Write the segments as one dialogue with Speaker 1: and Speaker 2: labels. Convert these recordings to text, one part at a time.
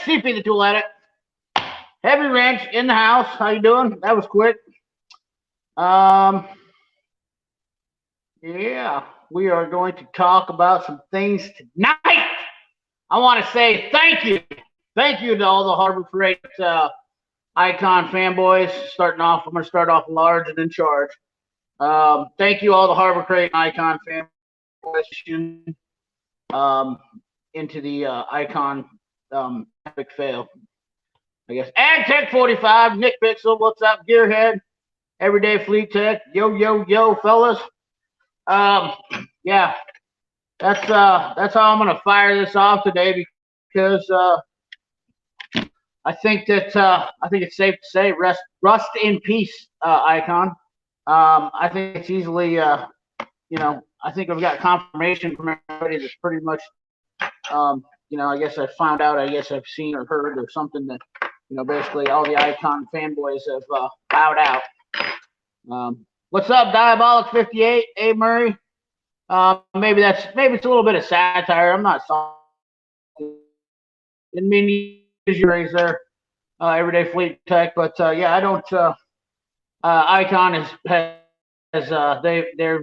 Speaker 1: CP the Tool Addict. Heavy Wrench in the house. How you doing? That was quick. Yeah, we are going to talk about some things tonight. I want to say thank you. Thank you to all the Harbor Freight Icon fanboys. I'm going to start off large and in charge. Thank you all the Harbor Freight Icon fanboys into the Icon epic fail. I guess. AgTech 45, Nick Pixel, what's up? Gearhead, Everyday Fleet Tech, yo, fellas. Yeah, that's how I'm gonna fire this off today because I think it's safe to say rust in peace, Icon. I think it's easily I think I've got confirmation from everybody that's pretty much I guess I found out, I guess I've seen or heard or something that basically all the Icon fanboys have bowed out. What's up, Diabolic 58? Hey, Murray. Maybe it's a little bit of satire. I'm not sorry. Didn't mean to use your raise there, Everyday Fleet Tech, but yeah, I don't. Icon they're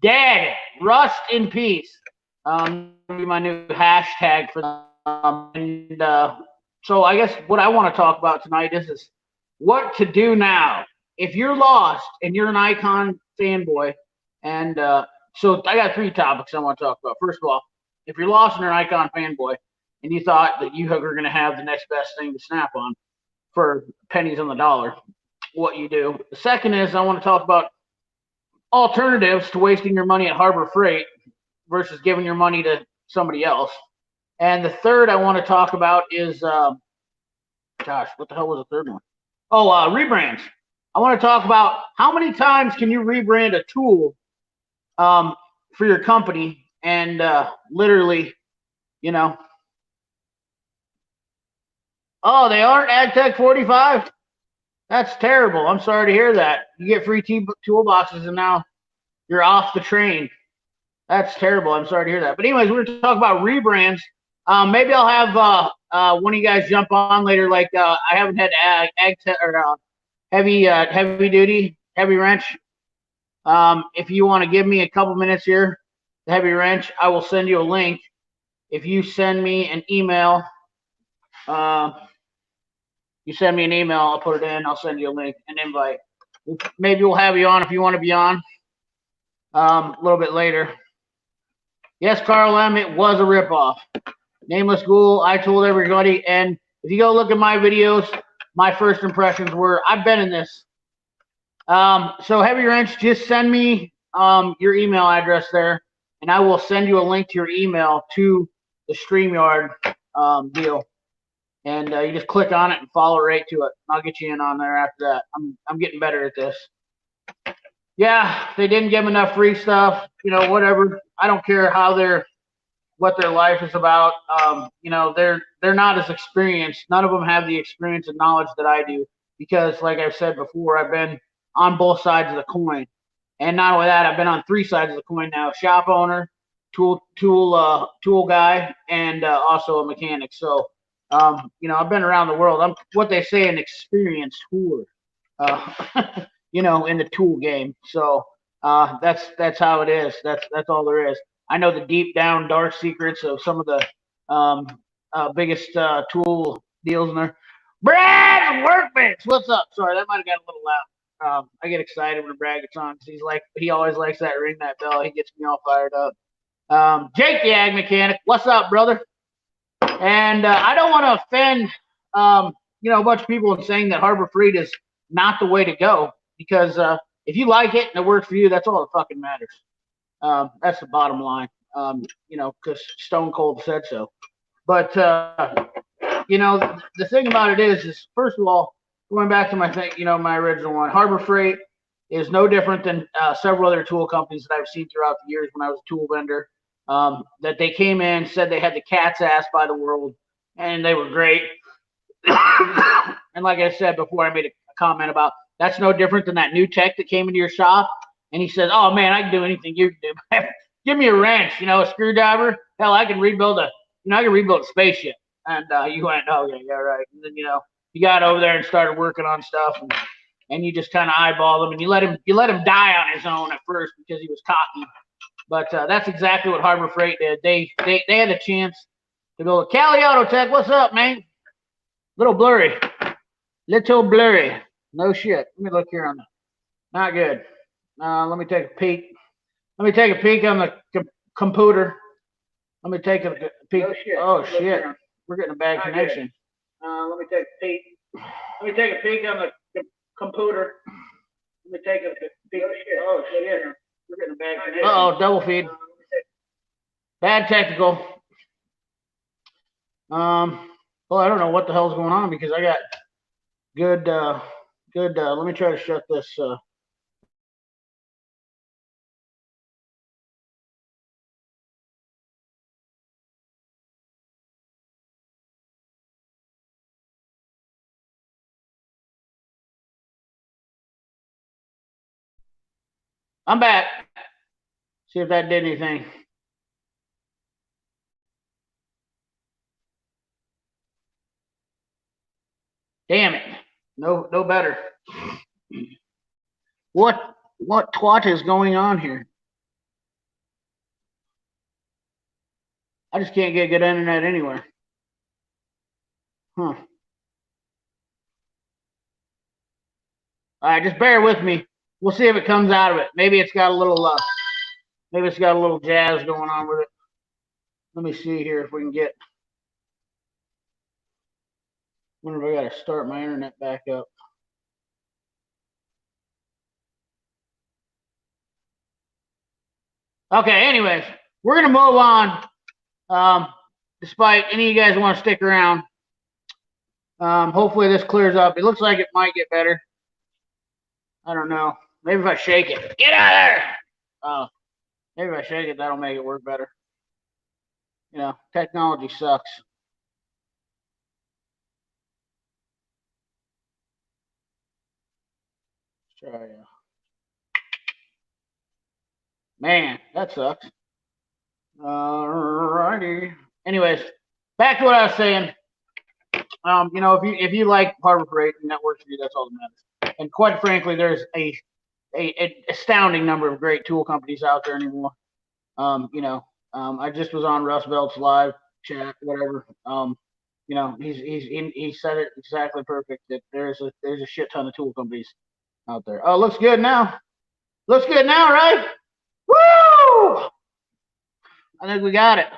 Speaker 1: dead. Rust in peace. Be my new hashtag for them. And so I guess what I want to talk about tonight is what to do now if you're lost and you're an Icon fanboy. And so I got 3 topics I want to talk about. First of all, if you're lost and you're an Icon fanboy and you thought that you were going to have the next best thing to snap on for pennies on the dollar, what you do. The second is I want to talk about alternatives to wasting your money at Harbor Freight versus giving your money to somebody else. And the third I want to talk about is, what the hell was the third one? Oh, rebrands. I want to talk about how many times can you rebrand a tool for your company and literally, oh, they aren't AgTech 45? That's terrible. I'm sorry to hear that. You get free toolboxes and now you're off the train. That's terrible. I'm sorry to hear that. But anyways, we're going to talk about rebrands. Maybe I'll have one of you guys jump on later. Like I haven't had AgTech or heavy duty, Heavy Wrench. If you want to give me a couple minutes here, the Heavy Wrench, I will send you a link. If you send me an email, I'll put it in. I'll send you a link, an invite. Maybe we'll have you on if you want to be on a little bit later. Yes, Carl M., it was a ripoff. Nameless Ghoul, I told everybody. And if you go look at my videos, my first impressions were, I've been in this. So Heavy Wrench, just send me your email address there, and I will send you a link to your email to the StreamYard deal. And you just click on it and follow right to it. I'll get you in on there after that. I'm getting better at this. Yeah, they didn't give them enough free stuff. Whatever. I don't care what their life is about. They're not as experienced. None of them have the experience and knowledge that I do because, like I've said before, I've been on both sides of the coin. And not only that, I've been on 3 sides of the coin now: shop owner, tool guy, and also a mechanic. So. I've been around the world. I'm what they say an experienced tooler, in the tool game. So that's how it is. That's all there is. I know the deep down dark secrets of some of the biggest tool deals in there. Brad Workbench, what's up? Sorry, that might have got a little loud. I get excited when Brad gets on because he always likes that ring that bell. He gets me all fired up. Jake the Ag Mechanic, what's up, brother? And I don't want to offend, a bunch of people in saying that Harbor Freight is not the way to go because if you like it and it works for you, that's all that fucking matters. That's the bottom line, because Stone Cold said so. But, the thing about it is first of all, going back to my original one, Harbor Freight is no different than several other tool companies that I've seen throughout the years when I was a tool vendor. That they came in, said they had the cat's ass by the world, and they were great. And like I said before, I made a comment about that's no different than that new tech that came into your shop, and he says, "Oh man, I can do anything you can do. Give me a wrench, a screwdriver. Hell, I can rebuild a spaceship. And you went, oh yeah, right. And then you got over there and started working on stuff, and you just kind of eyeball him, and you let him die on his own at first because he was cocky. But that's exactly what Harbor Freight did. They had a chance to go, Cali Auto Tech, what's up, man? Little blurry. No shit. Let me look here on the. Not good. Let me take a peek. Let me take a peek on the computer. Let me take a peek. No shit. Oh shit. We're getting a bad connection. Let me take a peek. Let me take a peek on the computer. Let me take a peek. Oh shit. We're getting a bad connection. Uh-oh, double feed. Bad technical. Well, I don't know what the hell's going on because I got good, let me try to shut this, I'm back. See if that did anything. Damn it. No better. What twat is going on here? I just can't get good internet anywhere. Huh. All right, just bear with me. We'll see if it comes out of it. Maybe it's got a little jazz going on with it. Let me see here if we can get. Wonder if I got to start my internet back up. Okay, anyways, we're going to move on. Despite any of you guys want to stick around. Hopefully this clears up. It looks like it might get better. I don't know. Maybe if I shake it. Get out of there! Maybe if I shake it, that'll make it work better. Technology sucks. Let's try. Man, that sucks. Alrighty. Anyways, back to what I was saying. If you like Harbor Freight and that works for you, that's all that matters. And quite frankly, there's a astounding number of great tool companies out there anymore. I just was on Russ Belt's live chat, whatever. He said it exactly perfect that there's a shit ton of tool companies out there. Oh, looks good now. Looks good now, right? Woo! I think we got it.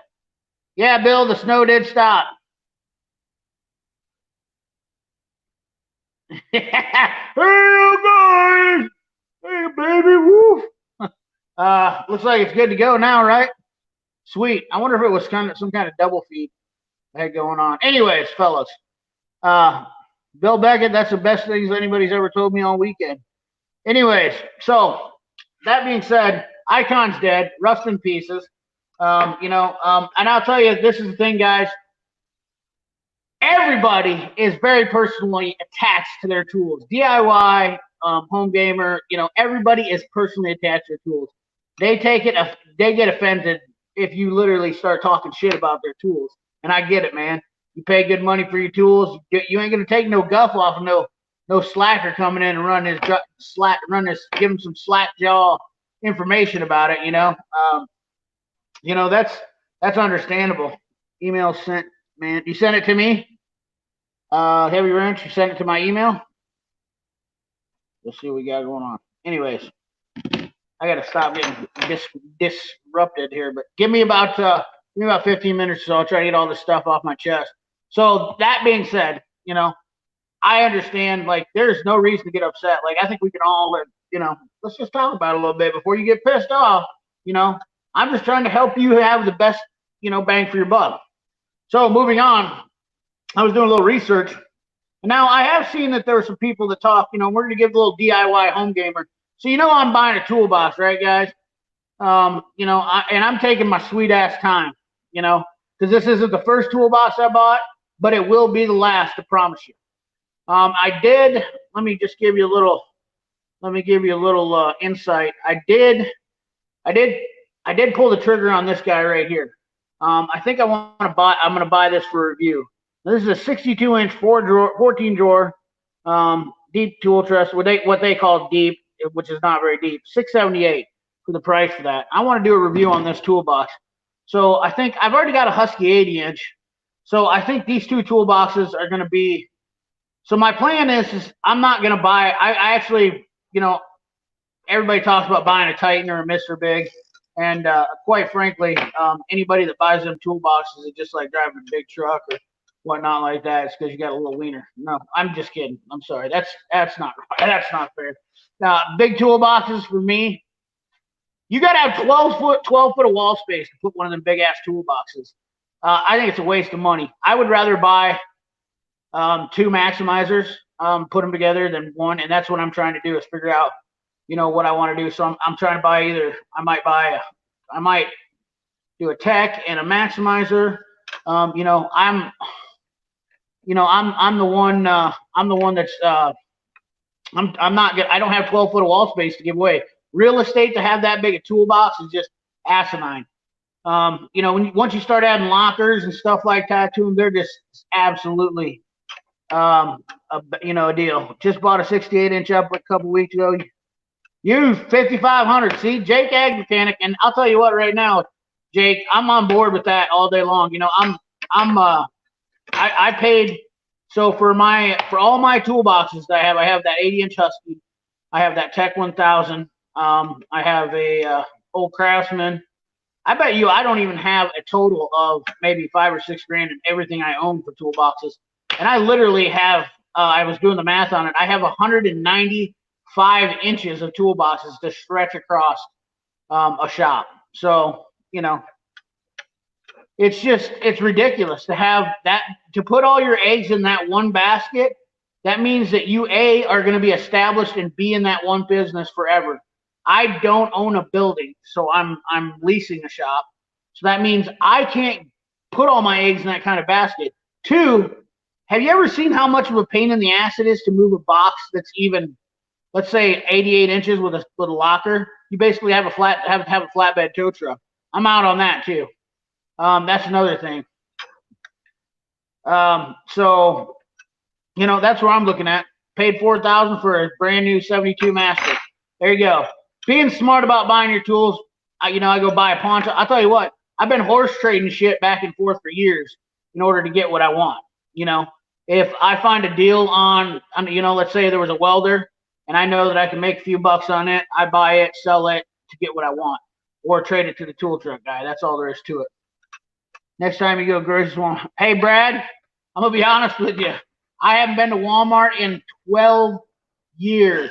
Speaker 1: Yeah, Bill, the snow did stop. Hey guys! Hey baby, woo! Looks like it's good to go now, right? Sweet. I wonder if it was some kind of double feed I had going on. Anyways, fellas, Bill Beckett, that's the best things anybody's ever told me all weekend. Anyways, so that being said, Icon's dead, rust in pieces. And I'll tell you, this is the thing, guys. Everybody is very personally attached to their tools. DIY, home gamer, everybody is personally attached to their tools. They get offended if you literally start talking shit about their tools. And I get it, man. You pay good money for your tools. You ain't gonna take no guff off of no slacker coming in and give him some slack jaw information about it. That's understandable. Email sent, man. You sent it to me? Heavy Wrench, you sent it to my email? Let's see what we got going on. Anyways, I gotta stop getting disrupted here, but give me about 15 minutes or so. I'll try to get all this stuff off my chest. So that being said, I understand, like, there's no reason to get upset. Like, I think we can all, let's just talk about it a little bit before you get pissed off. I'm just trying to help you have the best, bang for your buck. So moving on, I was doing a little research. And now I have seen that there are some people that talk, we're going to give a little DIY home gamer. So I'm buying a toolbox, right, guys? And I'm taking my sweet ass time, because this isn't the first toolbox I bought, but it will be the last, I promise you. Let me give you a little insight. I did pull the trigger on this guy right here. I think I'm going to buy this for review. This is a 62-inch 14 drawer deep tool chest, what they call deep, which is not very deep. $678 for the price for that. I want to do a review on this toolbox. So I think I've already got a Husky 80-inch. So I think these two toolboxes are going to be. So my plan is I'm not going to buy. I actually, everybody talks about buying a Titan or a Mr. Big. And quite frankly, anybody that buys them toolboxes is just like driving a big truck or whatnot like that. It's because you got a little wiener. No, I'm just kidding. I'm sorry. That's not fair. Now, big toolboxes for me, you got to have 12 foot of wall space to put one of them big ass toolboxes. I think it's a waste of money. I would rather buy two maximizers, put them together than one, and that's what I'm trying to do is figure out what I want to do. So I'm trying to buy either. I might do a tech and a maximizer. I'm the one. I'm the one that's. I'm not good. I don't have 12 foot of wall space to give away. Real estate to have that big a toolbox is just asinine. Once you start adding lockers and stuff like that to them, they're just absolutely, a deal. Just bought a 68-inch up a couple weeks ago. Use 5,500. See, Jake Ag Mechanic, and I'll tell you what, right now, Jake, I'm on board with that all day long. I paid for all my toolboxes that I have that 80-inch Husky, I have that Tech 1000, I have a old Craftsman. I bet you I don't even have a total of maybe $5 or $6 grand in everything I own for toolboxes, and I literally have. I was doing the math on it. I have 195 inches of toolboxes to stretch across a shop. So, it's ridiculous to have that, to put all your eggs in that one basket. That means that you, A, are going to be established and be in that one business forever. I don't own a building, so I'm leasing a shop. So that means I can't put all my eggs in that kind of basket. Two, have you ever seen how much of a pain in the ass it is to move a box that's even, let's say, 88 inches with a locker? You basically have a flatbed tow truck. I'm out on that too. That's another thing. So that's where I'm looking at. Paid $4,000 for a brand new 72 Master. There you go. Being smart about buying your tools. I go buy a pawn shop. I'll tell you what. I've been horse trading shit back and forth for years in order to get what I want. If I find a deal on, let's say there was a welder, and I know that I can make a few bucks on it, I buy it, sell it to get what I want, or trade it to the tool truck guy. That's all there is to it. Next time you go grocery store, hey Brad, I'm gonna be honest with you. I haven't been to Walmart in 12 years.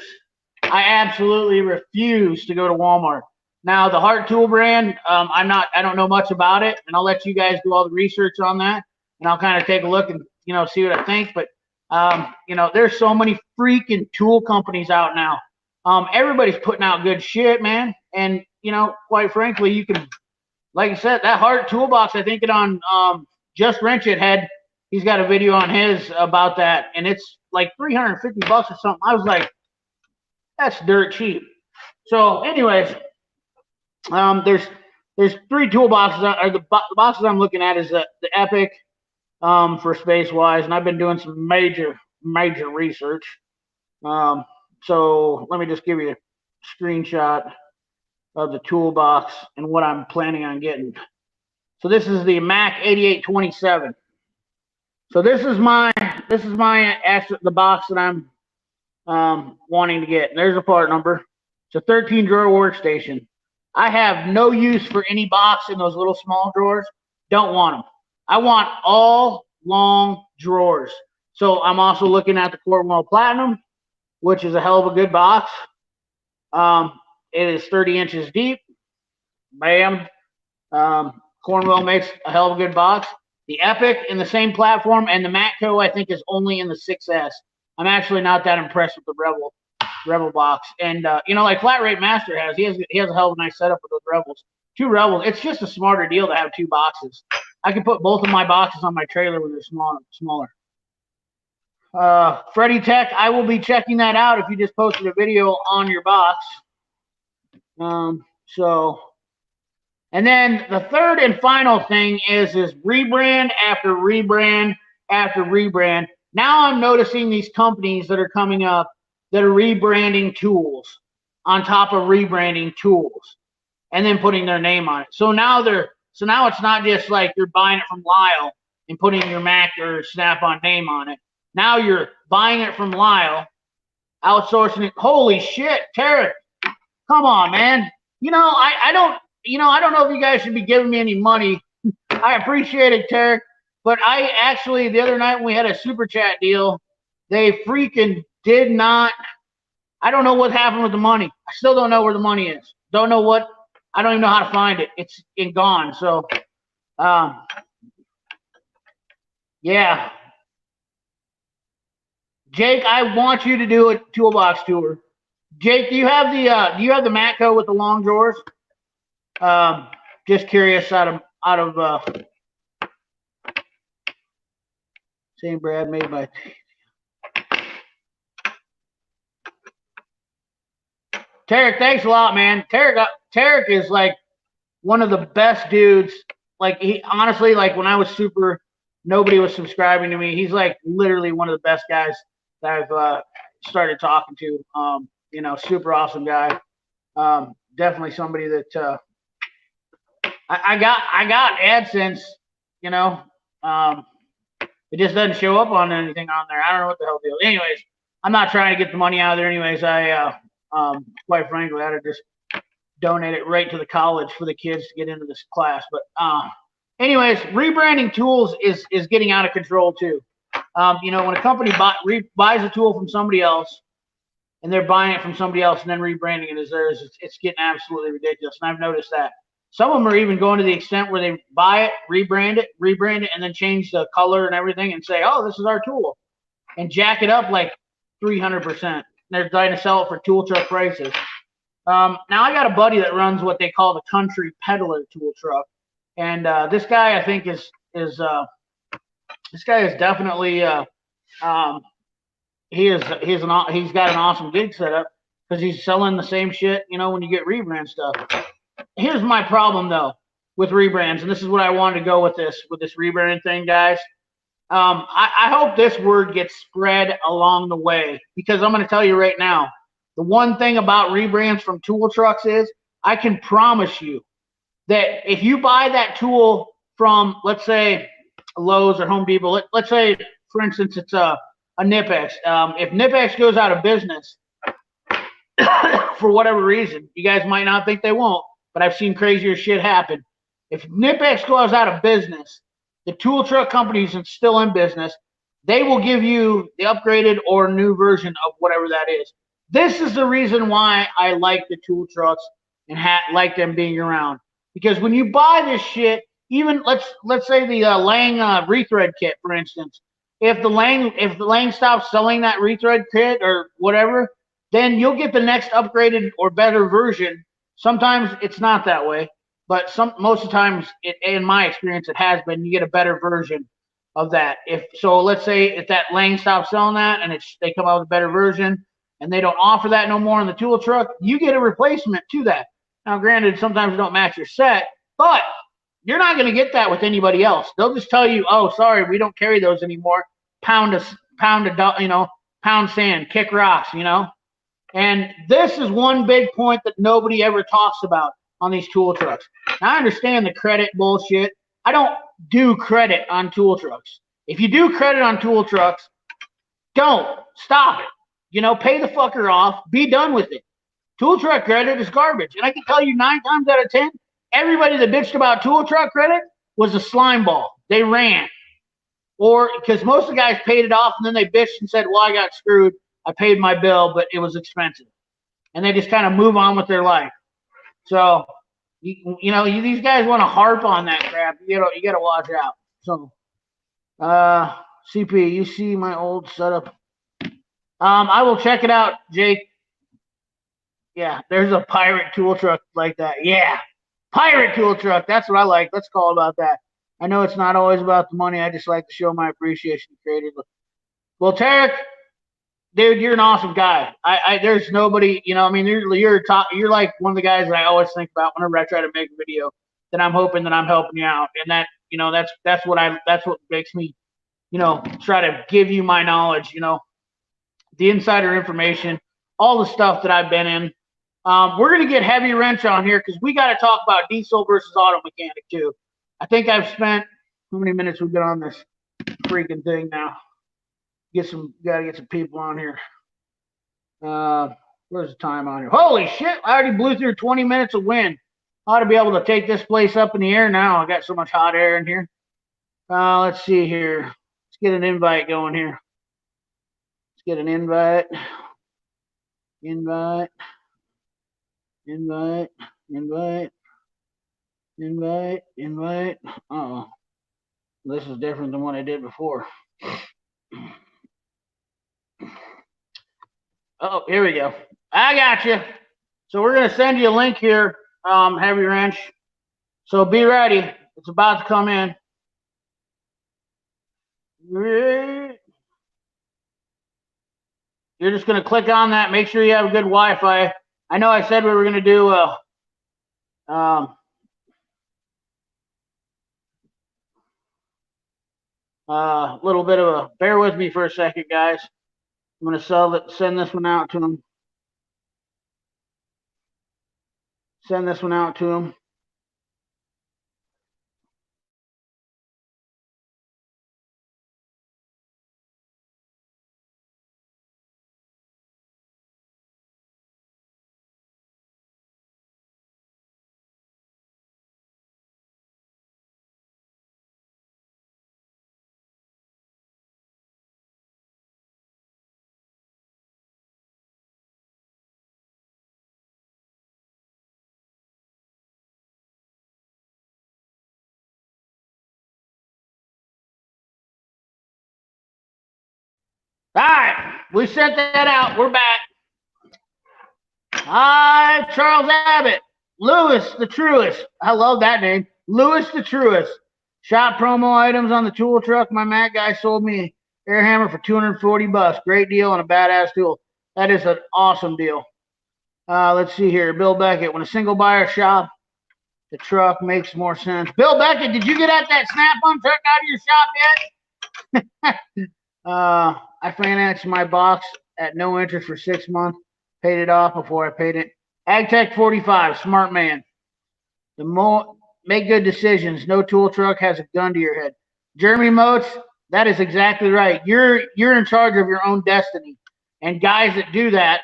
Speaker 1: I absolutely refuse to go to Walmart. Now the Hart Tool brand, I don't know much about it, and I'll let you guys do all the research on that, and I'll kind of take a look and see what I think. But there's so many freaking tool companies out now. Everybody's putting out good shit, man. And quite frankly, you can, like I said, that Hart toolbox. I think it on Just Wrench It had. He's got a video on his about that, and it's like $350 or something. I was like, that's dirt cheap. So, anyways, there's three toolboxes. Or the boxes I'm looking at is the Epic for space wise, and I've been doing some major research. So let me just give you a screenshot of the toolbox and what I'm planning on getting. So this is the Mac 8827. So this is the box that I'm wanting to get. There's a part number. It's a 13 drawer workstation. I have no use for any box in those little small drawers. Don't want them. I want all long drawers. So I'm also looking at the Cornwell Platinum, which is a hell of a good box. It is 30 inches deep. Bam. Cornwell makes a hell of a good box. The Epic in the same platform, and the Matco I think is only in the 6S. I'm actually not that impressed with the Rebel box. And like Flat Rate Master has, he has a hell of a nice setup with those Rebels. Two Rebels. It's just a smarter deal to have two boxes. I can put both of my boxes on my trailer when they're smaller. Freddy Tech, I will be checking that out if you just posted a video on your box. And then the third and final thing is rebrand after rebrand after rebrand. Now I'm noticing these companies that are coming up that are rebranding tools on top of rebranding tools and then putting their name on it. So now it's not just like you're buying it from Lyle and putting your Mac or Snap-on name on it. Now you're buying it from Lyle, outsourcing it. Holy shit, Tarek. Come on, man. I don't know if you guys should be giving me any money. I appreciate it, Tarek. But I actually, the other night when we had a super chat deal, they freaking did not. I don't know what happened with the money. I still don't know where the money is. I don't even know how to find it. It's gone. So, yeah. Jake, I want you to do a toolbox tour. Jake, do you have the Matco with the long drawers? Just curious out of St. Brad made by Tarek. Thanks a lot, man. Tarek is like one of the best dudes. Like he honestly, like when I was super, nobody was subscribing to me. He's like literally one of the best guys that I've started talking to. Super awesome guy. Definitely somebody that I got AdSense. It just doesn't show up on anything on there. I don't know what the hell the deal. Anyways, I'm not trying to get the money out of there. Anyways, quite frankly, I'd just donate it right to the college for the kids to get into this class. But anyways, rebranding tools is getting out of control too. When a company buys a tool from somebody else and they're buying it from somebody else and then rebranding it as theirs, it's getting absolutely ridiculous. And I've noticed that. Some of them are even going to the extent where they buy it, rebrand it, and then change the color and everything and say, oh, this is our tool, and jack it up like 300%. They're trying to sell it for tool truck prices. Now I got a buddy that runs what they call the Country Peddler tool truck, and this guy I think is definitely he's got an awesome gig set up because he's selling the same shit. When you get rebrand stuff. Here's my problem though with rebrands, and this is what I wanted to go with this rebranding thing, guys. I hope this word gets spread along the way, because I'm going to tell you right now, the one thing about rebrands from tool trucks is I can promise you that if you buy that tool from, let's say, Lowe's or Home Depot, let's say, for instance, it's a Knipex. If Knipex goes out of business for whatever reason, you guys might not think they won't, but I've seen crazier shit happen. If Knipex goes out of business, the tool truck companies are still in business. They will give you the upgraded or new version of whatever that is. This is the reason why I like the tool trucks and like them being around. Because when you buy this shit, even let's say the Lang rethread kit, for instance, if the Lang stops selling that rethread kit or whatever, then you'll get the next upgraded or better version. Sometimes it's not that way, but most of the times, in my experience, it has been. You get a better version of that. Let's say if that Lang stops selling that and they come out with a better version and they don't offer that no more in the tool truck, you get a replacement to that. Now, granted, sometimes it don't match your set, but you're not going to get that with anybody else. They'll just tell you, "Oh, sorry, we don't carry those anymore. Pound sand, kick rocks, And this is one big point that nobody ever talks about on these tool trucks. Now, I understand the credit bullshit. I don't do credit on tool trucks. If you do credit on tool trucks, don't. Stop it. Pay the fucker off. Be done with it. Tool truck credit is garbage. And I can tell you 9 times out of 10, everybody that bitched about tool truck credit was a slime ball. They ran. Or because most of the guys paid it off and then they bitched and said, well, I got screwed. I paid my bill, but it was expensive. And they just kind of move on with their life. So, these guys want to harp on that crap. You got to watch out. So, CP, you see my old setup? I will check it out, Jake. Yeah, there's a pirate tool truck like that. Yeah, pirate tool truck. That's what I like. Let's call it about that. I know it's not always about the money. I just like to show my appreciation to creators. Well, Tarek, dude, you're an awesome guy. There's nobody, you're like one of the guys that I always think about whenever I try to make a video, that I'm hoping that I'm helping you out. And that, that's what makes me try to give you my knowledge, the insider information, all the stuff that I've been in. We're going to get Heavy Wrench on here because we got to talk about diesel versus auto mechanic too. I think I've spent, how many minutes we've been on this freaking thing now? Got to get some people on here. Where's the time on here? Holy shit, I already blew through 20 minutes of wind. I ought to be able to take this place up in the air now. I got so much hot air in here. Let's see here. Let's get an invite going here. Let's get an invite. Invite. Uh-oh. This is different than what I did before. Oh, here we go. I got you. So we're going to send you a link here, Heavy Wrench. So be ready. It's about to come in. You're just going to click on that. Make sure you have a good Wi-Fi. I know I said we were going to do a little bit of a, bear with me for a second, guys. I'm going to send this one out to them. Send this one out to them. All right, we sent that out. We're back. Hi, Charles Abbott. Lewis the Truest. I love that name. Lewis the Truest. Shop promo items on the tool truck. My Mac guy sold me an air hammer for $240. Great deal and a badass tool. That is an awesome deal. Let's see here. Bill Beckett. When a single buyer shop, the truck makes more sense. Bill Beckett, did you get at that Snap-on truck out of your shop yet? I financed my box at no interest for 6 months. Paid it off before I paid it. AgTech 45, smart man. Make good decisions. No tool truck has a gun to your head. Jeremy Moats, that is exactly right. You're in charge of your own destiny. And guys that do that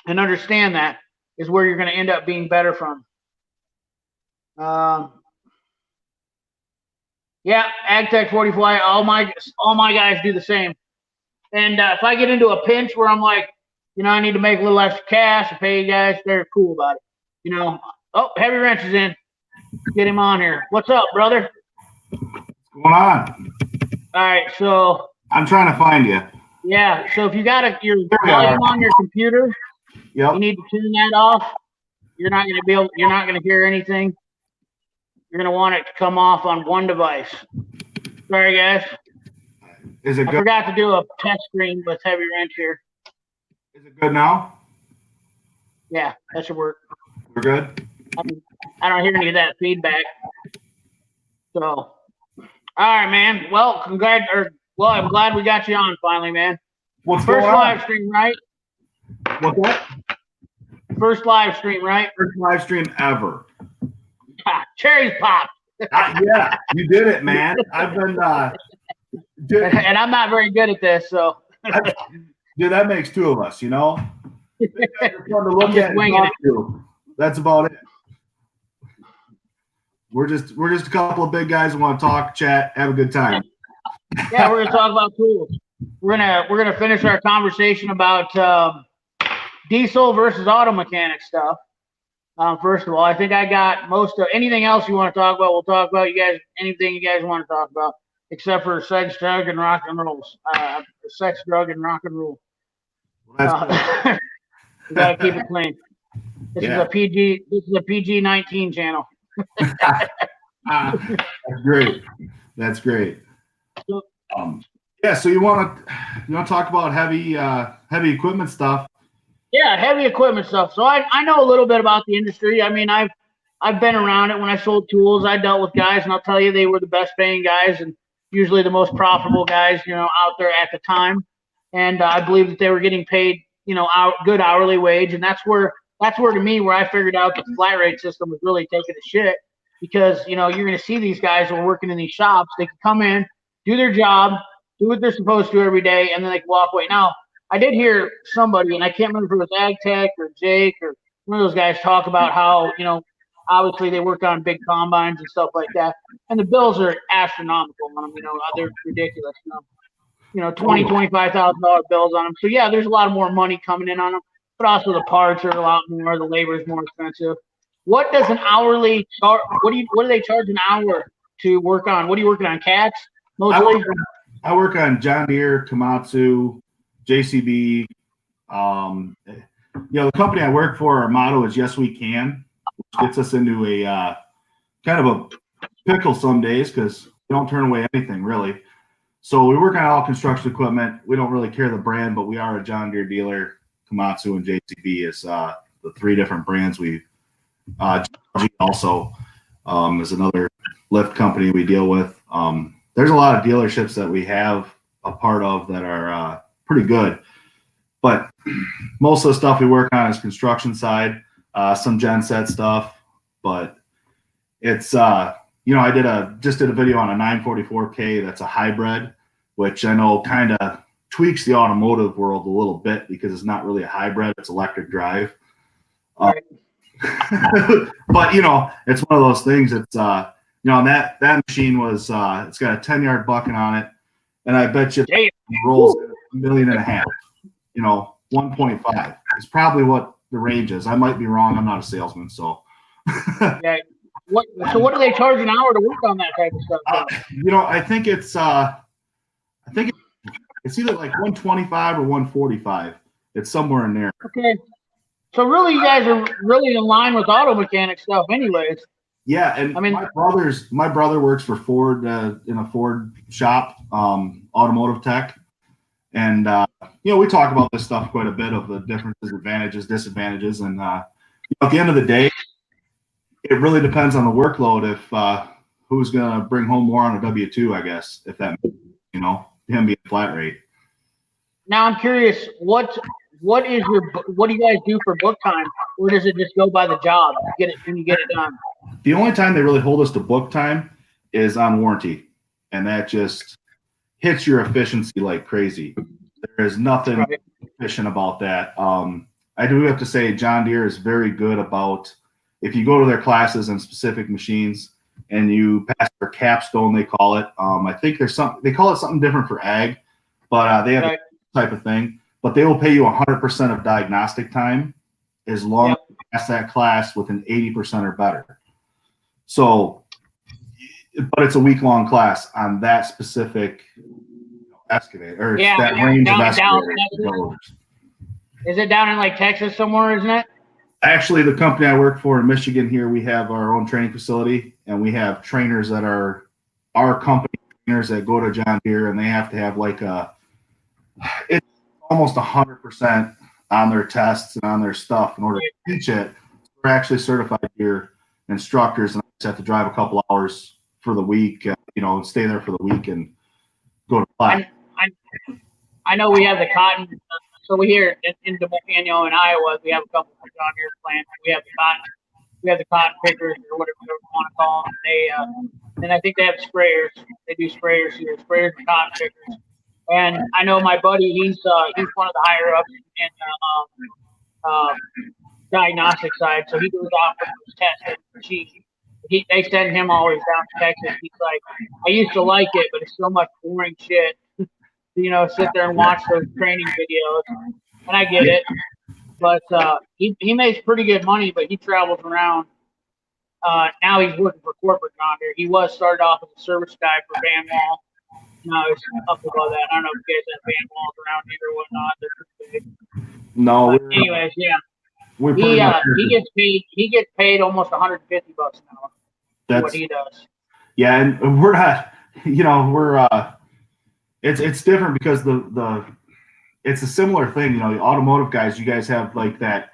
Speaker 1: and understand that is where you're going to end up being better from. Yeah, AgTech 45. All my guys do the same. And if I get into a pinch where I'm like, I need to make a little extra cash to pay you guys, they're cool about it. Oh, Heavy Wrench is in. Get him on here. What's up, brother?
Speaker 2: What's going on?
Speaker 1: All right, so
Speaker 2: I'm trying to find you.
Speaker 1: Yeah, so if you got your volume on your computer, you need to tune that off. You're not going to hear anything. You're going to want it to come off on one device. Sorry, guys.
Speaker 2: Is it good?
Speaker 1: I forgot to do a test screen with Heavy Wrench here.
Speaker 2: Is it good now?
Speaker 1: Yeah, that should work.
Speaker 2: We're good?
Speaker 1: I don't hear any of that feedback. So, all right, man. Well, I'm glad we got you on finally, man.
Speaker 2: What's
Speaker 1: First
Speaker 2: going on?
Speaker 1: live stream, right?
Speaker 2: What's that?
Speaker 1: First live stream, right?
Speaker 2: First live stream ever.
Speaker 1: Cherries pop.
Speaker 2: Yeah, you did it, man. I've been
Speaker 1: and I'm not very good at this, so
Speaker 2: dude, that makes two of us, Big guys are fun to look at and talk to. That's about it. We're just a couple of big guys who want to talk, chat, have a good time.
Speaker 1: Yeah, we're gonna talk about tools. We're gonna finish our conversation about diesel versus auto mechanic stuff. First of all, I think I got most of anything else you want to talk about. We'll talk about anything you guys want to talk about, except for sex, drug, and rock and rolls. Sex, drug, and rock and roll. We gotta keep it clean. This is a PG-19 channel.
Speaker 2: That's great. That's great. Yeah. So you want to talk about heavy equipment stuff?
Speaker 1: Yeah, heavy equipment stuff. So I know a little bit about the industry. I mean, I've been around it. When I sold tools, I dealt with guys, and I'll tell you, they were the best paying guys. And usually the most profitable guys, out there at the time. And I believe that they were getting paid, good hourly wage. And that's where to me, where I figured out the flat rate system was really taking a shit, because, you're going to see these guys who are working in these shops. They can come in, do their job, do what they're supposed to every day, and then they can walk away. Now, I did hear somebody, and I can't remember if it was Ag Tech or Jake or one of those guys, talk about how, obviously they work on big combines and stuff like that, and the bills are astronomical on them. They're ridiculous. $20,000-$25,000 bills on them. So yeah, there's a lot more money coming in on them, but also the parts are a lot more. The labor is more expensive. What does an hourly charge? What do they charge an hour to work on? What are you working on? Cats mostly.
Speaker 2: I work on John Deere, Komatsu, JCB. The company I work for, our motto is "Yes, we can," which gets us into a kind of a pickle some days because we don't turn away anything really. So we work on all construction equipment. We don't really care the brand, but we are a John Deere dealer. Komatsu and JCB is the three different brands we. Also is another lift company we deal with. There's a lot of dealerships that we have a part of that are pretty good, but most of the stuff we work on is construction side, some genset stuff, but it's I just did a video on a 944K that's a hybrid, which I know kind of tweaks the automotive world a little bit because it's not really a hybrid, it's electric drive.
Speaker 1: Right.
Speaker 2: But it's one of those things. It's and that machine was it's got a 10-yard bucket on it, and I bet you it rolls $1.5 million. 1.5 is probably what the range is. I might be wrong. I'm not a salesman, so.
Speaker 1: Yeah. So what do they charge an hour to work on that type of stuff?
Speaker 2: I think it's it's either like 125 or 145. It's somewhere in there.
Speaker 1: Okay. So really, you guys are really in line with auto mechanic stuff, anyways.
Speaker 2: Yeah, and I mean, my brother works for Ford in a Ford shop, automotive tech, and we talk about this stuff quite a bit of the differences, advantages, disadvantages, and at the end of the day, it really depends on the workload. If who's gonna bring home more on a W-2, I guess, if that him being flat rate.
Speaker 1: Now I'm curious, what do you guys do for book time, or does it just go by the job? You get it done.
Speaker 2: The only time they really hold us to book time is on warranty, and that just hits your efficiency like crazy. There is nothing efficient about that. I do have to say John Deere is very good about, if you go to their classes and specific machines and you pass their capstone, they call it. I think they call it something different for ag, but they have a type of thing. But they will pay you 100% of diagnostic time as long as you pass that class with an 80% or better. So, but it's a week-long class on that specific excavator, or that range of excavators.
Speaker 1: Is it down in like Texas somewhere, isn't it?
Speaker 2: Actually, the company I work for in Michigan here, we have our own training facility, and we have trainers that are our company trainers that go to John Deere, and they have to have it's almost 100% on their tests and on their stuff in order to teach it. We're actually certified Deere instructors, and I just have to drive a couple hours for the week, and stay there for the week and go to class.
Speaker 1: I know we have the cotton. So we here in in Iowa, we have a couple of John Deere plants. We have the cotton pickers, or whatever you want to call them. And I think they have sprayers. They do sprayers here, sprayers and cotton pickers. And I know my buddy, he's one of the higher ups in diagnostic side. So he goes out for those tests. They send him always down to Texas. He's like, I used to like it, but it's so much boring shit. Sit there and watch those training videos, and I get it. But he makes pretty good money, but he travels around. Now he's working for corporate John Deere. He started off as a service guy for Van Wall. Now he's up above that. I don't know if you guys have Van Walls around here or whatnot. They're pretty big.
Speaker 2: No.
Speaker 1: But anyways, yeah. He gets paid almost $150 an hour. That's what he does.
Speaker 2: Yeah, and we're not. It's different because it's a similar thing. The automotive guys, you guys have like that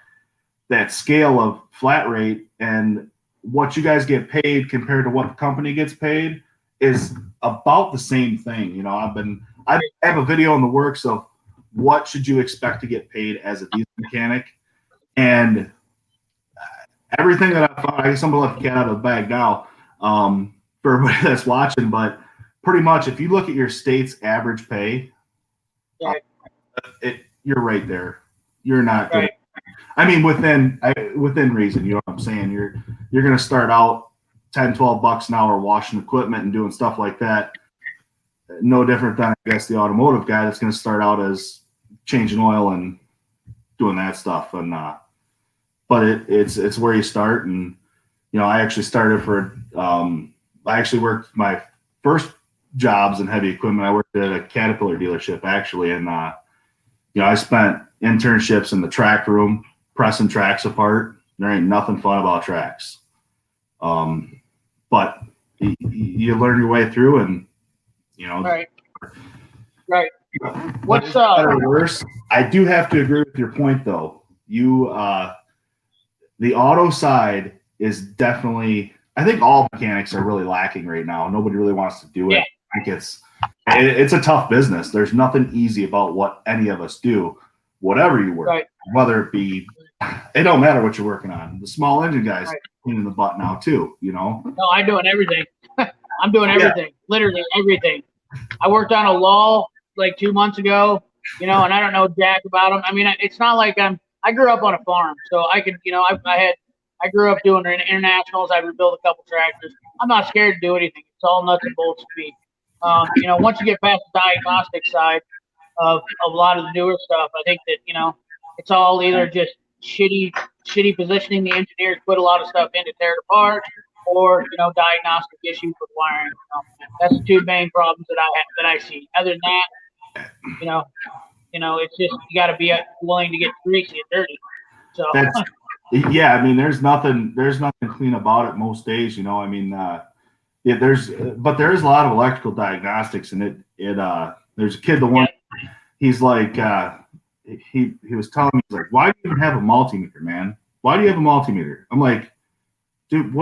Speaker 2: scale of flat rate, and what you guys get paid compared to what the company gets paid is about the same thing. You know, I have a video in the works of what should you expect to get paid as a diesel mechanic, and everything that I found, I guess I'm gonna let the cat out of the bag now, for everybody that's watching, but pretty much if you look at your state's average pay, you're right there. You're not gonna, I mean, within reason, you know what I'm saying? You're gonna start out 10, 12 bucks an hour washing equipment and doing stuff like that. No different than, I guess, the automotive guy that's gonna start out as changing oil and doing that stuff. And but it's where you start. And you know, I actually started I actually worked my first jobs in heavy equipment. I worked at a Caterpillar dealership actually, and you know, I spent internships in the track room pressing tracks apart. There ain't nothing fun about tracks, but you learn your way through, and you know,
Speaker 1: right.
Speaker 2: What's better or worse? I do have to agree with your point, though. The auto side is definitely. I think all mechanics are really lacking right now. Nobody really wants to do it.
Speaker 1: Yeah.
Speaker 2: I think it's a tough business. There's nothing easy about what any of us do. Whatever you work, whether it be, it don't matter what you're working on. The small engine guys cleaning the butt now too. You know.
Speaker 1: No, I'm doing everything. I'm doing everything. Literally everything. I worked on a lull like 2 months ago, you know, and I don't know jack about them. I mean, it's not like I grew up on a farm, so I could, you know, I grew up doing internationals. I rebuilt a couple tractors. I'm not scared to do anything. It's all nuts and bolts to me. You know, once you get past the diagnostic side of a lot of the newer stuff, I think that, you know, it's all either just shitty positioning. The engineers put a lot of stuff in to tear it apart, or, you know, diagnostic issues with wiring. You know, that's the two main problems that I see. Other than that, you know, it's just you got to be willing to get greasy and dirty. So.
Speaker 2: Yeah, I mean, there's nothing clean about it most days, you know. I mean, yeah, there is a lot of electrical diagnostics, and there's a kid, the one, he's like, he was telling me, he's like, why do you even have a multimeter, man? Why do you have a multimeter? I'm like, dude,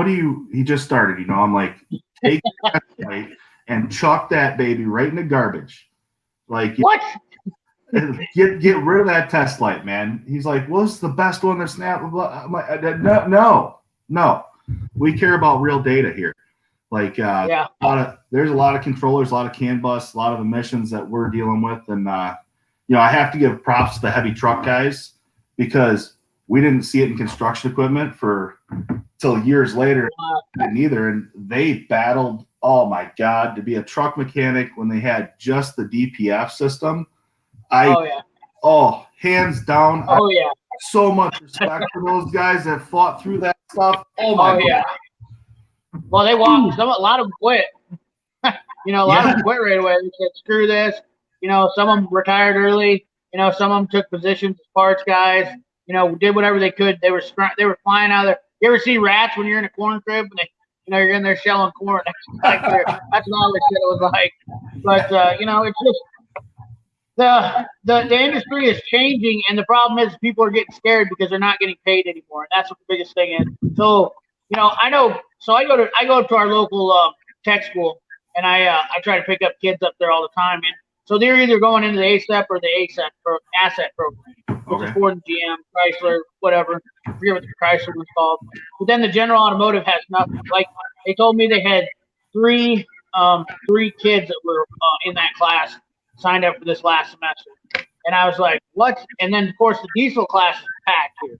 Speaker 2: he just started, you know. I'm like, take that light and chuck that baby right in the garbage. Like,
Speaker 1: what?
Speaker 2: Get rid of that test light, man. He's like, well, this is the best one to snap. I'm like, no. We care about real data here. Like, there's a lot of controllers, a lot of CAN bus, a lot of emissions that we're dealing with. And, you know, I have to give props to the heavy truck guys, because we didn't see it in construction equipment till years later. Neither. And they battled, oh my God, to be a truck mechanic when they had just the DPF system. Hands down. So much respect for those guys that fought through that stuff. Oh my God.
Speaker 1: Well, they walked. A lot of them quit. You know, a lot of them quit right away. They said, "Screw this." You know, some of them retired early. You know, some of them took positions as parts guys. You know, did whatever they could. They were flying out of there. You ever see rats when you're in a corn crib and you're in there shelling corn? That's what all this shit was like. But you know, it's just. The industry is changing, and the problem is people are getting scared because they're not getting paid anymore, and that's what the biggest thing is. So, you know, I go to our local tech school, and I try to pick up kids up there all the time, and so they're either going into the ASEP or the asset program, which is Ford and GM, Chrysler, whatever. I forget what the Chrysler was called. But then the General Automotive has nothing. Like, they told me they had three kids that were in that class signed up for this last semester, and I was like, what? And then, of course, the diesel class is packed here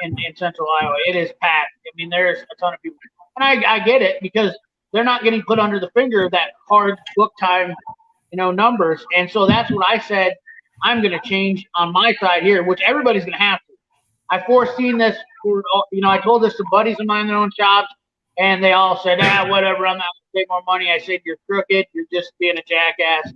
Speaker 1: in central Iowa. It is packed. I mean, there's a ton of people, and I get it, because they're not getting put under the finger of that hard book time, you know, numbers. And so that's what I said, I'm going to change on my side here, which everybody's going to have to. I foreseen this, you know, I told this to buddies of mine that own shops, and they all said, whatever, I'm not going to take more money. I said, you're crooked. You're just being a jackass.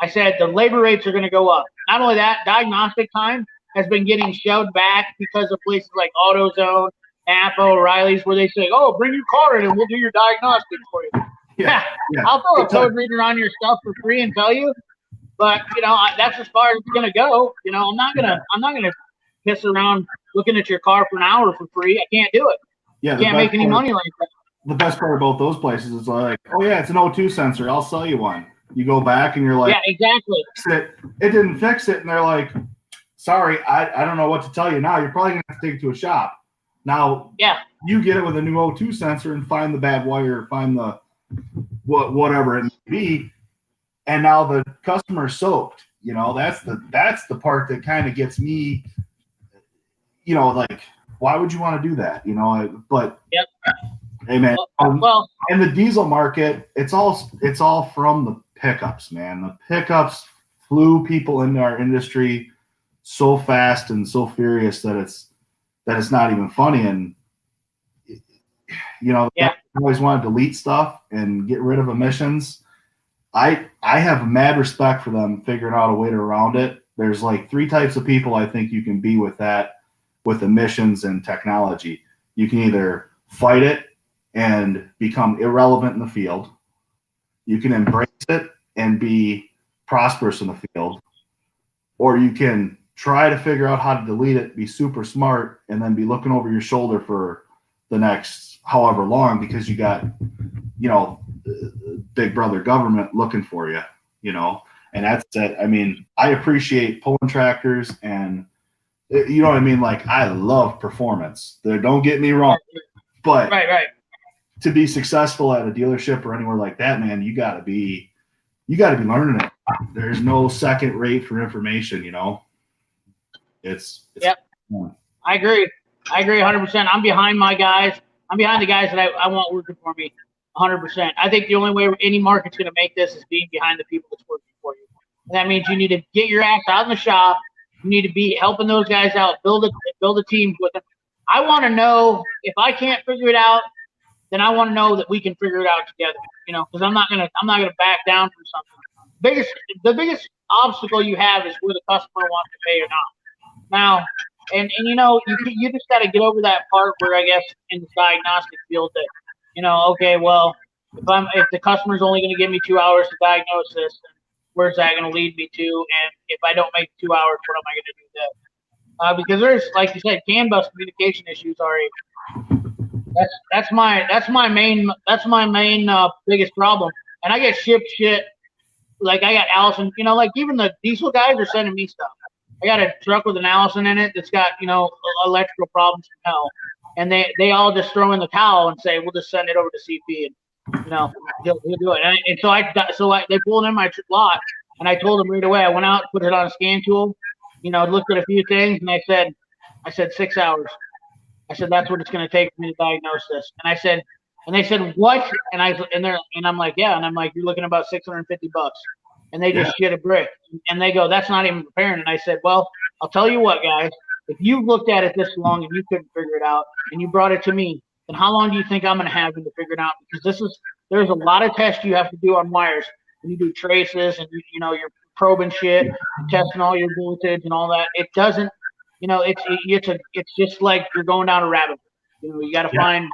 Speaker 1: I said, the labor rates are going to go up. Not only that, diagnostic time has been getting shoved back because of places like AutoZone, Napa, O'Reilly's, where they say, oh, bring your car in and we'll do your diagnostics for you. Yeah. I'll throw a code reader on your stuff for free and tell you. But, you know, that's as far as it's going to go. You know, I'm not going to piss around looking at your car for an hour for free. I can't do it.
Speaker 2: Yeah,
Speaker 1: I can't make any money like that.
Speaker 2: the best part about those places is like, oh yeah, it's an O2 sensor. I'll sell you one. You go back and you're like,
Speaker 1: yeah, exactly.
Speaker 2: It didn't fix it. And they're like, sorry, I don't know what to tell you now. You're probably going to have to take it to a shop. Now,
Speaker 1: Yeah,
Speaker 2: you get it with a new O2 sensor and find the bad wire, find the whatever it may be. And now the customer's soaked. You know, that's the part that kind of gets me, you know, like, why would you want to do that? You know, but
Speaker 1: yep.
Speaker 2: Hey man,
Speaker 1: Well,
Speaker 2: in the diesel market, it's all from the pickups, man. The pickups flew people into our industry so fast and so furious that it's not even funny. And you know,
Speaker 1: yeah.
Speaker 2: I always want to delete stuff and get rid of emissions. I have mad respect for them figuring out a way to around it. There's like 3 types of people I think you can be with that, with emissions and technology. You can either fight it and become irrelevant in the field. You can embrace it and be prosperous in the field, or you can try to figure out how to delete it, be super smart, and then be looking over your shoulder for the next however long because you got, you know, big brother government looking for you, you know. And that's it. I mean, I appreciate pulling tractors and, you know what I mean? Like, I love performance. Don't get me wrong, but
Speaker 1: Right.
Speaker 2: to be successful at a dealership or anywhere like that, man, you gotta be learning it. There's no second rate for information, you know. It's
Speaker 1: yep. I agree 100%. I'm behind my guys. I'm behind the guys that I want working for me 100%. I think the only way any market's going to make this is being behind the people that's working for you. And that means you need to get your ass out in the shop. You need to be helping those guys out, build a team with them. I want to know if I can't figure it out, then I want to know that we can figure it out together. You know, because I'm not gonna back down from something. The biggest obstacle you have is where the customer wants to pay or not. Now, and you know, you just got to get over that part where I guess in the diagnostic field that, you know, okay, well, if the customer's only going to give me 2 hours to diagnose this, then where's that going to lead me to? And if I don't make 2 hours, what am I going to do then? Because there's, like you said, CAN bus communication issues are that's my main biggest problem. And I get shipped shit. Like I got Allison, you know, like even the diesel guys are sending me stuff. I got a truck with an Allison in it that's got, you know, electrical problems from hell. And they all just throw in the towel and say, we'll just send it over to CP and, you know, he'll do it. And so they pulled in my lot and I told them right away. I went out, put it on a scan tool, you know, looked at a few things and I said 6 hours. I said, that's what it's going to take for me to diagnose this. And they said, what? And I'm like, yeah. And I'm like, you're looking at about $650. And they just shit a brick. And they go, that's not even preparing. And I said, well, I'll tell you what, guys. If you've looked at it this long and you couldn't figure it out and you brought it to me, then how long do you think I'm going to have to figure it out? Because there's a lot of tests you have to do on wires. When you do traces and, you know, you're probing shit, testing all your voltage and all that. It doesn't, you know, it's just like you're going down a rabbit hole. You know, you got to find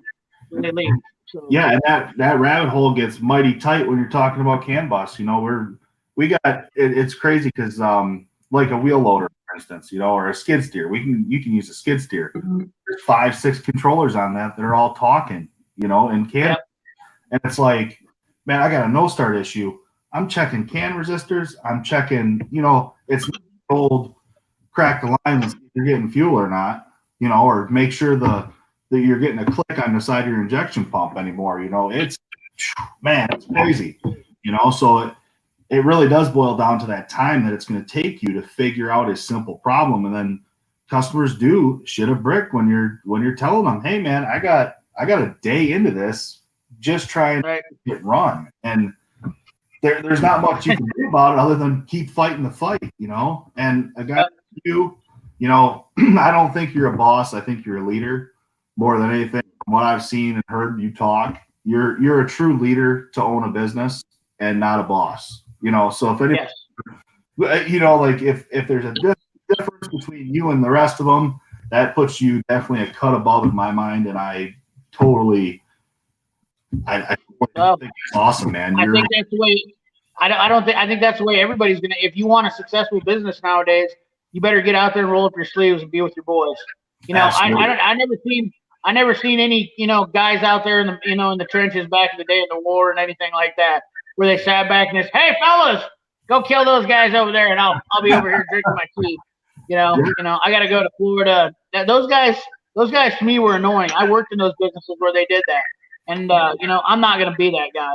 Speaker 1: where they lead. So,
Speaker 2: yeah, and that rabbit hole gets mighty tight when you're talking about CAN bus. You know, it's crazy because like a wheel loader, for instance, you know, or a skid steer, you can use a skid steer. There's 5-6 controllers on that. They're all talking, you know, and CAN, and it's like, man, I got a no start issue. I'm checking CAN resistors. I'm checking, you know, it's old. Crack the line and see if you're getting fuel or not, you know, or make sure that you're getting a click on the side of your injection pump anymore. You know, it's crazy, you know, so it really does boil down to that time that it's going to take you to figure out a simple problem. And then customers do shit a brick when you're telling them, hey man, I got a day into this, just trying to get run. And there's not much you can do about it other than keep fighting the fight, you know. And a guy you know, I don't think you're a boss. I think you're a leader more than anything. From what I've seen and heard you talk, you're a true leader to own a business and not a boss, you know. So if any, you know, like if there's a difference between you and the rest of them, that puts you definitely a cut above in my mind. And I totally think it's awesome, man.
Speaker 1: I think that's the way. I think that's the way everybody's gonna. If you want a successful business nowadays, you better get out there and roll up your sleeves and be with your boys. You know, I I never seen any, guys out there in the, in the trenches back in the day of the war and anything like that, where they sat back and just, hey fellas, go kill those guys over there, and I'll be over here drinking my tea. I got to go to Florida. Those guys to me were annoying. I worked in those businesses where they did that, and I'm not gonna be that guy.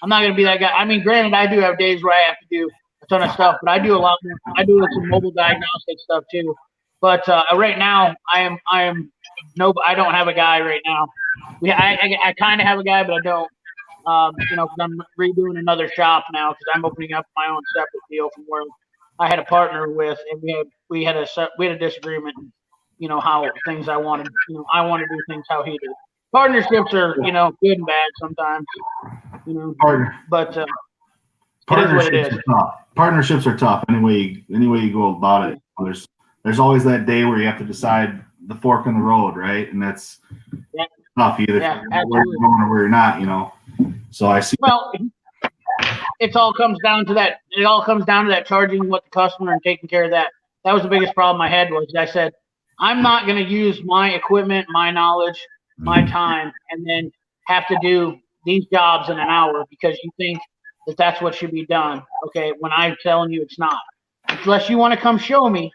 Speaker 1: I'm not gonna be that guy. I mean, granted, I do have days where I have to do a ton of stuff, but I do a lot more. I do some mobile diagnostic stuff too. But right now, I don't have a guy right now. I kind of have a guy, but I don't. Because I'm redoing another shop now because I'm opening up my own separate deal from where I had a partner with, and we had a disagreement. How things I wanted. I want to do things how he did. Partnerships are good and bad sometimes. But it is what it is.
Speaker 2: Partnerships are tough. Any way you go about it. There's always that day where you have to decide the fork in the road, right? And that's tough. Either where you're going or where you're not. So I see.
Speaker 1: Well, it all comes down to that. It all comes down to that charging what the customer and taking care of that. That was the biggest problem I had. Was I said, I'm not going to use my equipment, my knowledge, my time, and then have to do these jobs in an hour because you think that that's what should be done. Okay, when I'm telling you it's not. Unless you want to come show me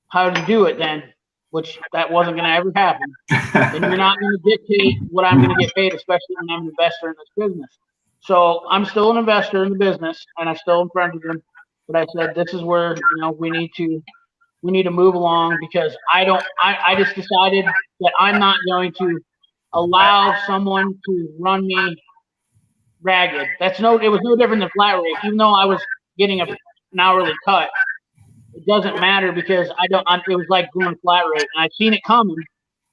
Speaker 1: how to do it, then, which that wasn't going to ever happen, then you're not going to dictate what I'm going to get paid, especially when I'm an investor in this business. So I'm still an investor in the business, and I'm still in front of them. But I said, this is where we need to move along because I just decided that I'm not going to allow someone to run me ragged. It was no different than flat rate, even though I was getting an hourly cut. It doesn't matter because it was like going flat rate, and I've seen it coming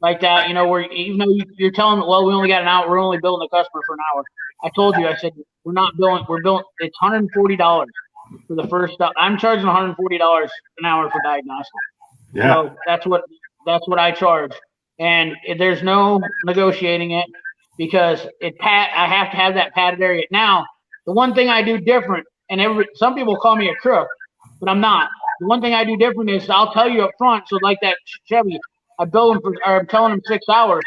Speaker 1: like that. Where even though you're telling me, well, we only got an hour, we're only billing the customer for an hour. I told you, I said we're not billing. We're billing. It's $140 for the first stuff. I'm charging $140 an hour for diagnostic.
Speaker 2: Yeah.
Speaker 1: So that's what I charge, and there's no negotiating it because I have to have that padded area. Now, the one thing I do different, and some people call me a crook, but I'm not. The one thing I do different is I'll tell you up front. So like that Chevy, I'm telling them 6 hours.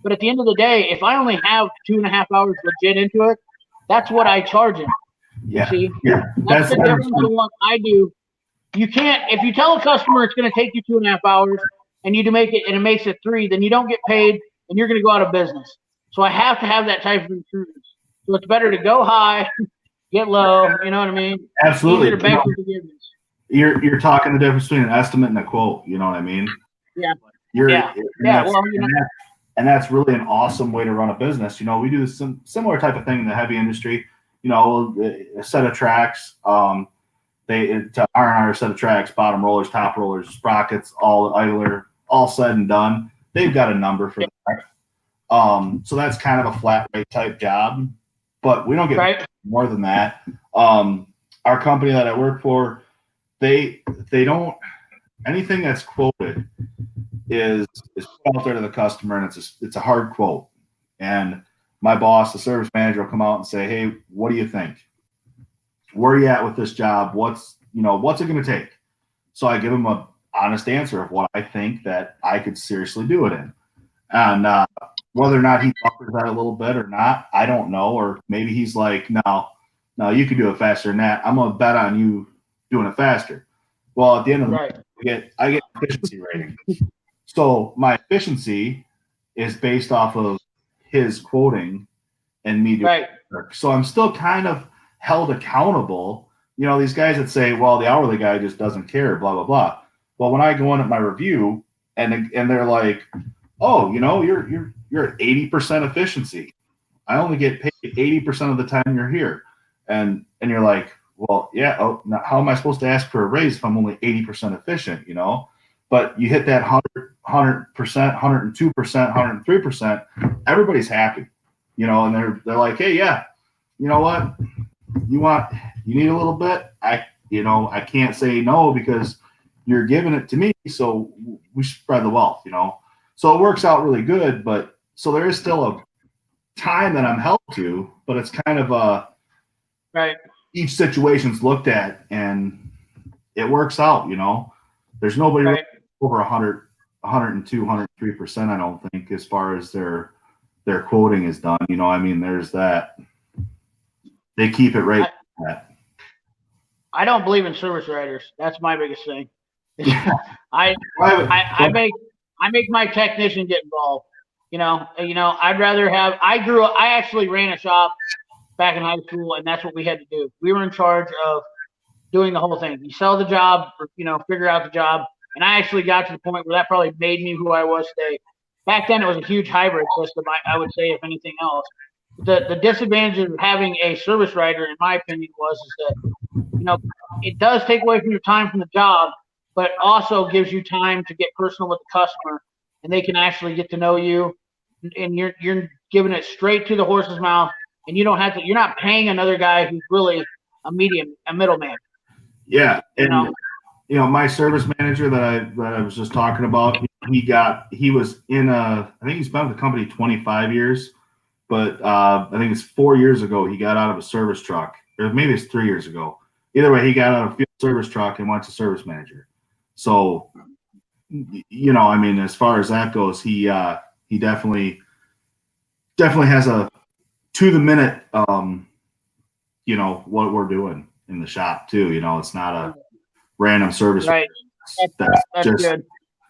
Speaker 1: But at the end of the day, if I only have 2.5 hours legit into it, that's what I charge him.
Speaker 2: Yeah.
Speaker 1: See?
Speaker 2: Yeah.
Speaker 1: That's the difference in what I do. You can't, if you tell a customer it's going to take you 2.5 hours and you to make it and it makes it 3, then you don't get paid and you're going to go out of business. So I have to have that type of insurance. So it's better to go high, get low. You know what I mean?
Speaker 2: Absolutely.
Speaker 1: Easier to beg for forgiveness.
Speaker 2: You're talking the difference between an estimate and a quote. You know what I mean?
Speaker 1: Yeah.
Speaker 2: And that's really an awesome way to run a business. We do some similar type of thing in the heavy industry. A set of tracks. R&R set of tracks, bottom rollers, top rollers, sprockets, all idler, all said and done. They've got a number for that. So that's kind of a flat rate type job, but we don't get more than that. Our company that I work for, they don't, anything that's quoted is put out there to the customer, and it's a hard quote. And my boss, the service manager, will come out and say, hey, what do you think? Where are you at with this job? What's it going to take? So I give him an honest answer of what I think that I could seriously do it in. And whether or not he buffers that a little bit or not, I don't know. Or maybe he's like, no, you can do it faster than that. I'm going to bet on you doing it faster. Well, at the end of the day, I get efficiency rating. So my efficiency is based off of his quoting and me doing work. So I'm still kind of held accountable. These guys that say, well, the hourly guy just doesn't care, blah, blah, blah. Well, when I go in at my review and they're like, oh, you're at 80% efficiency. I only get paid 80% of the time you're here. And you're like, well, yeah, now how am I supposed to ask for a raise if I'm only 80% efficient, But you hit that 100%, 102%, 103%, everybody's happy, and they're like, hey, yeah, you know what? You need a little bit. I can't say no because you're giving it to me. So we spread the wealth, So it works out really good. But so there is still a time that I'm held to, but it's kind of each situation's looked at and it works out, There's nobody over 100 102, 103%. I don't think, as far as their quoting is done. You know, I mean, there's that. They keep it right.
Speaker 1: I don't believe in service writers. That's my biggest thing.
Speaker 2: Yeah.
Speaker 1: I make my technician get involved. I'd rather have. I actually ran a shop back in high school, and that's what we had to do. We were in charge of doing the whole thing. You sell the job, or, figure out the job. And I actually got to the point where that probably made me who I was today. Back then, it was a huge hybrid system, I would say, if anything else. The disadvantage of having a service writer, in my opinion, is that, it does take away from your time from the job, but also gives you time to get personal with the customer, and they can actually get to know you, and you're giving it straight to the horse's mouth, and you're not paying another guy who's really a middleman.
Speaker 2: Yeah, and my service manager that I was just talking about, he was in I think he's been with the company 25 years, but I think it's 4 years ago he got out of a service truck, or maybe it's 3 years ago. Either way, he got out of a field service truck and went to service manager. So, I mean, as far as that goes, he definitely has a to the minute, what we're doing in the shop too. It's not a random service.
Speaker 1: Right.
Speaker 2: That's just
Speaker 1: good.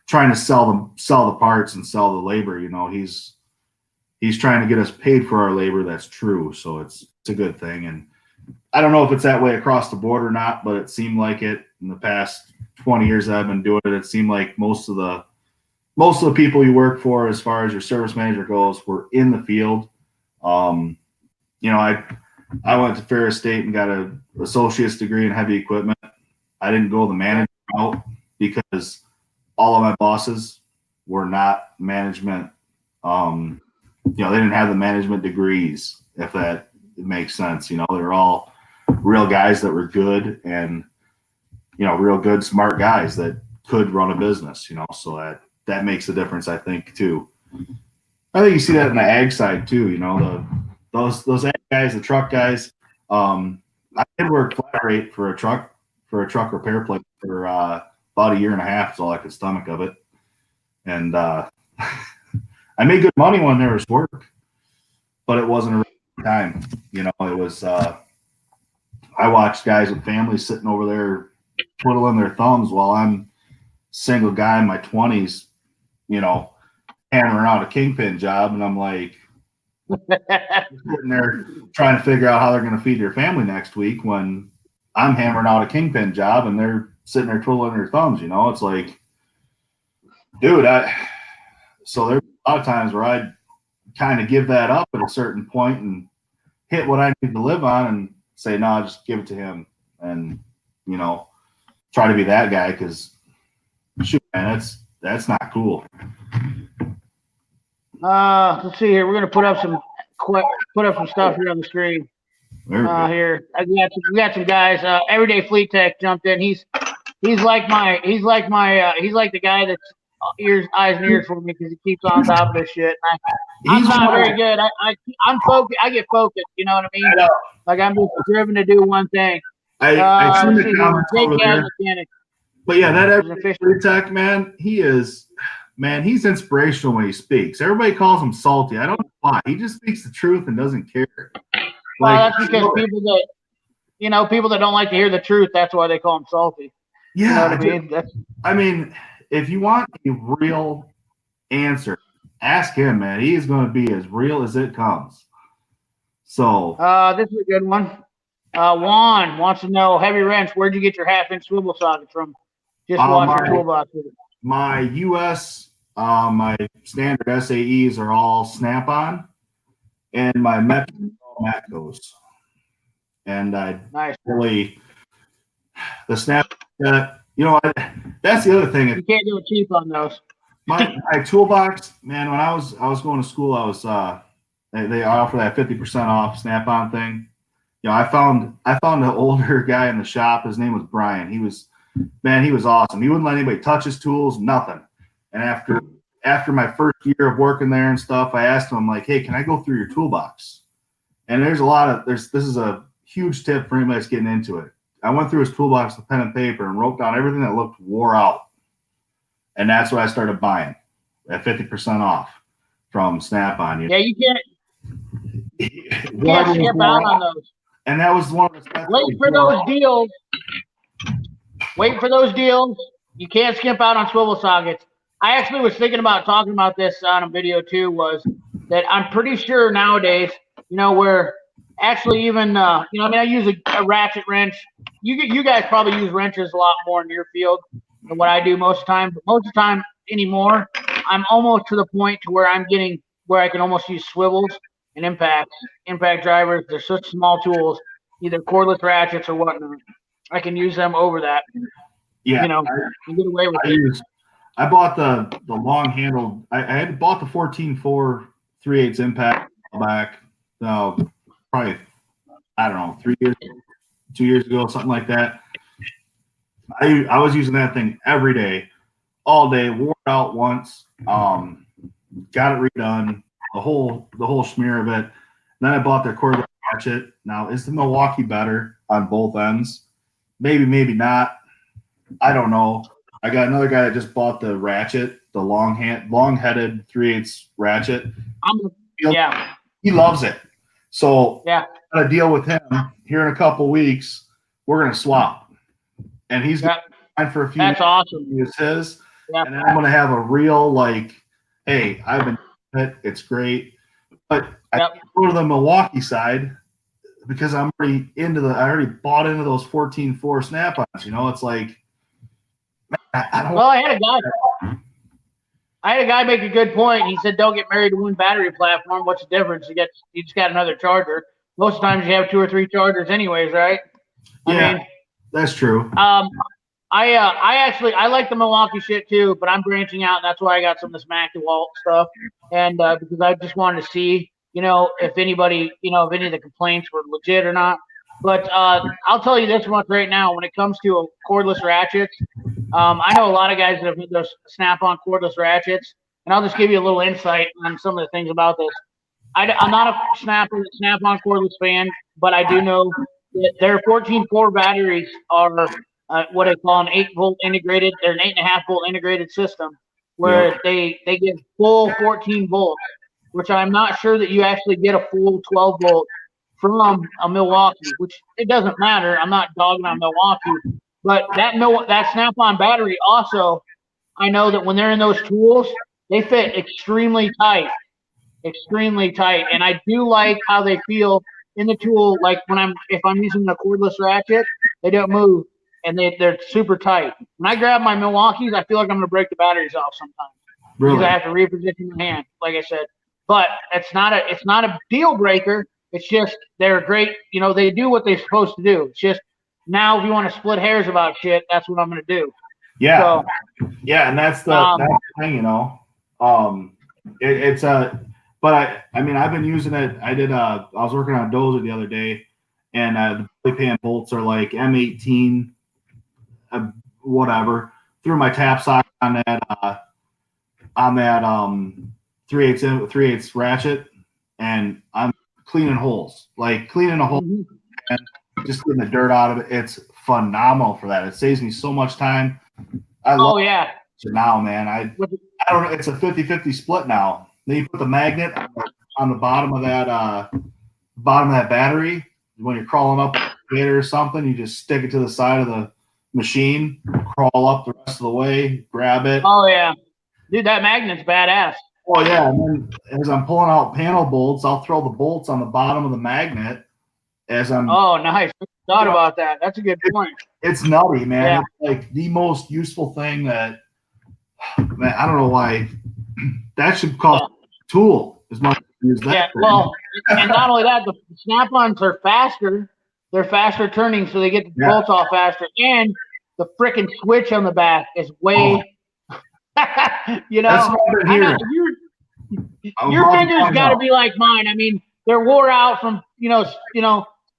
Speaker 2: Trying to sell the parts and sell the labor. He's trying to get us paid for our labor. That's true. So it's a good thing. And I don't know if it's that way across the board or not, but it seemed like it in the past 20 years that I've been doing it. It seemed like most of the people you work for, as far as your service manager goes, were in the field. I went to Ferris State and got an associate's degree in heavy equipment. I didn't go the manager route because all of my bosses were not management. They didn't have the management degrees, if that makes sense. They were all real guys that were good and, real good, smart guys that could run a business, so that makes a difference, I think, too. I think you see that in the ag side too, those ag guys, the truck guys. I did work flat rate for a truck repair place for about a year and a half. Is all I could stomach of it, and I made good money when there was work, but it wasn't a real time. It was. I watched guys with families sitting over there twiddling their thumbs while I'm single guy in my 20s, hammering out a kingpin job, and I'm like sitting there trying to figure out how they're going to feed their family next week when I'm hammering out a kingpin job and they're sitting there twiddling their thumbs. It's like, dude, so there's a lot of times where I'd kind of give that up at a certain point and hit what I need to live on and say, no, just give it to him, and try to be that guy, because shoot, man, that's not cool.
Speaker 1: Let's see here. We're gonna put up some stuff here on the screen. Here, we got some guys. Everyday Fleet Tech jumped in. He's like the guy that's eyes and ears for me, because he keeps on top of this shit. I'm not very good. I'm focused. I get focused. You know what I mean?
Speaker 2: I know.
Speaker 1: Like, I'm just driven to do one thing.
Speaker 2: I seen the comments over there.
Speaker 1: Mechanic.
Speaker 2: But yeah, that Everyday Fleet Tech, man, he's inspirational when he speaks. Everybody calls him salty. I don't know why. He just speaks the truth and doesn't care.
Speaker 1: Well, that's because people that don't like to hear the truth, that's why they call him salty.
Speaker 2: Yeah,
Speaker 1: you know what
Speaker 2: I mean? If you want a real answer, ask him, man. He is going to be as real as it comes. So
Speaker 1: this is a good one. Juan wants to know, heavy wrench, where'd you get your half-inch swivel socket from? Just watch your toolbox.
Speaker 2: My US, my standard SAEs are all Snap-on, and my Matcos. And
Speaker 1: nice.
Speaker 2: Really, the Snap, that's the other thing.
Speaker 1: You can't do it cheap on those.
Speaker 2: My toolbox, man. When I was going to school, I was they offer that 50% off Snap-on thing. I found an older guy in the shop. His name was Brian. He was awesome. He wouldn't let anybody touch his tools, nothing. And after my first year of working there and stuff, I asked him, I'm like, hey, can I go through your toolbox? And this is a huge tip for anybody that's getting into it. I went through his toolbox with pen and paper and wrote down everything that looked wore out. and that's what I started buying at 50% off from Snap-on.
Speaker 1: Yeah, you can't
Speaker 2: Whatever was
Speaker 1: skip
Speaker 2: going
Speaker 1: out on
Speaker 2: on.
Speaker 1: those.
Speaker 2: And that was one of the
Speaker 1: Wait for those deals. Wait for those deals. You can't skimp out on swivel sockets. I actually was thinking about talking about this on a video too, was that I'm pretty sure nowadays, where actually even, I mean, I use a ratchet wrench. You guys probably use wrenches a lot more in your field than what I do most of the time. But most of the time anymore, I'm almost to the point to where I'm getting where I can almost use swivels and impact drivers. They're such small tools, either cordless ratchets or whatnot. I can use them over that.
Speaker 2: Yeah,
Speaker 1: you get away with it.
Speaker 2: I bought the long handled. I had bought the 14.4 3/8 impact back. No, probably I don't know 2 years ago, something like that. I was using that thing every day, all day. Wore it out once. Got it redone. The whole smear of it. Then I bought their cordless ratchet. Now is the Milwaukee better on both ends? Maybe not. I don't know. I got another guy that just bought the ratchet, the long-headed 3/8 ratchet.
Speaker 1: Yeah.
Speaker 2: He loves it. So
Speaker 1: yeah,
Speaker 2: I got to deal with him here in a couple weeks. We're gonna swap, and he's gonna mine for a few.
Speaker 1: That's awesome.
Speaker 2: It's his,
Speaker 1: yeah.
Speaker 2: And then I'm gonna have a real hey, I've been it. It's great, but I go to the Milwaukee side because I'm already I already bought into those 14.4 Snap-ons. It's like.
Speaker 1: I had a guy make a good point. He said, "Don't get married to one battery platform. What's the difference? You just got another charger. Most of the times you have 2 or 3 chargers, anyways, right?"
Speaker 2: I mean, that's true.
Speaker 1: I like the Milwaukee shit too, but I'm branching out, and that's why I got some of this McDeWalt stuff, and because I just wanted to see, if anybody, if any of the complaints were legit or not. But I'll tell you this much right now: when it comes to cordless ratchets. I know a lot of guys that have had those Snap-on cordless ratchets, and I'll just give you a little insight on some of the things about this. I'm not a Snap-on cordless fan, but I do know that their 14.4 batteries are what I call an 8-volt integrated. They're an 8.5-volt integrated system where they give full 14 volts, which I'm not sure that you actually get a full 12 volt from a Milwaukee, which it doesn't matter. I'm not dogging on Milwaukee. But that Snap-on battery also, I know that when they're in those tools, they fit extremely tight, and I do like how they feel in the tool. Like if I'm using the cordless ratchet, they don't move, and they're super tight. When I grab my Milwaukees, I feel like I'm going to break the batteries off sometimes.
Speaker 2: Really?
Speaker 1: Because I have to reposition my hand, like I said. But it's not a deal breaker. It's just they're great. They do what they're supposed to do. It's just. Now, if you want to split hairs about shit, that's what I'm going to do.
Speaker 2: Yeah, and that's the thing, It's but I mean, I've been using it. I was working on a dozer the other day, and the belly pan bolts are like M18, whatever. Threw my tap socket on that 3/8 ratchet, and I'm cleaning holes, like cleaning a hole.
Speaker 1: Mm-hmm.
Speaker 2: And just getting the dirt out of it, it's phenomenal for that. It saves me so much time. I love it now, man. I don't know. It's a 50-50 split now. Then you put the magnet on the bottom of that battery. When you're crawling up or something, you just stick it to the side of the machine, crawl up the rest of the way, grab it.
Speaker 1: Oh yeah, dude, that magnet's badass.
Speaker 2: Oh yeah, and then as I'm pulling out panel bolts, I'll throw the bolts on the bottom of the magnet.
Speaker 1: Oh, nice. Thought about that. That's a good point.
Speaker 2: It's nutty, man. Yeah. It's like the most useful thing that, man, I don't know why that should cost a tool as much as use that.
Speaker 1: Yeah,
Speaker 2: thing.
Speaker 1: Well, and not only that, the Snap-ons are faster. They're faster turning, so they get the bolts off faster. And the freaking switch on the back is way, your fingers got to be like mine. I mean, they're wore out from,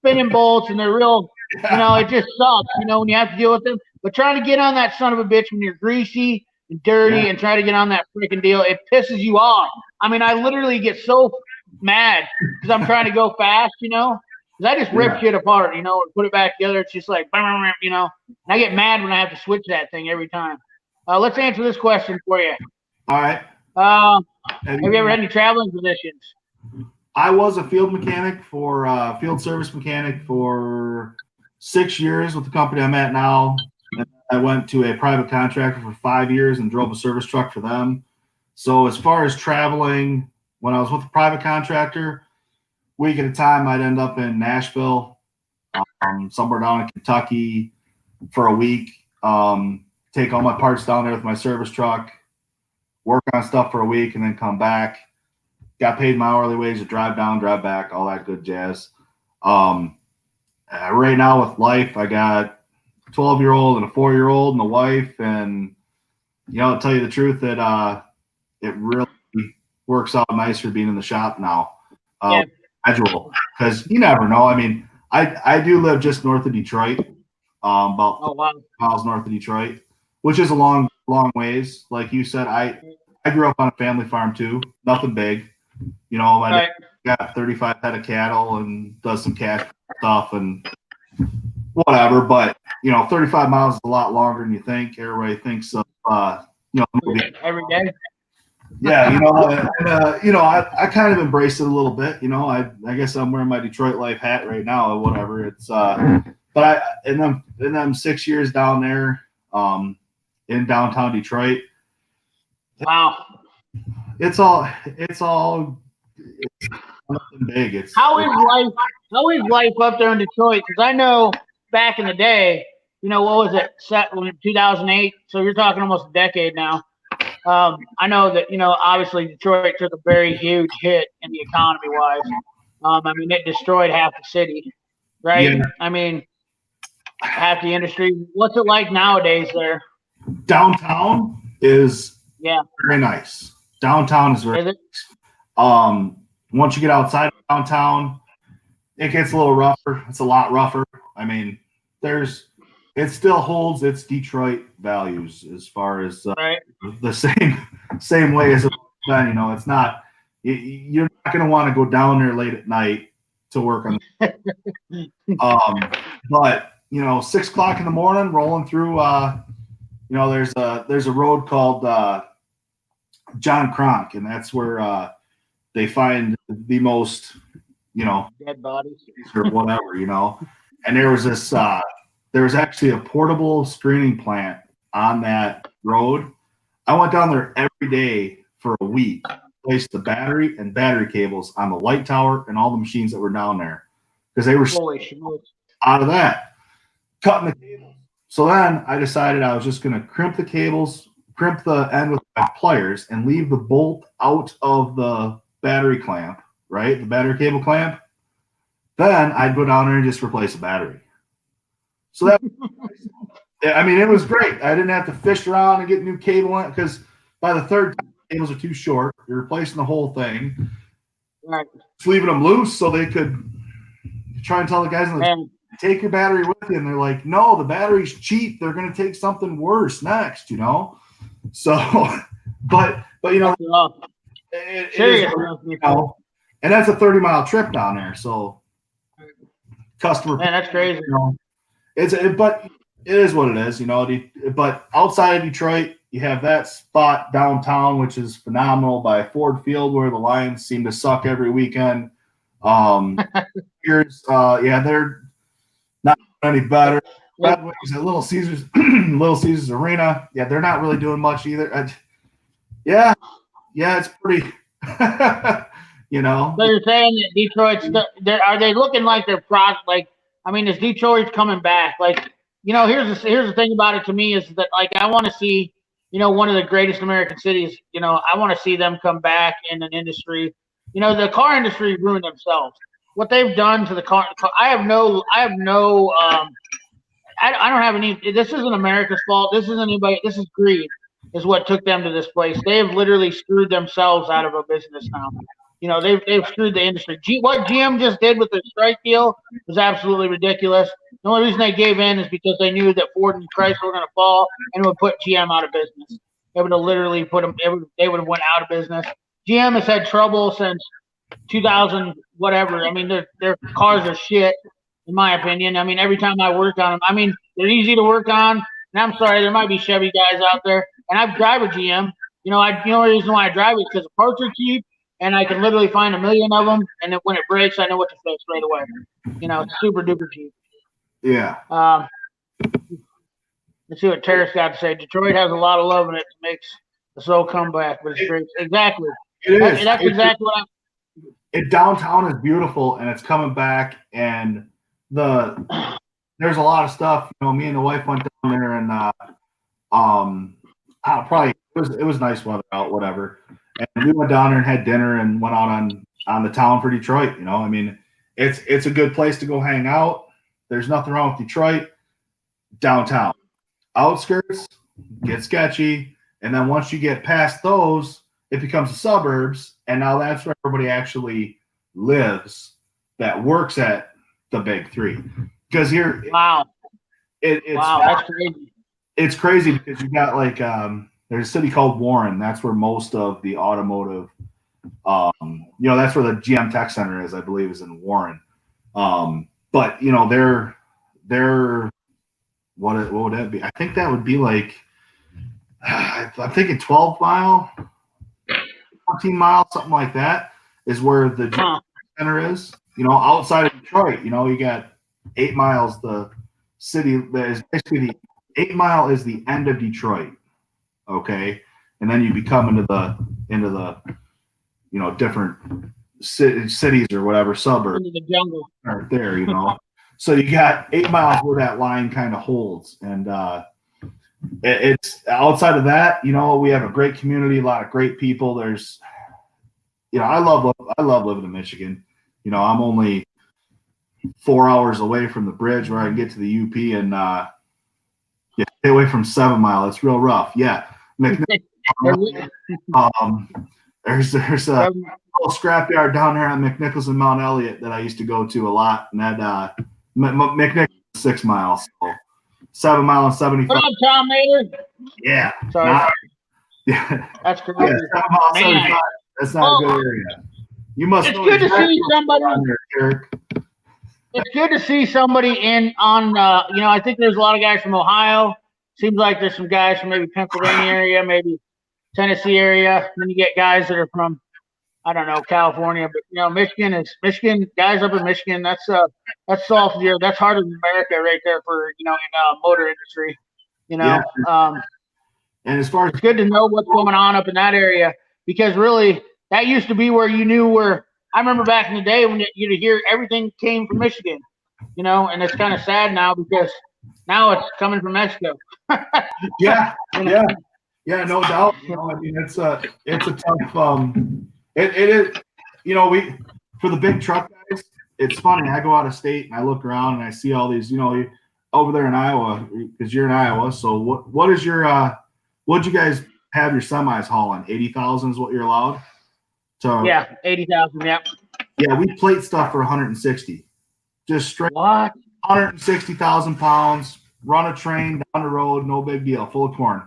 Speaker 1: spinning bolts, and they're real, it just sucks, when you have to deal with them. But trying to get on that son of a bitch when you're greasy and dirty and try to get on that freaking deal, it pisses you off. I mean, I literally get so mad because I'm trying to go fast, because I just rip shit apart, and put it back together. It's just like, and I get mad when I have to switch that thing every time. Let's answer this question for you.
Speaker 2: All right.
Speaker 1: Have you ever had any traveling positions?
Speaker 2: I was a field mechanic for field service mechanic for 6 years with the company I'm at now. And I went to a private contractor for 5 years and drove a service truck for them. So as far as traveling, when I was with a private contractor, week at a time, I'd end up in Nashville, somewhere down in Kentucky for a week. Take all my parts down there with my service truck, work on stuff for a week, and then come back. Got paid my hourly wage to drive down, drive back, all that good jazz. Right now with life, I got a 12-year-old and a 4-year-old and a wife, and I'll tell you the truth that it really works out nicer being in the shop now. Because you never know. I mean, I do live just north of Detroit, about 5 miles north of Detroit, which is a long ways. Like you said, I grew up on a family farm too, nothing big. I got 35 head of cattle and does some cash stuff and whatever. But 35 miles is a lot longer than you think. Everybody thinks of
Speaker 1: every day.
Speaker 2: Yeah, I kind of embrace it a little bit. I guess I'm wearing my Detroit Life hat right now or whatever. It's but in them 6 years down there, in downtown Detroit.
Speaker 1: Wow.
Speaker 2: It's nothing big.
Speaker 1: How is life up there in Detroit? Because I know back in the day, what was it, set in 2008? So you're talking almost a decade now. I know that, obviously Detroit took a very huge hit in the economy wise. I mean, it destroyed half the city, right? Yeah. I mean, half the industry. What's it like nowadays there?
Speaker 2: Downtown is very nice. Downtown is very nice. Once you get outside of downtown, it gets a little rougher. It's a lot rougher. I mean, it still holds its Detroit values as far as the same way as it's been. It's not. You're not going to want to go down there late at night to work on. But 6 o'clock in the morning, rolling through. There's a road called John Kronk, and that's where they find the most
Speaker 1: dead bodies
Speaker 2: or whatever. And there was this. There was actually a portable screening plant on that road. I went down there every day for a week, placed the battery and battery cables on the light tower and all the machines that were down there because they were out of that, cutting the cables. So then I decided I was just going to crimp the cables, crimp the end with my pliers, and leave the bolt out of the battery clamp, right? The battery cable clamp. Then I'd go down there and just replace the battery. So that, I mean, it was great. I didn't have to fish around and get new cable in because by the third time, the cables are too short. You're replacing the whole thing.
Speaker 1: Right.
Speaker 2: Just leaving them loose so they could try and tell the guys, take your battery with you. And they're like, no, the battery's cheap. They're going to take something worse next, So, but it is, and that's a 30-mile trip down there. So customer.
Speaker 1: Man, that's crazy.
Speaker 2: But it is what it is, But outside of Detroit, you have that spot downtown, which is phenomenal by Ford Field, where the Lions seem to suck every weekend. Here's, they're not any better. Red Wings at Little Caesars Arena. Yeah, they're not really doing much either. It's pretty.
Speaker 1: So you're saying that Detroit's are they looking like they're is Detroit coming back? Here's the thing about it to me is that I want to see, one of the greatest American cities. I want to see them come back in an industry. The car industry ruined themselves. What they've done to the car. I don't have any. This isn't America's fault. This isn't anybody. This is greed. Is what took them to this place. They have literally screwed themselves out of a business now. They've screwed the industry. What GM just did with the strike deal was absolutely ridiculous. The only reason they gave in is because they knew that Ford and Chrysler were going to fall and would put GM out of business. They would have literally put them. They would have went out of business. GM has had trouble since 2000 whatever. I mean, their cars are shit, in my opinion. I mean, every time I work on them, they're easy to work on. And I'm sorry, there might be Chevy guys out there. and I drive a GM. You know, the only reason why I drive it is because the parts are cheap, and I can literally find a million of them, and then when it breaks, I know what to fix right away. You know, it's super duper cheap.
Speaker 2: Yeah.
Speaker 1: Let's see what Terrace got to say. Detroit has a lot of love in it. It makes the slow comeback, but it's great. Exactly.
Speaker 2: It is.
Speaker 1: That's exactly what I'm.
Speaker 2: Downtown is beautiful, and it's coming back, and there's a lot of stuff. You know, me and the wife went down there, and probably it was nice weather out, whatever. And we went down there and had dinner and went out on the town for Detroit. You know, I mean, it's a good place to go hang out. There's nothing wrong with Detroit. Downtown, outskirts get sketchy, and then once you get past those, it becomes the suburbs, and now that's where everybody actually lives that works at the big three. Because here,
Speaker 1: wow,
Speaker 2: it's
Speaker 1: that's crazy.
Speaker 2: It's crazy because you got like there's a city called Warren. That's where most of the automotive, you know, that's where the GM Tech Center is. I believe is in Warren. But you know, they're what would that be? I think that would be like I'm thinking 12 mile, 14 miles, something like that is where the GM Center is. You know, outside of Detroit. You know, you got 8 miles. The city that is basically the 8 mile is the end of Detroit. Okay, and then you become into the you know, different cities or whatever suburbs
Speaker 1: into the jungle
Speaker 2: right there. You know, so you got 8 miles where that line kind of holds, and it's outside of that. You know, we have a great community, a lot of great people. There's, you know, I love living in Michigan. You know, I'm only 4 hours away from the bridge where I can get to the UP, and stay away from 7 Mile. It's real rough. Yeah. There's a little scrapyard down there on McNichols and Mount Elliott that I used to go to a lot, and that McNichols is 6 miles, so 7 Mile and 75.
Speaker 1: What up, Tom Mater?
Speaker 2: Yeah.
Speaker 1: Sorry. Yeah. That's crazy.
Speaker 2: Yeah, 7 Mile, 75. That's not a good area. You must.
Speaker 1: It's good to see somebody. It's good to see somebody on. You know, I think there's a lot of guys from Ohio. Seems like there's some guys from maybe Pennsylvania area, maybe Tennessee area. Then you get guys that are from, I don't know, California, but you know, Michigan guys up in Michigan. That's soft here. That's harder than America right there for, you know, in motor industry. You know,
Speaker 2: yeah. And as far as
Speaker 1: it's good to know what's going on up in that area, because really that used to be where you knew where. I remember back in the day when you'd hear everything came from Michigan, you know, and it's kind of sad now because now it's coming from Mexico.
Speaker 2: Yeah, no doubt. You know, I mean, it's a tough. It is. You know, for the big truck guys, it's funny. I go out of state and I look around and I see all these. You know, over there in Iowa, because you're in Iowa. So what is your what'd you guys have your semis hauling? 80,000 is what you're allowed. So
Speaker 1: yeah, 80,000. Yeah.
Speaker 2: Yeah, we plate stuff for 160. Just straight.
Speaker 1: What?
Speaker 2: 160,000 pounds. Run a train down the road, no big deal. Full of corn.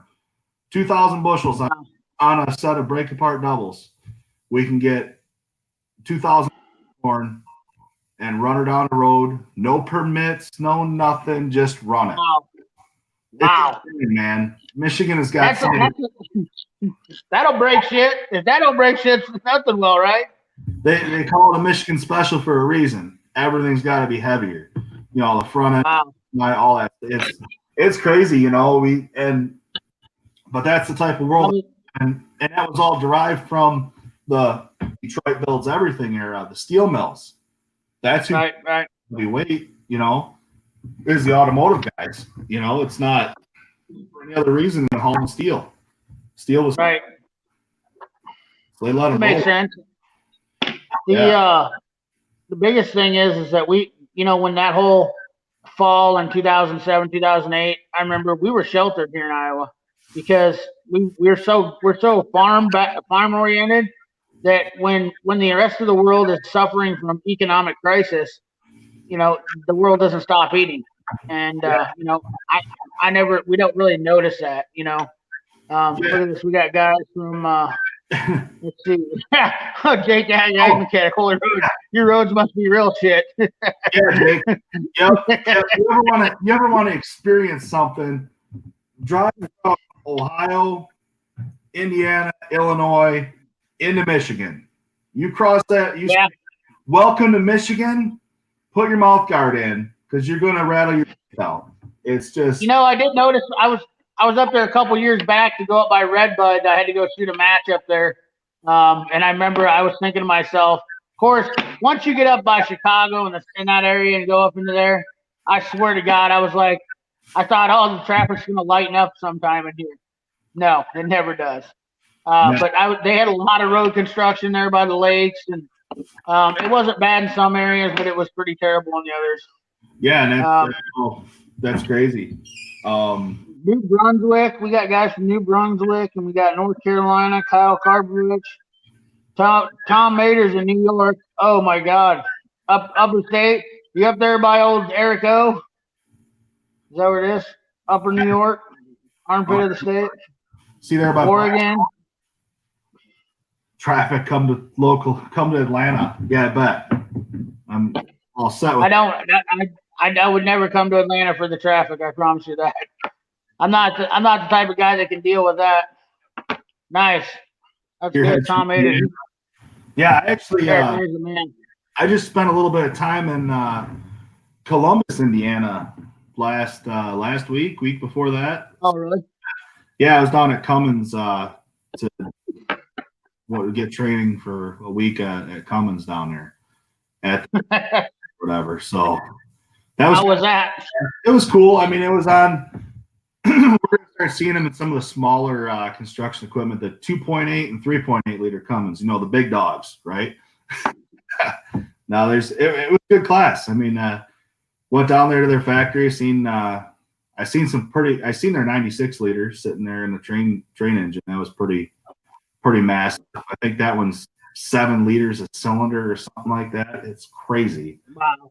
Speaker 2: 2,000 bushels on a set of break apart doubles. We can get 2,000 corn and run her down the road. No permits, no nothing. Just run it.
Speaker 1: Wow,
Speaker 2: man. Michigan has got
Speaker 1: that'll break shit. If that don't break shit, nothing will, right?
Speaker 2: They call it a Michigan special for a reason. Everything's got to be heavier. You know, the front end, all that. It's crazy, you know. But that's the type of world, and that was all derived from the Detroit builds everything era, the steel mills. That's who we wait. You know, is the automotive guys. You know, it's not for any other reason than hauling steel. Steel was
Speaker 1: right.
Speaker 2: So they let them.
Speaker 1: Makes sense. The biggest thing is that we, you know, when that whole fall in 2007, 2008, I remember we were sheltered here in Iowa because we're so farm oriented that when the rest of the world is suffering from economic crisis, you know, the world doesn't stop eating. And you know, we don't really notice that, you know. Look at this, we got guys from let's see. Jake, mechanic, holy road. Your roads must be real shit.
Speaker 2: Yeah, Jake. Yep. You ever want to experience something? Drive from Ohio Indiana, Illinois, into Michigan. You cross that, welcome to Michigan. Put your mouth guard in because you're going to rattle your out. It's just,
Speaker 1: I did notice I was up there a couple years back to go up by Redbud. I had to go shoot a match up there, and I remember I was thinking to myself, of course, once you get up by Chicago and in that area and go up into there, I swear to God, I was like, I thought, oh, the traffic's going to lighten up sometime in here. No, it never does. But they had a lot of road construction there by the lakes, and it wasn't bad in some areas, but it was pretty terrible in the others.
Speaker 2: Yeah, and that's crazy.
Speaker 1: New Brunswick, we got guys from New Brunswick, and we got North Carolina, Kyle Carbuich, Tom Maters in New York. Oh my God, upper state. You up there by old Eric O? Is that where it is? Upper New York, armpit of the state.
Speaker 2: See there about
Speaker 1: Oregon.
Speaker 2: Traffic come to Atlanta. Yeah, I bet. I'm all set with.
Speaker 1: I would never come to Atlanta for the traffic. I promise you that. I'm not the type of guy that can deal with that. Nice. That's good, Tom Maters.
Speaker 2: Yeah, actually, I just spent a little bit of time in Columbus, Indiana, last week before that.
Speaker 1: Oh, really?
Speaker 2: Yeah, I was down at Cummins to get training for a week at Cummins down there at whatever. So
Speaker 1: how was that?
Speaker 2: It was cool. I mean, it was on. We're gonna start seeing them in some of the smaller construction equipment, the 2.8 and 3.8 liter Cummins. The big dogs, right? Now it was a good class. I mean, went down there to their factory. Seen their 96 liters sitting there in the train engine. That was pretty massive. I think that one's 7 liters a cylinder or something like that. It's crazy.
Speaker 1: Wow.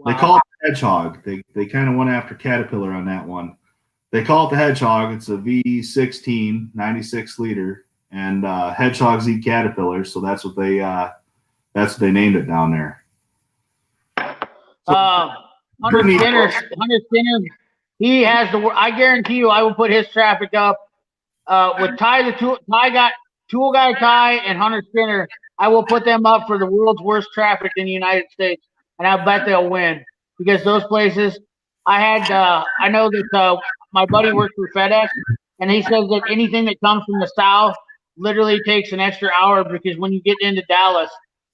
Speaker 2: They call it the Hedgehog. They kind of went after Caterpillar on that one. They call it the Hedgehog. It's a V16 96 liter, and Hedgehogs eat caterpillars, so that's what they named it down there.
Speaker 1: Hunter Skinner, he has I guarantee you, I will put his traffic up with Tool Guy Ty and Hunter Skinner. I will put them up for the world's worst traffic in the United States, and I bet they'll win because those places. I know that my buddy works for FedEx, and he says that anything that comes from the south literally takes an extra hour because when you get into Dallas,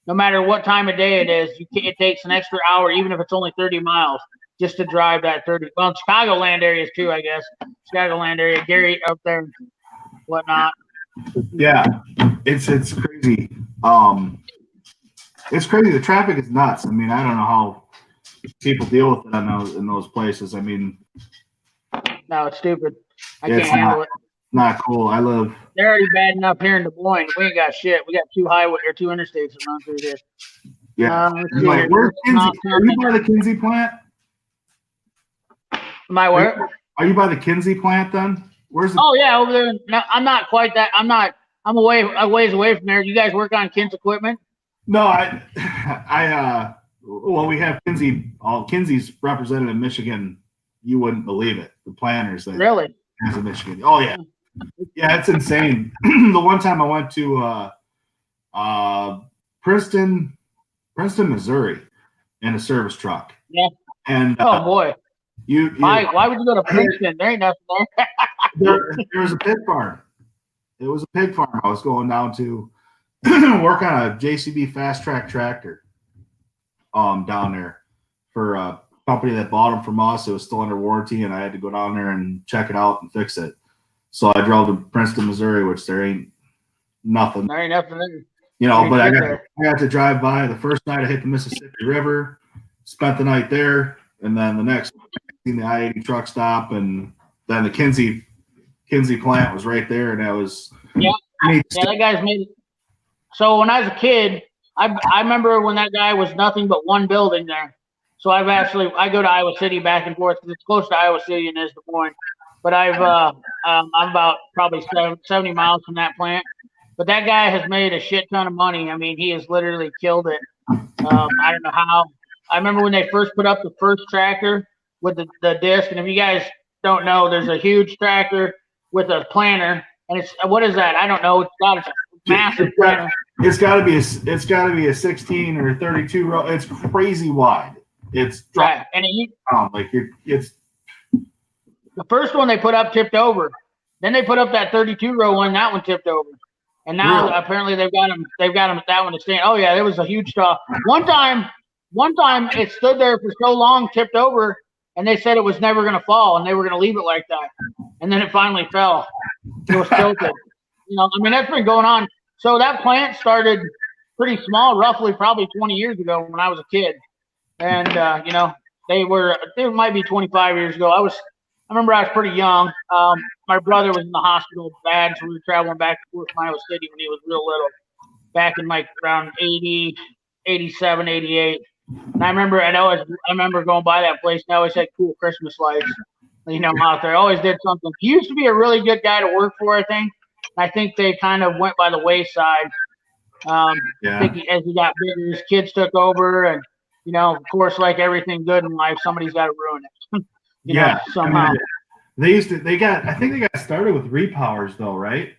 Speaker 1: no matter what time of day it is, it takes an extra hour, even if it's only 30 miles, just to drive that 30. Well, Chicagoland areas too, I guess. Chicagoland area, Gary up there, and whatnot.
Speaker 2: Yeah, it's crazy. It's crazy. The traffic is nuts. I mean, I don't know how people deal with it in those places. I mean,
Speaker 1: no, it's stupid. I can't handle it.
Speaker 2: Not cool.
Speaker 1: They're already bad enough here in Des Moines. We ain't got shit. We got 2 interstates that run through here.
Speaker 2: Yeah. Where's Kinsey? Are you by the Kinsey plant?
Speaker 1: My where?
Speaker 2: Are you by the Kinsey plant then? Where's the?
Speaker 1: Oh yeah, over there. No, I'm not quite that. I'm a ways away from there. You guys work on Kins equipment?
Speaker 2: No, well, we have Kinsey. Kinsey's represented in Michigan. You wouldn't believe it. The planners that
Speaker 1: really
Speaker 2: in Michigan. Oh yeah, yeah, it's insane. The one time I went to Princeton, Missouri, in a service truck.
Speaker 1: Yeah.
Speaker 2: And
Speaker 1: oh boy, why would you go to Princeton? There ain't nothing
Speaker 2: there. There was a pig farm. It was a pig farm. I was going down to work on a JCB fast track tractor. Down there for a company that bought them from us. It was still under warranty, and I had to go down there and check it out and fix it. So I drove to Princeton, Missouri, which there ain't nothing.
Speaker 1: There ain't nothing.
Speaker 2: But I got to drive by. The first night I hit the Mississippi River, spent the night there, and then the next seen the I-80 truck stop, and then the Kinsey plant was right there, and that was
Speaker 1: that guy's made it. So when I was a kid, I remember when that guy was nothing but one building there. So I go to Iowa City back and forth because it's close to Iowa City and is Des Moines. But I'm about probably 70 miles from that plant. But that guy has made a shit ton of money. I mean, he has literally killed it. I don't know how. I remember when they first put up the first tractor with the disc. And if you guys don't know, there's a huge tractor with a planter. and it's what is that? I don't know. It's got a massive.
Speaker 2: It's got to be a 16 or 32 row. It's crazy wide. It's
Speaker 1: right, and
Speaker 2: it's
Speaker 1: the first one they put up tipped over. Then they put up that 32 row one. That one tipped over. And now apparently they've got them that one to stand. Oh yeah, there was a huge toss. One time it stood there for so long, tipped over, and they said it was never going to fall, and they were going to leave it like that. And then it finally fell. It was tilted. That's been going on. So that plant started pretty small, roughly probably 20 years ago when I was a kid, and it might be 25 years ago. I remember I was pretty young. My brother was in the hospital bad, so we were traveling back and forth from Iowa City when he was real little, back in like around 80, 87, 88. And I remember going by that place, and I always had cool Christmas lights, out there. I always did something. He used to be a really good guy to work for, I think. I think they kind of went by the wayside. I think as he got bigger, his kids took over, and, of course, like everything good in life, somebody's got to ruin it. Somehow.
Speaker 2: I think they got started with repowers though, right?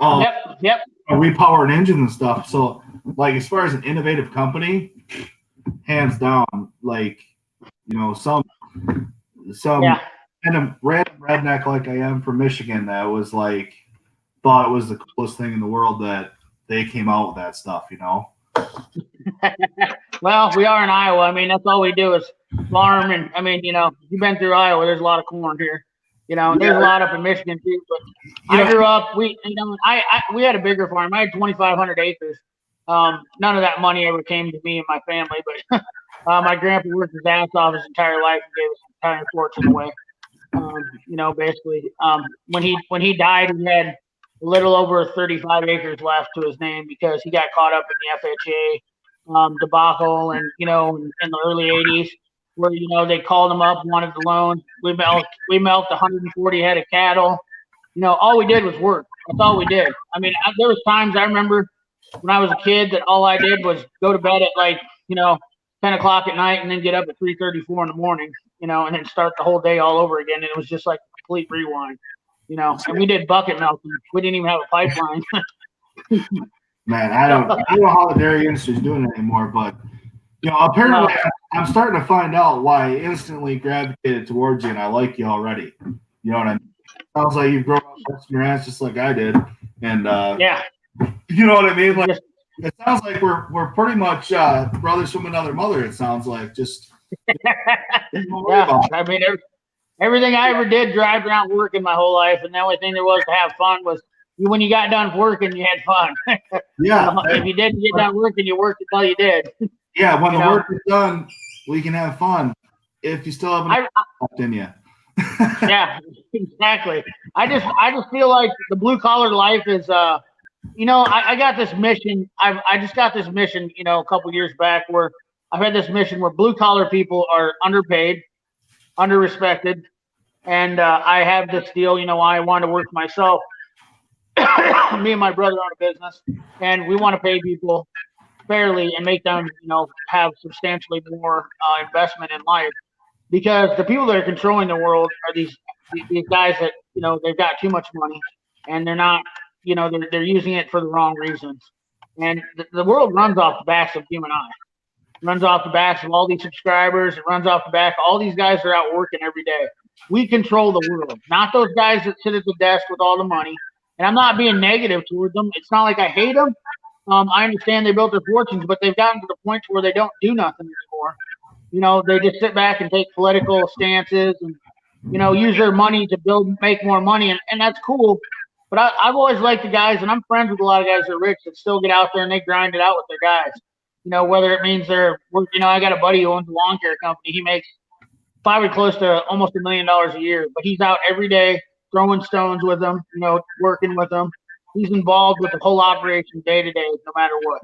Speaker 1: Yep.
Speaker 2: Repowered engines and stuff. So, like, as far as an innovative company, hands down, like, some random redneck like I am from Michigan that was like thought it was the coolest thing in the world that they came out with that stuff.
Speaker 1: Well, we are in Iowa. That's all we do is farm, and you've been through Iowa. There's a lot of corn here. There's a lot up in Michigan too. But I grew up. We had a bigger farm. I had 2,500 acres. None of that money ever came to me and my family, but my grandpa worked his ass off his entire life and gave us an entire fortune away. Basically, when he died, he had a little over 35 acres left to his name because he got caught up in the FHA debacle, and in the early 80s. Where they called him up, wanted the loan. We milked 140 head of cattle. All we did was work. That's all we did. There was times I remember when I was a kid that all I did was go to bed at 10 o'clock at night and then get up at 3:34 in the morning. And then start the whole day all over again. And it was just like a complete rewind. And we did bucket milking. We didn't even have a pipeline.
Speaker 2: Man, I don't know how the dairy industry is doing it anymore, but. Apparently I'm starting to find out why I instantly gravitated towards you and I like you already. You know what I mean? Sounds like you've grown up busting your ass just like I did. And you know what I mean? Like it sounds like we're pretty much brothers from another mother, it sounds like. Just
Speaker 1: everything I ever did drive around working my whole life, and the only thing there was to have fun was when you got done working, you had fun.
Speaker 2: Yeah.
Speaker 1: If you didn't get done working, you worked until you did.
Speaker 2: Yeah, when the work is done, we can have fun. If you still have an left in you.
Speaker 1: Yeah, exactly. I just feel like the blue collar life is I got this mission. I just got this mission, a couple years back where I've had this mission where blue collar people are underpaid, underrespected, and I have this deal. I want to work for myself. Me and my brother own a business, and we want to pay people fairly and make them, have substantially more investment in life, because the people that are controlling the world are these guys that they've got too much money, and they're not, they're using it for the wrong reasons. And the world runs off the backs of you and I. It runs off the backs of all these subscribers. It runs off the back. All these guys are out working every day. We control the world, not those guys that sit at the desk with all the money. And I'm not being negative toward them. It's not like I hate them. I understand they built their fortunes, but they've gotten to the point where they don't do nothing anymore. They just sit back and take political stances and, use their money to make more money. And that's cool. But I've always liked the guys, and I'm friends with a lot of guys that are rich that still get out there and they grind it out with their guys. Whether it means I got a buddy who owns a lawn care company. He makes probably close to almost $1 million a year, but he's out every day throwing stones with them, working with them. He's involved with the whole operation day to day, no matter what.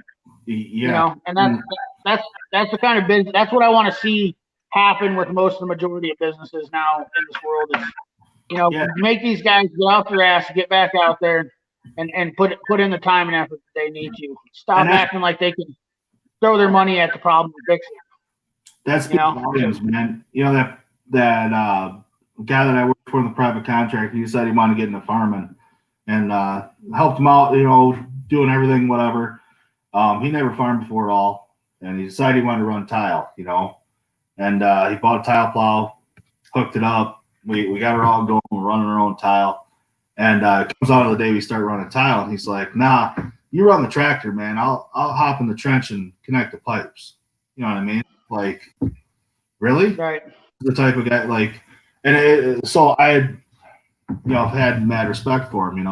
Speaker 2: Yeah.
Speaker 1: And that's the kind of business. That's what I want to see happen with most of the majority of businesses now in this world. Is make these guys get off their ass, get back out there, and put in the time and effort that they need to. Stop acting like they can throw their money at the problem and fix it.
Speaker 2: That's volumes, man. That guy that I worked for in the private contract, he said he wanted to get into farming. and helped him out, doing everything, whatever. He never farmed before at all, and he decided he wanted to run tile, and he bought a tile plow, hooked it up. We got her all going. We're running our own tile, and it comes out of the day we start running tile, and he's like, "Nah, you run the tractor, man. I'll hop in the trench and connect the pipes." You know what I mean? Like, really?
Speaker 1: Right.
Speaker 2: The type of guy, like, and so I had, had mad respect for him,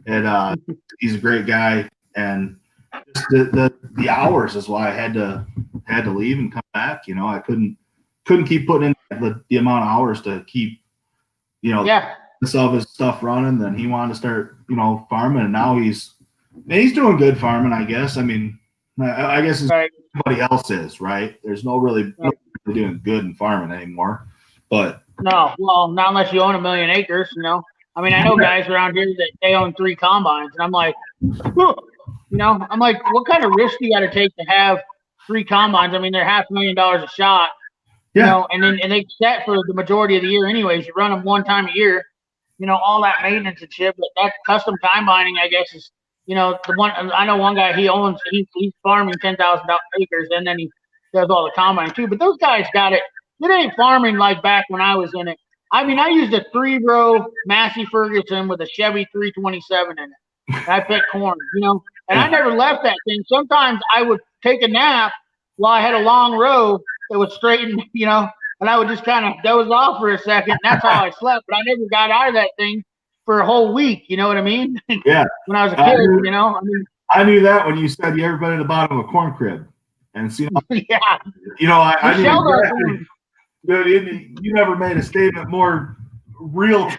Speaker 2: and he's a great guy, and just the hours is why I had to leave and come back. I couldn't keep putting in the amount of hours to keep,
Speaker 1: Yeah.
Speaker 2: some of his stuff running. Then he wanted to start, farming, and now he's doing good farming, I guess. I mean, I guess
Speaker 1: Right.
Speaker 2: everybody else is, right? There's nobody doing good in farming anymore, but
Speaker 1: No, well, not unless you own 1 million acres, I mean, I know guys around here that they own 3 combines, and I'm like, whew, I'm like, what kind of risk do you got to take to have 3 combines? I mean, they're $500,000 a shot, and they set for the majority of the year anyways. You run them one time a year, all that maintenance and shit. But that custom combining, I guess, is the one. I know one guy, he's farming 10,000 acres, and then he does all the combining too. But those guys got it. It ain't farming like back when I was in it. I mean, I used a 3-row Massey Ferguson with a Chevy 327 in it. I picked corn, and I never left that thing. Sometimes I would take a nap while I had a long row that would straighten, and I would just kind of doze off for a second. And that's how I slept. But I never got out of that thing for a whole week. You know what I mean?
Speaker 2: Yeah.
Speaker 1: When I was a kid,
Speaker 2: I knew that when you said you ever been at the bottom of a corn crib and seen.
Speaker 1: Yeah.
Speaker 2: I knew exactly. You never made a statement more real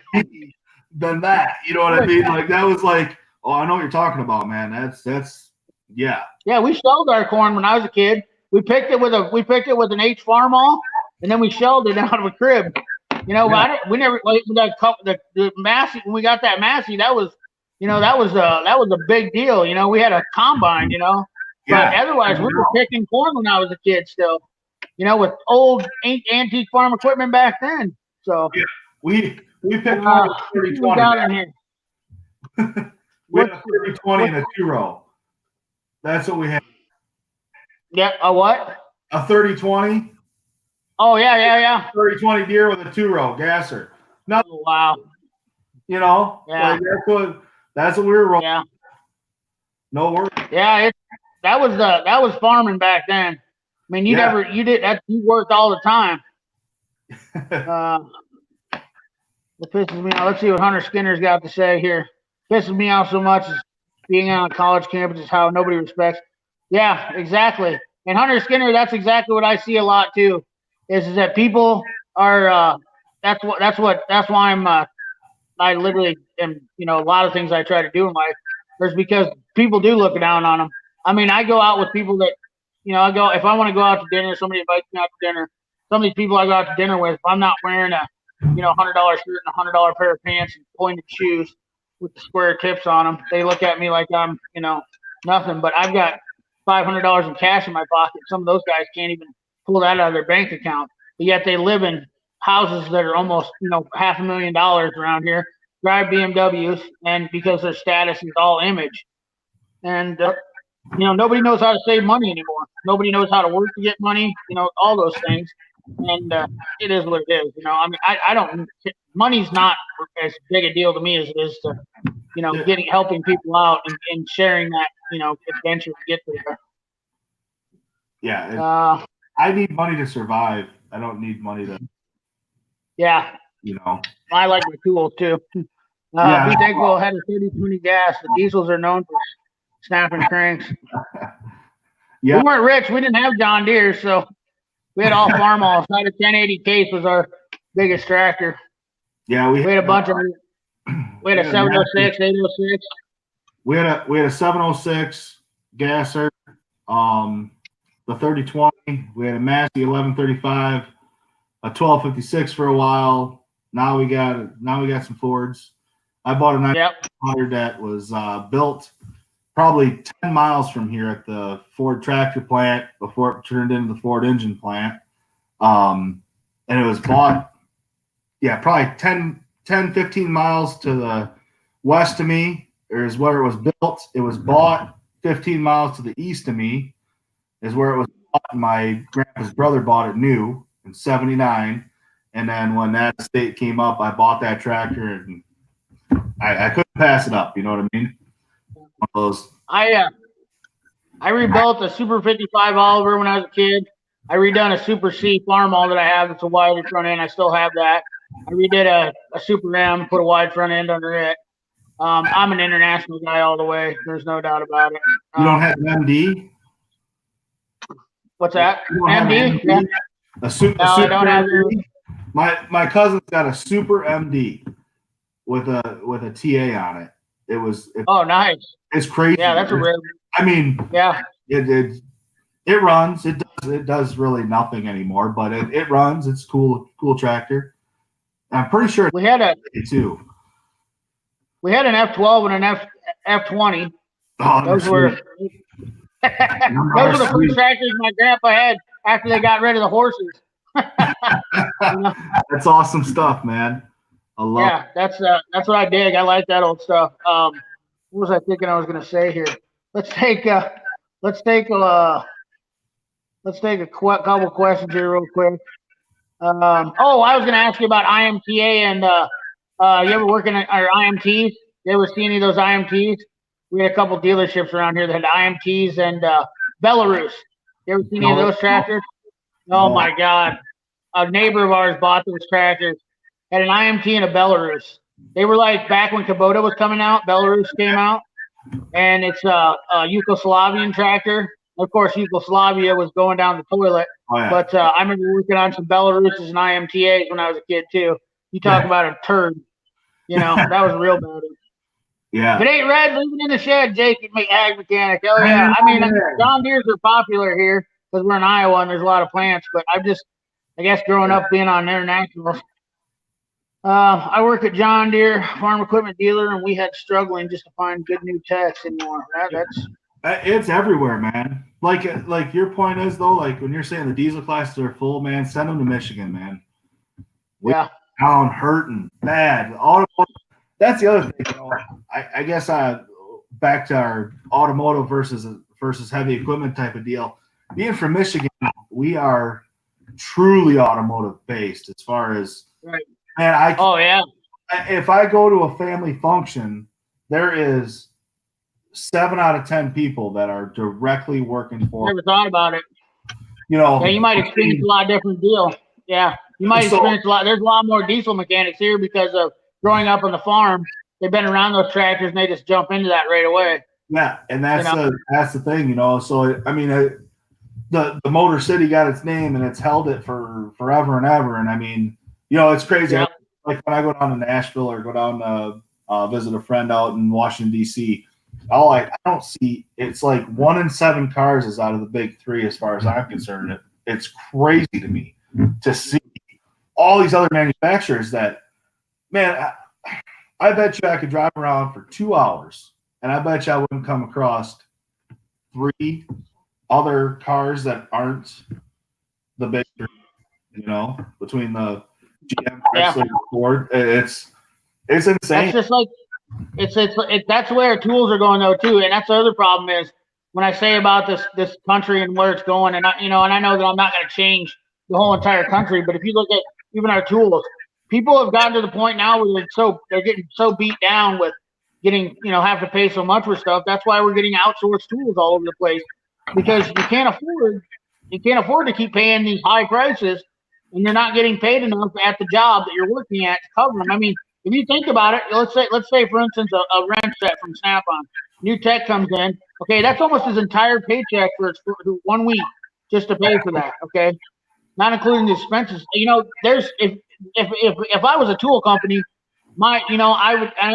Speaker 2: than that. You know what I mean? Like, that was like, oh, I know what you're talking about, man. That's yeah.
Speaker 1: Yeah, we shelled our corn when I was a kid. We picked it with an H Farmall, and then we shelled it out of a crib. We never the Massey, when we got that Massey, that was a big deal. We had a combine, but otherwise we were picking corn when I was a kid still. With old antique farm equipment back then. So
Speaker 2: yeah, we picked corn with 30-20
Speaker 1: in here.
Speaker 2: We had a 30-20 and a 2-row. That's what we had.
Speaker 1: Yeah, a what?
Speaker 2: A 30-20.
Speaker 1: Oh yeah.
Speaker 2: 30-20 deer with a 2-row gasser. No,
Speaker 1: oh, wow.
Speaker 2: Yeah. Like that's what we were rolling.
Speaker 1: Yeah.
Speaker 2: No worries.
Speaker 1: Yeah, that was farming back then. I mean, you worked all the time. What pisses me off. Let's see what Hunter Skinner's got to say here. Pisses me off so much is being on a college campus is how nobody respects. Yeah, exactly. And Hunter Skinner, that's exactly what I see a lot too. Is that people are that's why I literally am, a lot of things I try to do in life is because people do look down on them. I mean, I go out with people that, if I want to go out to dinner, somebody invites me out to dinner. Some of these people I go out to dinner with, if I'm not wearing a, $100 shirt and a $100 pair of pants and pointed shoes with the square tips on them, they look at me like I'm, nothing. But I've got $500 in cash in my pocket. Some of those guys can't even pull that out of their bank account, but yet they live in houses that are almost, $500,000 around here, drive BMWs, and because their status is all image. And, nobody knows how to save money anymore. Nobody knows how to work to get money, all those things. And it is what it is. I mean, I don't, money's not as big a deal to me as it is to, helping people out and sharing that, adventure to get there.
Speaker 2: Yeah. I need money to survive. I don't need money to.
Speaker 1: Yeah. I like my tools too. Be thankful I had a 30-20 gas. The diesels are known for snapping cranks.
Speaker 2: Yeah.
Speaker 1: We weren't rich. We didn't have John Deere, so we had all Farmalls. I had a 1080 case was our biggest tractor.
Speaker 2: Yeah, we
Speaker 1: had a bunch of. We had a 706, 806.
Speaker 2: We had a 706 gasser. The 30-20. We had a Massey 1135, a 1256 for a while. Now we got some Fords. I bought a 900 that was built probably 10 miles from here at the Ford tractor plant before it turned into the Ford engine plant. And it was bought, probably 10, 15 miles to west of me is where it was built. It was bought 15 miles to the east of me is where it was bought. My grandpa's brother bought it new in 79. And then when that estate came up, I bought that tractor and I couldn't pass it up. You know what I mean? One of those.
Speaker 1: I rebuilt a Super 55 Oliver when I was a kid. I redone a Super C Farmall that I have. It's a wider front end. I still have that. I redid a Super M, put a wide front end under it. I'm an international guy all the way. There's no doubt about it.
Speaker 2: You don't have an MD?
Speaker 1: What's that?
Speaker 2: MD?
Speaker 1: Yeah.
Speaker 2: A super
Speaker 1: I don't have
Speaker 2: MD? My cousin's got a Super MD with a TA on it.
Speaker 1: Oh, nice.
Speaker 2: It's crazy.
Speaker 1: Yeah, that's a rare.
Speaker 2: I mean,
Speaker 1: yeah,
Speaker 2: it runs. It does really nothing anymore, but it runs. It's cool tractor. I'm pretty sure
Speaker 1: we had an F12 and an F20.
Speaker 2: Oh,
Speaker 1: those were the first tractors my grandpa had after they got rid of the horses.
Speaker 2: That's awesome stuff, man. I love.
Speaker 1: Yeah, that's what I dig. I like that old stuff. What was I thinking I was going to say here? Let's take a couple questions here real quick. I was going to ask you about IMTA and you ever working at our IMTs? You ever see any of those IMTs? We had a couple dealerships around here that had IMTs and Belarus. You ever seen any of those tractors? Oh my God! A neighbor of ours bought those tractors. Had an IMT and a Belarus. They were like back when Kubota was coming out. Belarus came out, and it's a Yugoslavian tractor. Of course, Yugoslavia was going down the toilet.
Speaker 2: Oh, yeah.
Speaker 1: But I remember working on some Belaruses and IMTAs when I was a kid too. You talk about a turd. You know, that was real bad.
Speaker 2: Yeah.
Speaker 1: If it ain't red, leave it in the shed, Jake, ag mechanic. Oh yeah. I mean, John Deeres are popular here because we're in Iowa and there's a lot of plants. But I guess growing up being on internationals, I work at John Deere farm equipment dealer, and we had struggling just to find good new techs anymore.
Speaker 2: It's everywhere, man. Like your point is though, like when you're saying the diesel classes are full, man, send them to Michigan, man.
Speaker 1: Yeah.
Speaker 2: Down, hurting, bad. That's the other thing. You know, I guess back to our automotive versus heavy equipment type of deal. Being from Michigan, we are truly automotive based as far as
Speaker 1: right.
Speaker 2: Man,
Speaker 1: oh yeah.
Speaker 2: If I go to a family function, there is 7 out of 10 people that are directly working for.
Speaker 1: Never thought about it.
Speaker 2: You know.
Speaker 1: Yeah, you might experience a lot different deal. Yeah, you might experience a lot. There's a lot more diesel mechanics here because of growing up on the farm. They've been around those tractors and they just jump into that right away.
Speaker 2: Yeah, and that's the thing, you know. So I mean, the Motor City got its name and it's held it for forever and ever. And I mean, you know, it's crazy.
Speaker 1: Yeah.
Speaker 2: Like when I go down to Nashville or go down to visit a friend out in Washington D.C. I don't see. It's like 1 in 7 cars is out of the big 3 as far as I'm concerned. It's crazy to me to see all these other manufacturers that, man, I bet you I could drive around for 2 hours and I bet you I wouldn't come across 3 other cars that aren't the big 3, you know, between the GM, Chrysler, Ford. It's insane.
Speaker 1: That's just like that's where tools are going though too, and that's the other problem is when I say about this country and where it's going, and I know that I'm not going to change the whole entire country, but if you look at even our tools, people have gotten to the point now where they're getting so beat down with getting have to pay so much for stuff. That's why we're getting outsourced tools all over the place because you can't afford to keep paying these high prices. And you're not getting paid enough at the job that you're working at to cover them. I mean, if you think about it, let's say for instance, a wrench set from Snap-on, new tech comes in. Okay, that's almost his entire paycheck for 1 week just to pay for that. Okay, not including the expenses. You know, there's if I was a tool company, I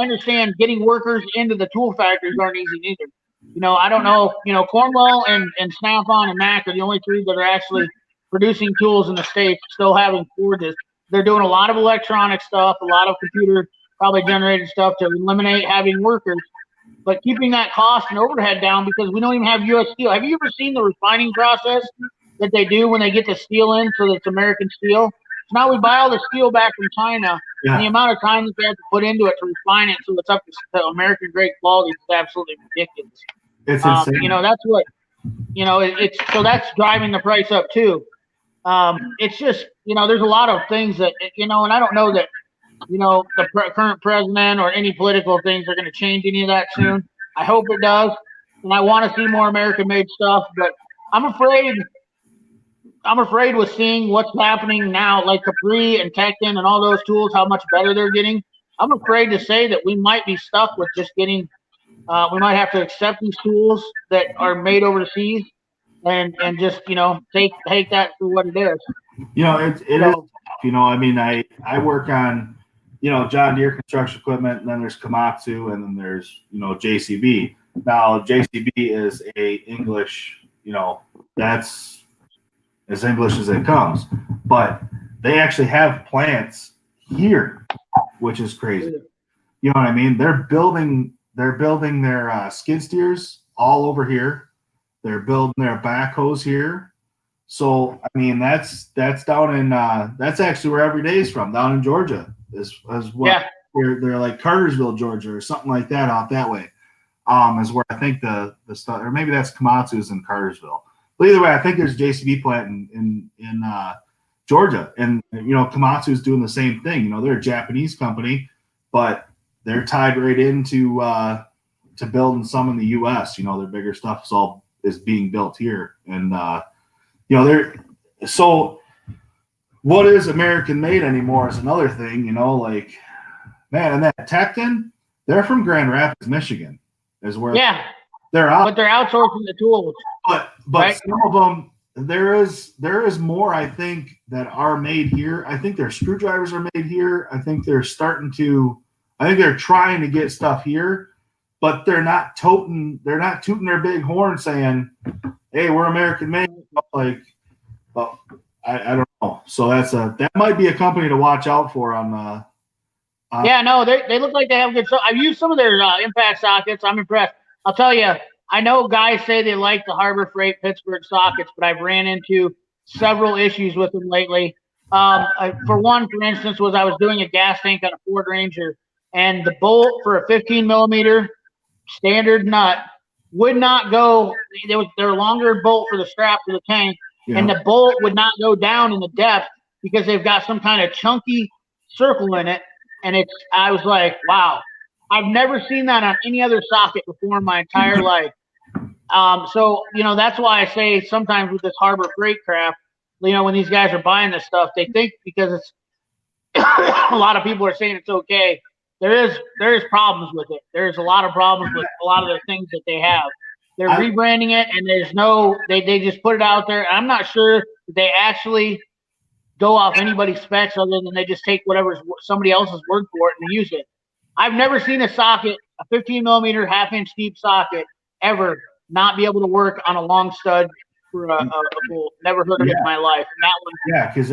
Speaker 1: understand getting workers into the tool factories aren't easy either. You know, I don't know. You know, Cornwell and Snap-on and Mac are the only 3 that are actually producing tools in the States, still having forges. They're doing a lot of electronic stuff, a lot of computer probably generated stuff to eliminate having workers, but keeping that cost and overhead down because we don't even have U.S. steel. Have you ever seen the refining process that they do when they get the steel in so that it's American steel? So now we buy all the steel back from China And the amount of time that they have to put into it to refine it so it's up to American grade quality is absolutely ridiculous.
Speaker 2: It's insane.
Speaker 1: You know, that's what, you know, it's so that's driving the price up too. It's just, you know, there's a lot of things that, you know, and I don't know that, you know, the current president or any political things are going to change any of that soon. I hope it does. And I want to see more American-made stuff, but I'm afraid with seeing what's happening now, like Capri and Tekton and all those tools, how much better they're getting. I'm afraid to say that we might be stuck with just getting. We might have to accept these tools that are made overseas, and just, you know, take that for what it is.
Speaker 2: You know, it is. You know, I mean, I work on, you know, John Deere construction equipment, and then there's Komatsu, and then there's, you know, JCB. Now JCB is a English, you know, that's as English as it comes, but they actually have plants here, which is crazy. You know what I mean? They're building their skid steers all over here. They're building their backhoes here. So I mean, that's down in that's actually where Every Day's from, down in Georgia. Is what
Speaker 1: Yeah.
Speaker 2: They're like Cartersville, Georgia, or something like that out that way. Is where I think the stuff, or maybe that's Komatsu's in Cartersville. But either way, I think there's a JCB plant in Georgia, and you know, Komatsu's doing the same thing. You know, they're a Japanese company, but they're tied right into to building some in the U.S. You know, their bigger stuff is being built here, and you know, they're so. What is American made anymore is another thing. You know, like, man, and that Tekton, they're from Grand Rapids, Michigan. Is where they're out,
Speaker 1: but they're outsourcing the tools.
Speaker 2: But right? Some of them, there is more, I think, that are made here. I think their screwdrivers are made here. I think they're trying to get stuff here, but they're not tooting their big horn saying, "Hey, we're American made." Like, well, I don't know. So that might be a company to watch out for on.
Speaker 1: Yeah, no, they look like they have good stuff. I've used some of their impact sockets. I'm impressed. I'll tell you, I know guys say they like the Harbor Freight Pittsburgh sockets, but I've ran into several issues with them lately. For instance, I was doing a gas tank on a Ford Ranger, and the bolt for a 15 millimeter standard nut would not go. There was longer bolt for the strap for the tank, and the bolt would not go down in the depth because they've got some kind of chunky circle in it. And I was like, wow, I've never seen that on any other socket before in my entire life. So, you know, that's why I say sometimes with this Harbor Freight crap, you know, when these guys are buying this stuff, they think because it's a lot of people are saying it's okay. There is problems with it. There's a lot of problems with a lot of the things that they have. They're rebranding it, and they just put it out there. I'm not sure that they actually go off anybody's specs other than they just take whatever somebody else's word for it and use it. I've never seen a socket, a 15 millimeter half-inch deep socket, ever not be able to work on a long stud for a bolt. Never heard of it in my life. And that one,
Speaker 2: yeah, because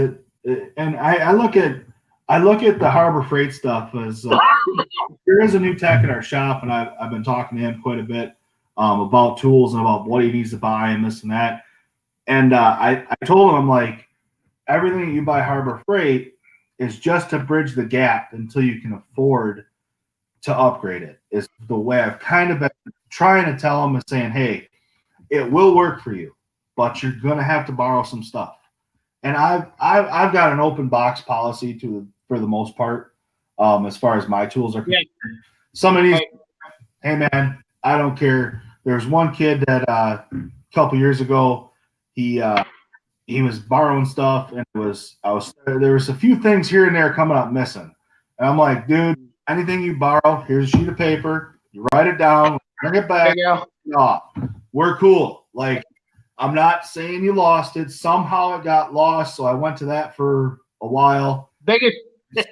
Speaker 2: and I look at the Harbor Freight stuff as there is a new tech in our shop, and I've been talking to him quite a bit about tools and about what he needs to buy and this and that. And I told him, I'm like, everything that you buy Harbor Freight is just to bridge the gap until you can afford to upgrade it, is the way I've kind of been trying to tell them, and saying, hey, it will work for you, but you're going to have to borrow some stuff. And I've got an open box policy for the most part, as far as my tools are concerned. Some of these, hey man, I don't care. There's one kid that a couple years ago, he was borrowing stuff, and there was a few things here and there coming up missing. And I'm like, dude, anything you borrow, here's a sheet of paper, you write it down, bring it back. No, we're cool. Like, I'm not saying you lost it. Somehow it got lost, so I went to that for a while.
Speaker 1: You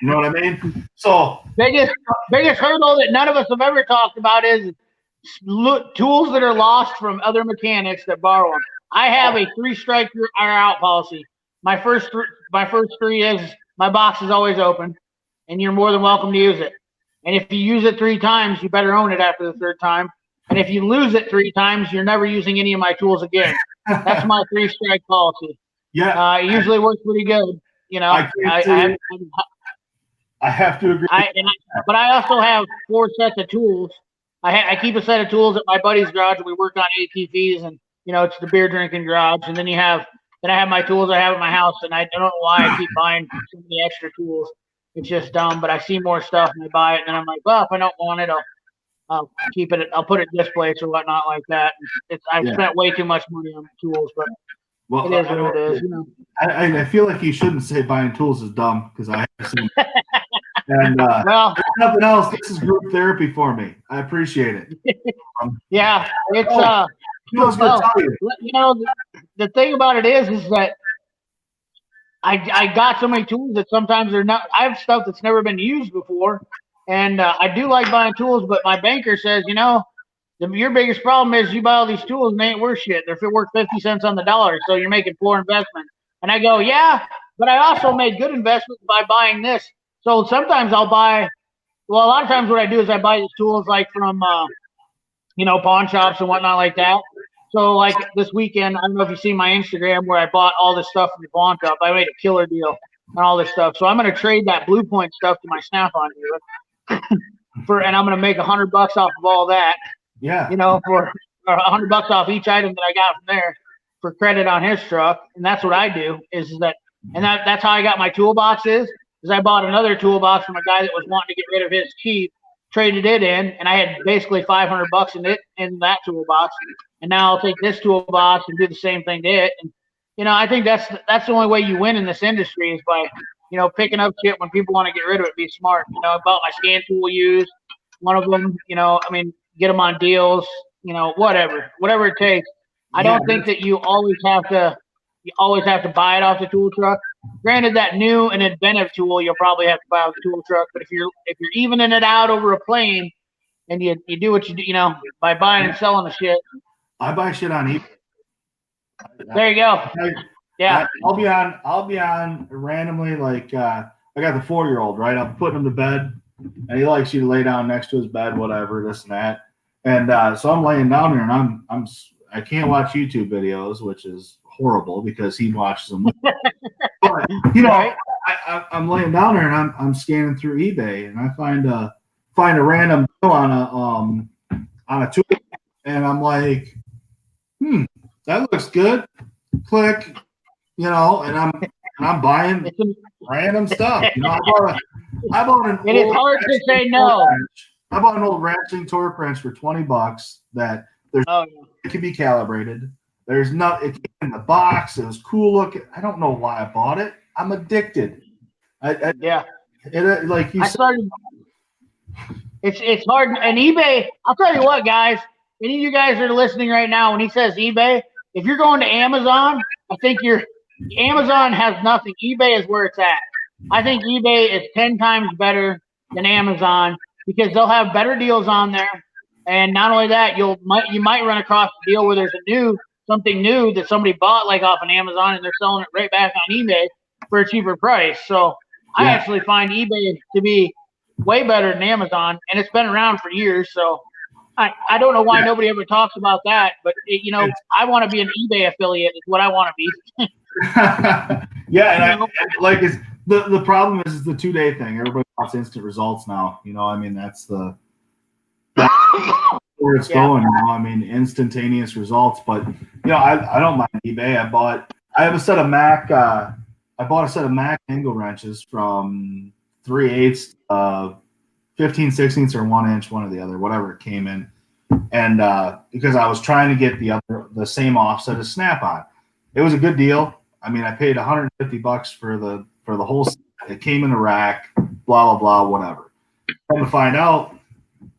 Speaker 2: know what I mean? So
Speaker 1: biggest hurdle that none of us have ever talked about is tools that are lost from other mechanics that borrow them. I have a 3-strike or out policy. My first 3 is my box is always open, and you're more than welcome to use it. And if you use it 3 times, you better own it after the 3rd time. And if you lose it 3 times, you're never using any of my tools again. That's my 3-strike policy.
Speaker 2: Yeah,
Speaker 1: it usually works pretty good. You know,
Speaker 2: I have to agree.
Speaker 1: But I also have 4 sets of tools. I keep a set of tools at my buddy's garage. We work on ATVs, and it's the beer drinking garage. And then I have my tools I have at my house, and I don't know why I keep buying so many extra tools. It's just dumb. But I see more stuff and I buy it, and then I'm like, well, if I don't want it, I'll keep it. I'll put it in displays or whatnot like that. I've spent way too much money on tools, but it is what it is.
Speaker 2: I feel like you shouldn't say buying tools is dumb because I have seen. And
Speaker 1: well,
Speaker 2: if nothing else, this is group therapy for me. I appreciate it.
Speaker 1: Yeah, it's
Speaker 2: I was going to tell you.
Speaker 1: The thing about it is that I got so many tools that sometimes they're not. I have stuff that's never been used before, and I do like buying tools. But my banker says, your biggest problem is you buy all these tools and they ain't worth shit. They're worth 50 cents on the dollar, so you're making poor investments. And I go, yeah, but I also made good investments by buying this. So sometimes I'll buy. Well, a lot of times what I do is I buy these tools like from pawn shops and whatnot like that. So like this weekend, I don't know if you see my Instagram where I bought all this stuff from the pawn shop. I made a killer deal and all this stuff. So I'm going to trade that Blue Point stuff to my Snap-on dealer and I'm going to make $100 off of all that.
Speaker 2: Yeah.
Speaker 1: For $100 off each item that I got from there for credit on his truck. And that's what I do that's how I got my toolboxes. Is I bought another toolbox from a guy that was wanting to get rid of his cheap, traded it in, and I had basically $500 in that toolbox. And now I'll take this toolbox and do the same thing to it. And I think that's the only way you win in this industry is by picking up shit when people want to get rid of it. Be smart. I bought my scan tool used, one of them. Get them on deals. Whatever it takes. I don't think that you always have to buy it off the tool truck. Granted, that new and inventive tool you'll probably have to buy off the tool truck. But if you're evening it out over a plane, and you do what you do, by buying and selling the shit.
Speaker 2: I buy shit on eBay.
Speaker 1: There you go. Yeah.
Speaker 2: I'll be on randomly. Like I got the 4-year-old, right? I'm putting him to bed, and he likes you to lay down next to his bed, whatever, this and that. And so I'm laying down here, and I can't watch YouTube videos, which is horrible because he watches them. But I'm laying down there and I'm scanning through eBay, and I find a random deal on a tool, and I'm like, that looks good. Click, and I'm buying random stuff. I bought an.
Speaker 1: It is hard to say no.
Speaker 2: I bought an old ratcheting torque wrench for $20 that it can be calibrated. There's not, it came in the box. It was cool looking. I don't know why I bought it. I'm addicted.
Speaker 1: Yeah.
Speaker 2: Like you
Speaker 1: started. It's hard. And eBay, I'll tell you what, guys. Any of you guys that are listening right now, when he says eBay, if you're going to Amazon, I think Amazon has nothing. eBay is where it's at. I think eBay is 10 times better than Amazon because they'll have better deals on there. And not only that, you might run across a deal where there's something new that somebody bought like off an Amazon and they're selling it right back on eBay for a cheaper price. So I actually find eBay to be way better than Amazon, and it's been around for years. So I don't know why nobody ever talks about that, but I want to be an eBay affiliate is what I want to be.
Speaker 2: The problem is the 2-day thing. Everybody wants instant results now. That's where it's going now. Instantaneous results. But I don't mind eBay. I have a set of Mac. I bought a set of Mac angle wrenches from 3/8, 15/16 or 1 inch, one or the other, whatever it came in. And because I was trying to get the same offset as Snap-on, it was a good deal. I paid $150 for the whole set. It came in a rack, blah, blah, blah, whatever. Come to find out,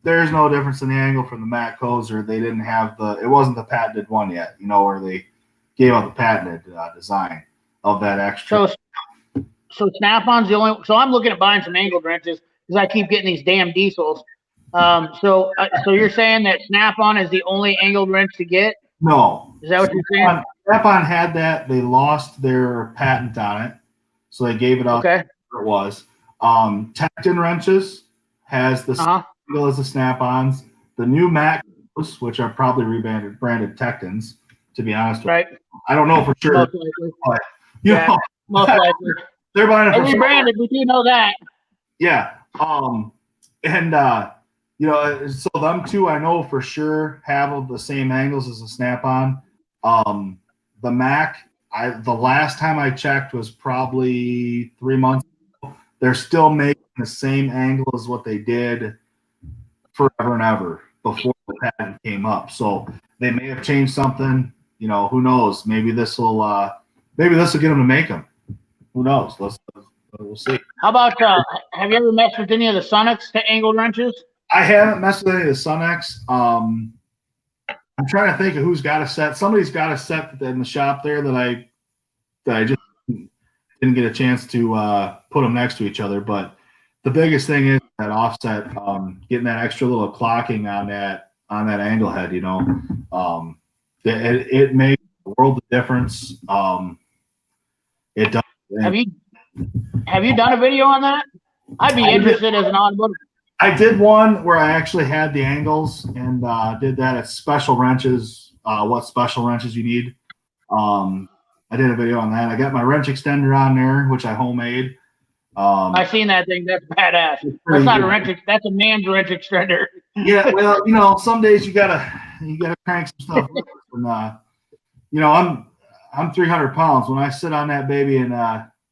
Speaker 2: there's no difference in the angle from the Mac Cozer. They didn't have it wasn't the patented one yet, where they gave out the patented design of that extra.
Speaker 1: So Snap-on's the only. So I'm looking at buying some angle wrenches because I keep getting these damn diesels. So you're saying that Snap-on is the only angled wrench to get?
Speaker 2: No.
Speaker 1: Is that what you're saying?
Speaker 2: Snap-on had that. They lost their patent on it, so they gave it up.
Speaker 1: Okay.
Speaker 2: It was. Tecton wrenches has the same angle as the Snap-ons. The new Mac, which are probably branded Tectons, to be honest.
Speaker 1: Right.
Speaker 2: I don't know for sure.
Speaker 1: Most likely.
Speaker 2: But,
Speaker 1: most likely.
Speaker 2: They're buying it
Speaker 1: for rebranded. We do know that.
Speaker 2: Yeah. And you know, so them two I know for sure have the same angles as the Snap-on. The Mac, the last time I checked was probably 3 months ago. They're still making the same angle as what they did forever and ever before the patent came up. So they may have changed something. You know, who knows? Maybe this will get them to make them. Who knows? We'll see.
Speaker 1: How about have you ever messed with any of the Sonics angle wrenches?
Speaker 2: I haven't messed with any of the Sunex. I'm trying to think of who's got a set. Somebody's got a set in the shop there that I just didn't get a chance to put them next to each other. But the biggest thing is that offset, getting that extra little clocking on that angle head. You know, it makes a world of difference. It does.
Speaker 1: Have you done a video on that? I'd be interested as an automotive.
Speaker 2: I did one where I actually had the angles and did that at Special Wrenches. What special wrenches you need? I did a video on that. I got my wrench extender on there, which I homemade.
Speaker 1: I seen that thing. That's badass. That's not a wrench. That's a man's wrench extender.
Speaker 2: Yeah, well, you know, some days you gotta crank some stuff. And you know, I'm 300 pounds. When I sit on that baby and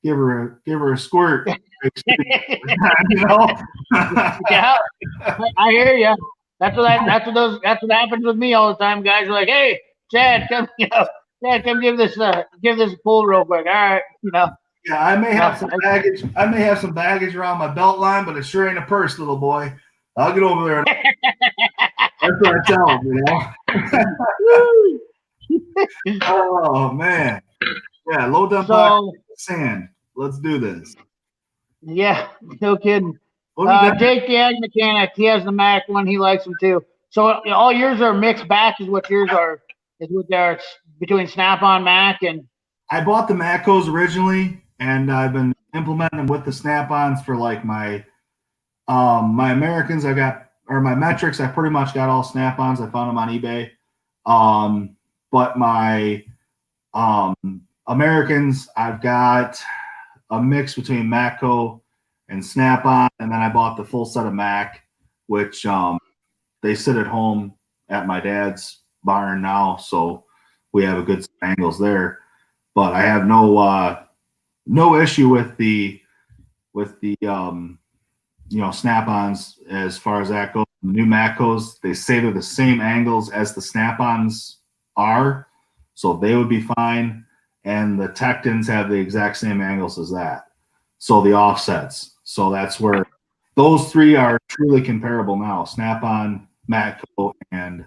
Speaker 2: give her a squirt, you know.
Speaker 1: Yeah, I hear you. That's what happens with me all the time. Guys are like, "Hey, Chad, come give this a pull real quick." All right, you know.
Speaker 2: Yeah, I may have some baggage. I may have some baggage around my belt line, but it sure ain't a purse, little boy. I'll get over there. That's what I tell them, you know. Oh man, yeah, load them box sand. Let's do this.
Speaker 1: Yeah, no kidding. Jake the Ag Mechanic, he has the Mac one. He likes them too. So all yours are mixed batch, is what yours are. Is what they're between Snap-on, Mac, and.
Speaker 2: I bought the Matcos originally, and I've been implementing them with the Snap-ons for like my Americans. My metrics. I pretty much got all Snap-ons. I found them on eBay. But my Americans, I've got a mix between Matco and Snap-on, and then I bought the full set of Mac, which they sit at home at my dad's barn now, so we have a good angles there. But I have no issue with the you know, Snap-ons as far as that goes. The new Matcos, they say they're the same angles as the Snap-ons are, so they would be fine. And the Tectons have the exact same angles as that. So the offsets. So that's where those three are truly comparable now. Snap-on, Matco, and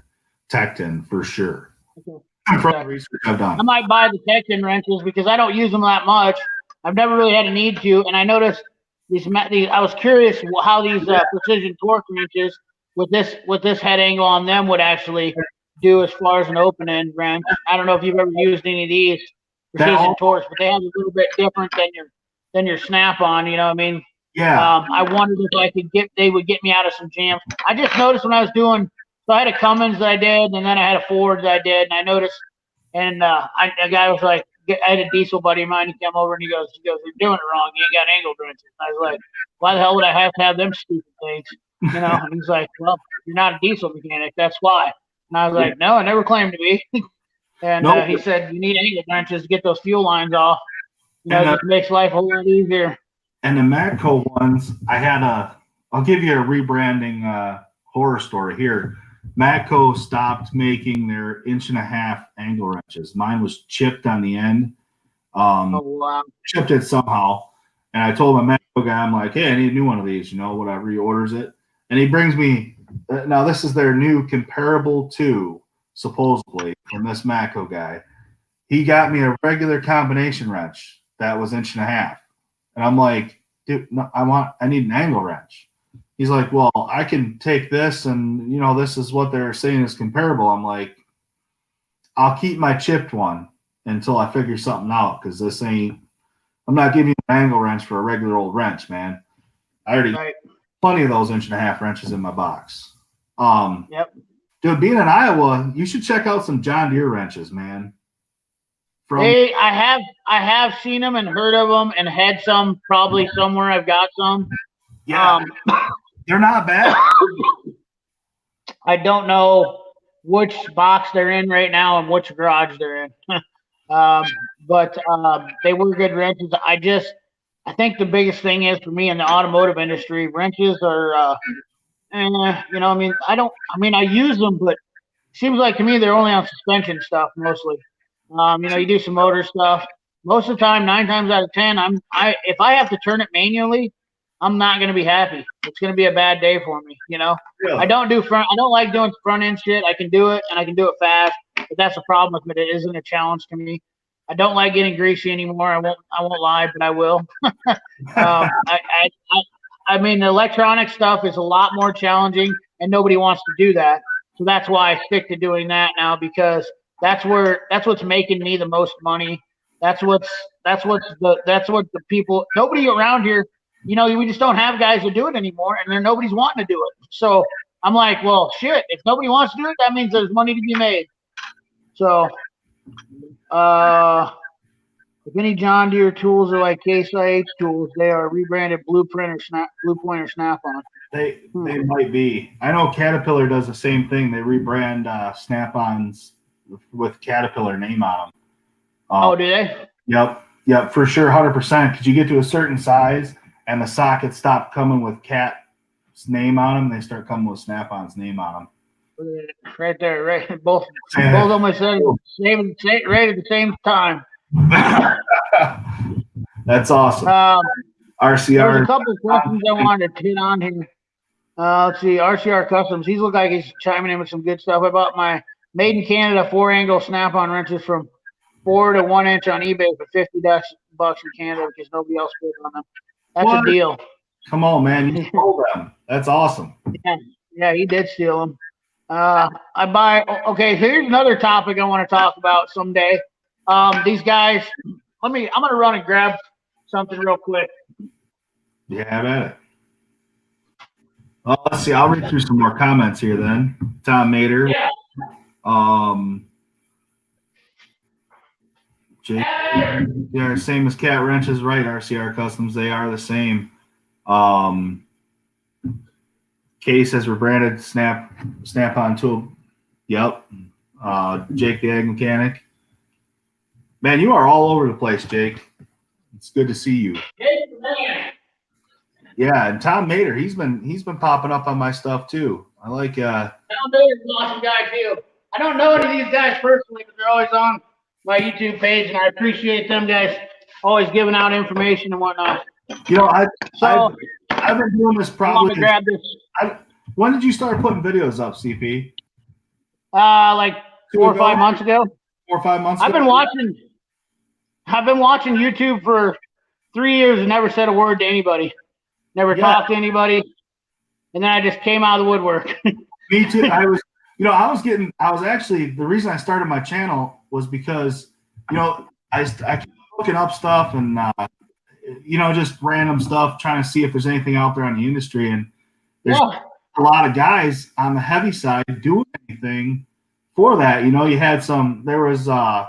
Speaker 2: Tecton for sure.
Speaker 1: Okay.
Speaker 2: From the research I've done.
Speaker 1: I might buy the Tecton wrenches because I don't use them that much. I've never really had a need to, and I noticed these. I was curious how these precision torque wrenches with this head angle on them would actually do as far as an open end wrench. I don't know if you've ever used any of these precision torques, but they have a little bit different than your Snap-on. You know what I mean?
Speaker 2: Yeah.
Speaker 1: I wondered if they would get me out of some jams. I just noticed when I was doing. So I had a Cummins that I did, and then I had a Ford that I did, and I noticed, and a guy was like, I had a diesel buddy of mine. He came over and he goes, "You're doing it wrong. You ain't got angle wrenches." And I was like, "Why the hell would I have to have them stupid things?" You know? And he's like, "Well, you're not a diesel mechanic. That's why." And I was like, "No, I never claimed to be." And he said, "You need angle wrenches to get those fuel lines off. You know, it just makes life a whole lot easier."
Speaker 2: And the Matco ones, I'll give you a rebranding horror story here. Matco stopped making their 1.5-inch angle wrenches. Mine was chipped on the end.
Speaker 1: Oh, wow.
Speaker 2: Chipped it somehow. And I told my Matco guy, I'm like, "Hey, I need a new one of these, you know, whatever." He orders it. And he brings me, now this is their new comparable to, supposedly, from this Matco guy. He got me a regular combination wrench that was 1.5 inches. And I'm like, "Dude, no, I need an angle wrench." He's like, "Well, I can take this and, you know, this is what they're saying is comparable." I'm like, "I'll keep my chipped one until I figure something out, because I'm not giving you an angle wrench for a regular old wrench, man. I already plenty of those 1.5-inch wrenches in my box."
Speaker 1: Yep.
Speaker 2: Dude, being in Iowa, you should check out some John Deere wrenches, man.
Speaker 1: I have seen them and heard of them and had some probably somewhere. I've got some.
Speaker 2: Yeah,
Speaker 1: Um,
Speaker 2: they're not bad.
Speaker 1: I don't know which box they're in right now and which garage they're in. But they were good wrenches. I think the biggest thing is for me in the automotive industry, wrenches are, I mean, I use them, but it seems like to me they're only on suspension stuff mostly. You do some motor stuff. Most of the time, 9 times out of 10, if I have to turn it manually, I'm not going to be happy. It's going to be a bad day for me.
Speaker 2: Really?
Speaker 1: I don't like doing front end shit. I can do it and I can do it fast, but that's the problem with it. It isn't a challenge to me. I don't like getting greasy anymore. I won't lie, but I will. I mean, the electronic stuff is a lot more challenging, and nobody wants to do that. So that's why I stick to doing that now, because that's what's making me the most money. That's what the people. Nobody around here, we just don't have guys that do it anymore, and nobody's wanting to do it. So I'm like, well, shit. If nobody wants to do it, that means there's money to be made. So, if any John Deere tools are like Case IH tools, they are rebranded Bluepoint or Snap-on.
Speaker 2: They might be. I know Caterpillar does the same thing. They rebrand Snap-ons with Caterpillar name on them.
Speaker 1: Oh, do they?
Speaker 2: Yep, for sure, 100%. Because you get to a certain size, and the sockets stop coming with Cat's name on them. They start coming with Snap-on's name on them.
Speaker 1: Right there, right. Both almost said right at the same time.
Speaker 2: That's awesome. RCR.
Speaker 1: There's a couple of questions I wanted to hit on here. Let's see, RCR Customs. He's looked like he's chiming in with some good stuff. I bought my made in Canada 4-angle snap-on wrenches from 4 to 1 inch on eBay for $50 in Canada because nobody else bid on them. That's
Speaker 2: What?
Speaker 1: a deal.
Speaker 2: Come on, man! You stole them. That's awesome.
Speaker 1: Yeah, he did steal them. Okay, here's another topic I want to talk about someday. These guys, I'm gonna run and grab something real quick.
Speaker 2: Yeah, have at it. Well, let's see. I'll read through some more comments here then. Tom Mater.
Speaker 1: Yeah.
Speaker 2: Jake, yeah, same as Cat Wrenches, right? RCR Customs, they are the same. Case has rebranded Snap-on tool. Yep. Jake the Ag Mechanic. Man, you are all over the place, Jake. It's good to see you. Yeah, and Tom Mater, he's been popping up on my stuff too. I like
Speaker 1: Tom Mater's an awesome guy too. I don't know any of these guys personally, but they're always on my YouTube page, and I appreciate them guys always giving out information and whatnot.
Speaker 2: I've been doing this probably.
Speaker 1: Let me grab this.
Speaker 2: When did you start putting videos up, CP?
Speaker 1: Like 4 or 5 months ago.
Speaker 2: 4 or 5 months ago.
Speaker 1: I've been watching YouTube for 3 years and never said a word to anybody. Never talked to anybody. And then I just came out of the woodwork.
Speaker 2: Me too. I was actually, the reason I started my channel was because, I kept looking up stuff and, just random stuff, trying to see if there's anything out there on the industry. And there's a lot of guys on the heavy side doing anything for that. You had there was the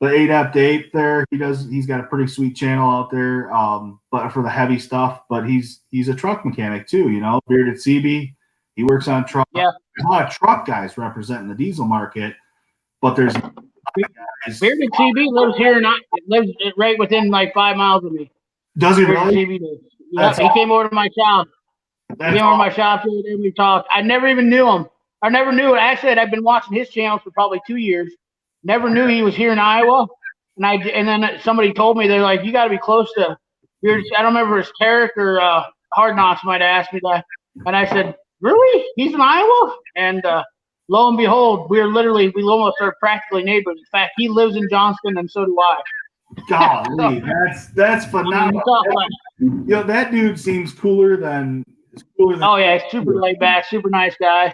Speaker 2: Adept Ape there. He's got a pretty sweet channel out there, but for the heavy stuff. But he's a truck mechanic too. Bearded CB. He works on truck.
Speaker 1: Yeah.
Speaker 2: There's a lot of truck guys representing the diesel market, but there's guys.
Speaker 1: Bearded CB lives here, lives right within like 5 miles of me.
Speaker 2: Does he
Speaker 1: Bearded
Speaker 2: really?
Speaker 1: CB does. Yeah, he came over to my shop. We talked. I never even knew him. I never knew it. Actually, I've been watching his channel for probably 2 years. Never knew he was here in Iowa. And then somebody told me, they're like, you got to be close to Bearded. I don't remember if it's Tarek or Hard Knocks might have asked me that. And I said, really? He's in Iowa? And lo and behold, we almost are practically neighbors. In fact, he lives in Johnston, and so do I.
Speaker 2: Golly, that's phenomenal. That dude seems cooler than.
Speaker 1: Oh yeah, he's super laid back, super nice guy.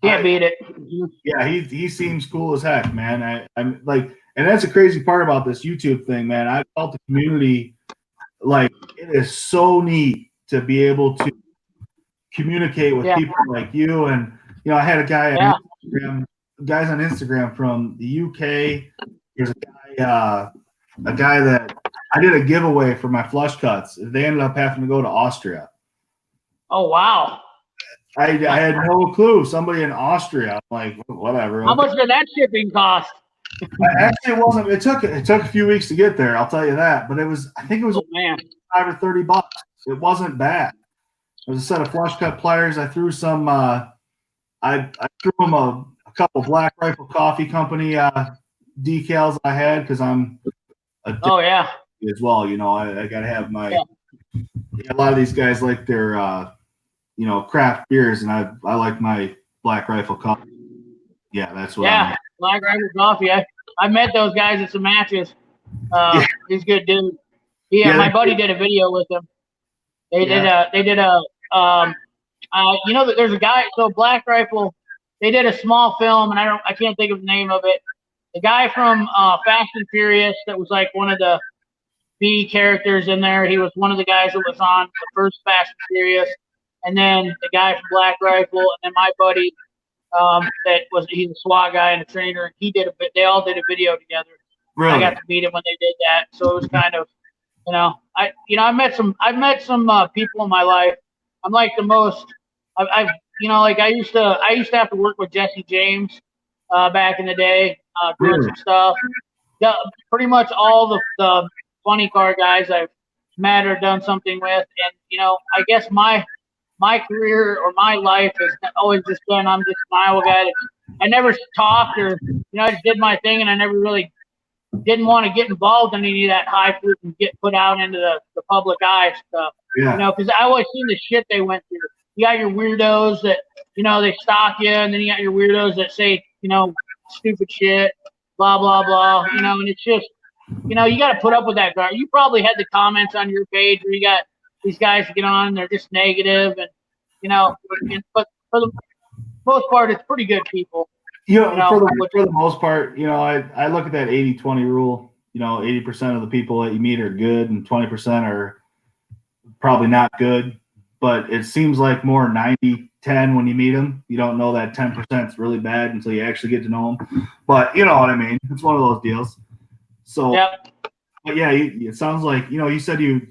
Speaker 1: Can't beat it.
Speaker 2: Yeah, he seems cool as heck, man. I'm like, and that's the crazy part about this YouTube thing, man. I felt the community, like, it is so neat to be able to communicate with people like you. And I had a guy on Instagram, guys on Instagram from the UK. There's a guy that I did a giveaway for my flush cuts. They ended up having to go to Austria.
Speaker 1: Oh, wow.
Speaker 2: I had no clue. Somebody in Austria. I'm like, whatever.
Speaker 1: How
Speaker 2: Okay.
Speaker 1: much did that shipping cost?
Speaker 2: Actually, it wasn't. It took a few weeks to get there. I'll tell you that. But it was. I think it was
Speaker 1: Oh, man.
Speaker 2: $5 or $30. It wasn't bad. It was a set of flush cut pliers. I threw some. I threw them a couple Black Rifle Coffee Company decals I had because I'm a
Speaker 1: Oh, yeah.
Speaker 2: as well. You know, I got to have my.
Speaker 1: Yeah.
Speaker 2: A lot of these guys like their craft beers, and I like my Black Rifle Coffee. Yeah, that's what.
Speaker 1: Yeah. Black Rifle Coffee. I met those guys at some matches.
Speaker 2: Yeah.
Speaker 1: He's a good dude. Yeah, my buddy did a video with him. They did you know that there's a guy, so Black Rifle, they did a small film, and I can't think of the name of it. The guy from Fast and Furious that was like one of the B characters in there. He was one of the guys that was on the first Fast and Furious, and then the guy from Black Rifle, and then my buddy he's a SWAT guy and a trainer. They all did a video together.
Speaker 2: Really?
Speaker 1: I got to meet him when they did that, so it was kind of, I've met some people in my life. I'm like the most. I used to have to work with Jesse James back in the day, doing some stuff. Yeah, pretty much all the funny car guys I've met or done something with, and I guess my career or my life has always just been, I'm just an Iowa guy. I never talked or I just did my thing, and I never really didn't want to get involved in any of that high fruit and get put out into the public eye stuff.
Speaker 2: Yeah.
Speaker 1: Because I always seen the shit they went through. You got your weirdos that they stalk you, and then you got your weirdos that say stupid shit, blah blah blah. And it's just you got to put up with that guy. You probably had the comments on your page where you got these guys get on, and they're just negative, and but for the most part, it's pretty good people.
Speaker 2: For the most part, I look at that 80-20 rule. 80% of the people that you meet are good, and 20% are probably not good. But it seems like more 90-10 when you meet them. You don't know that 10% is really bad until you actually get to know them. But you know what I mean. It's one of those deals. So, But yeah, it sounds like you said you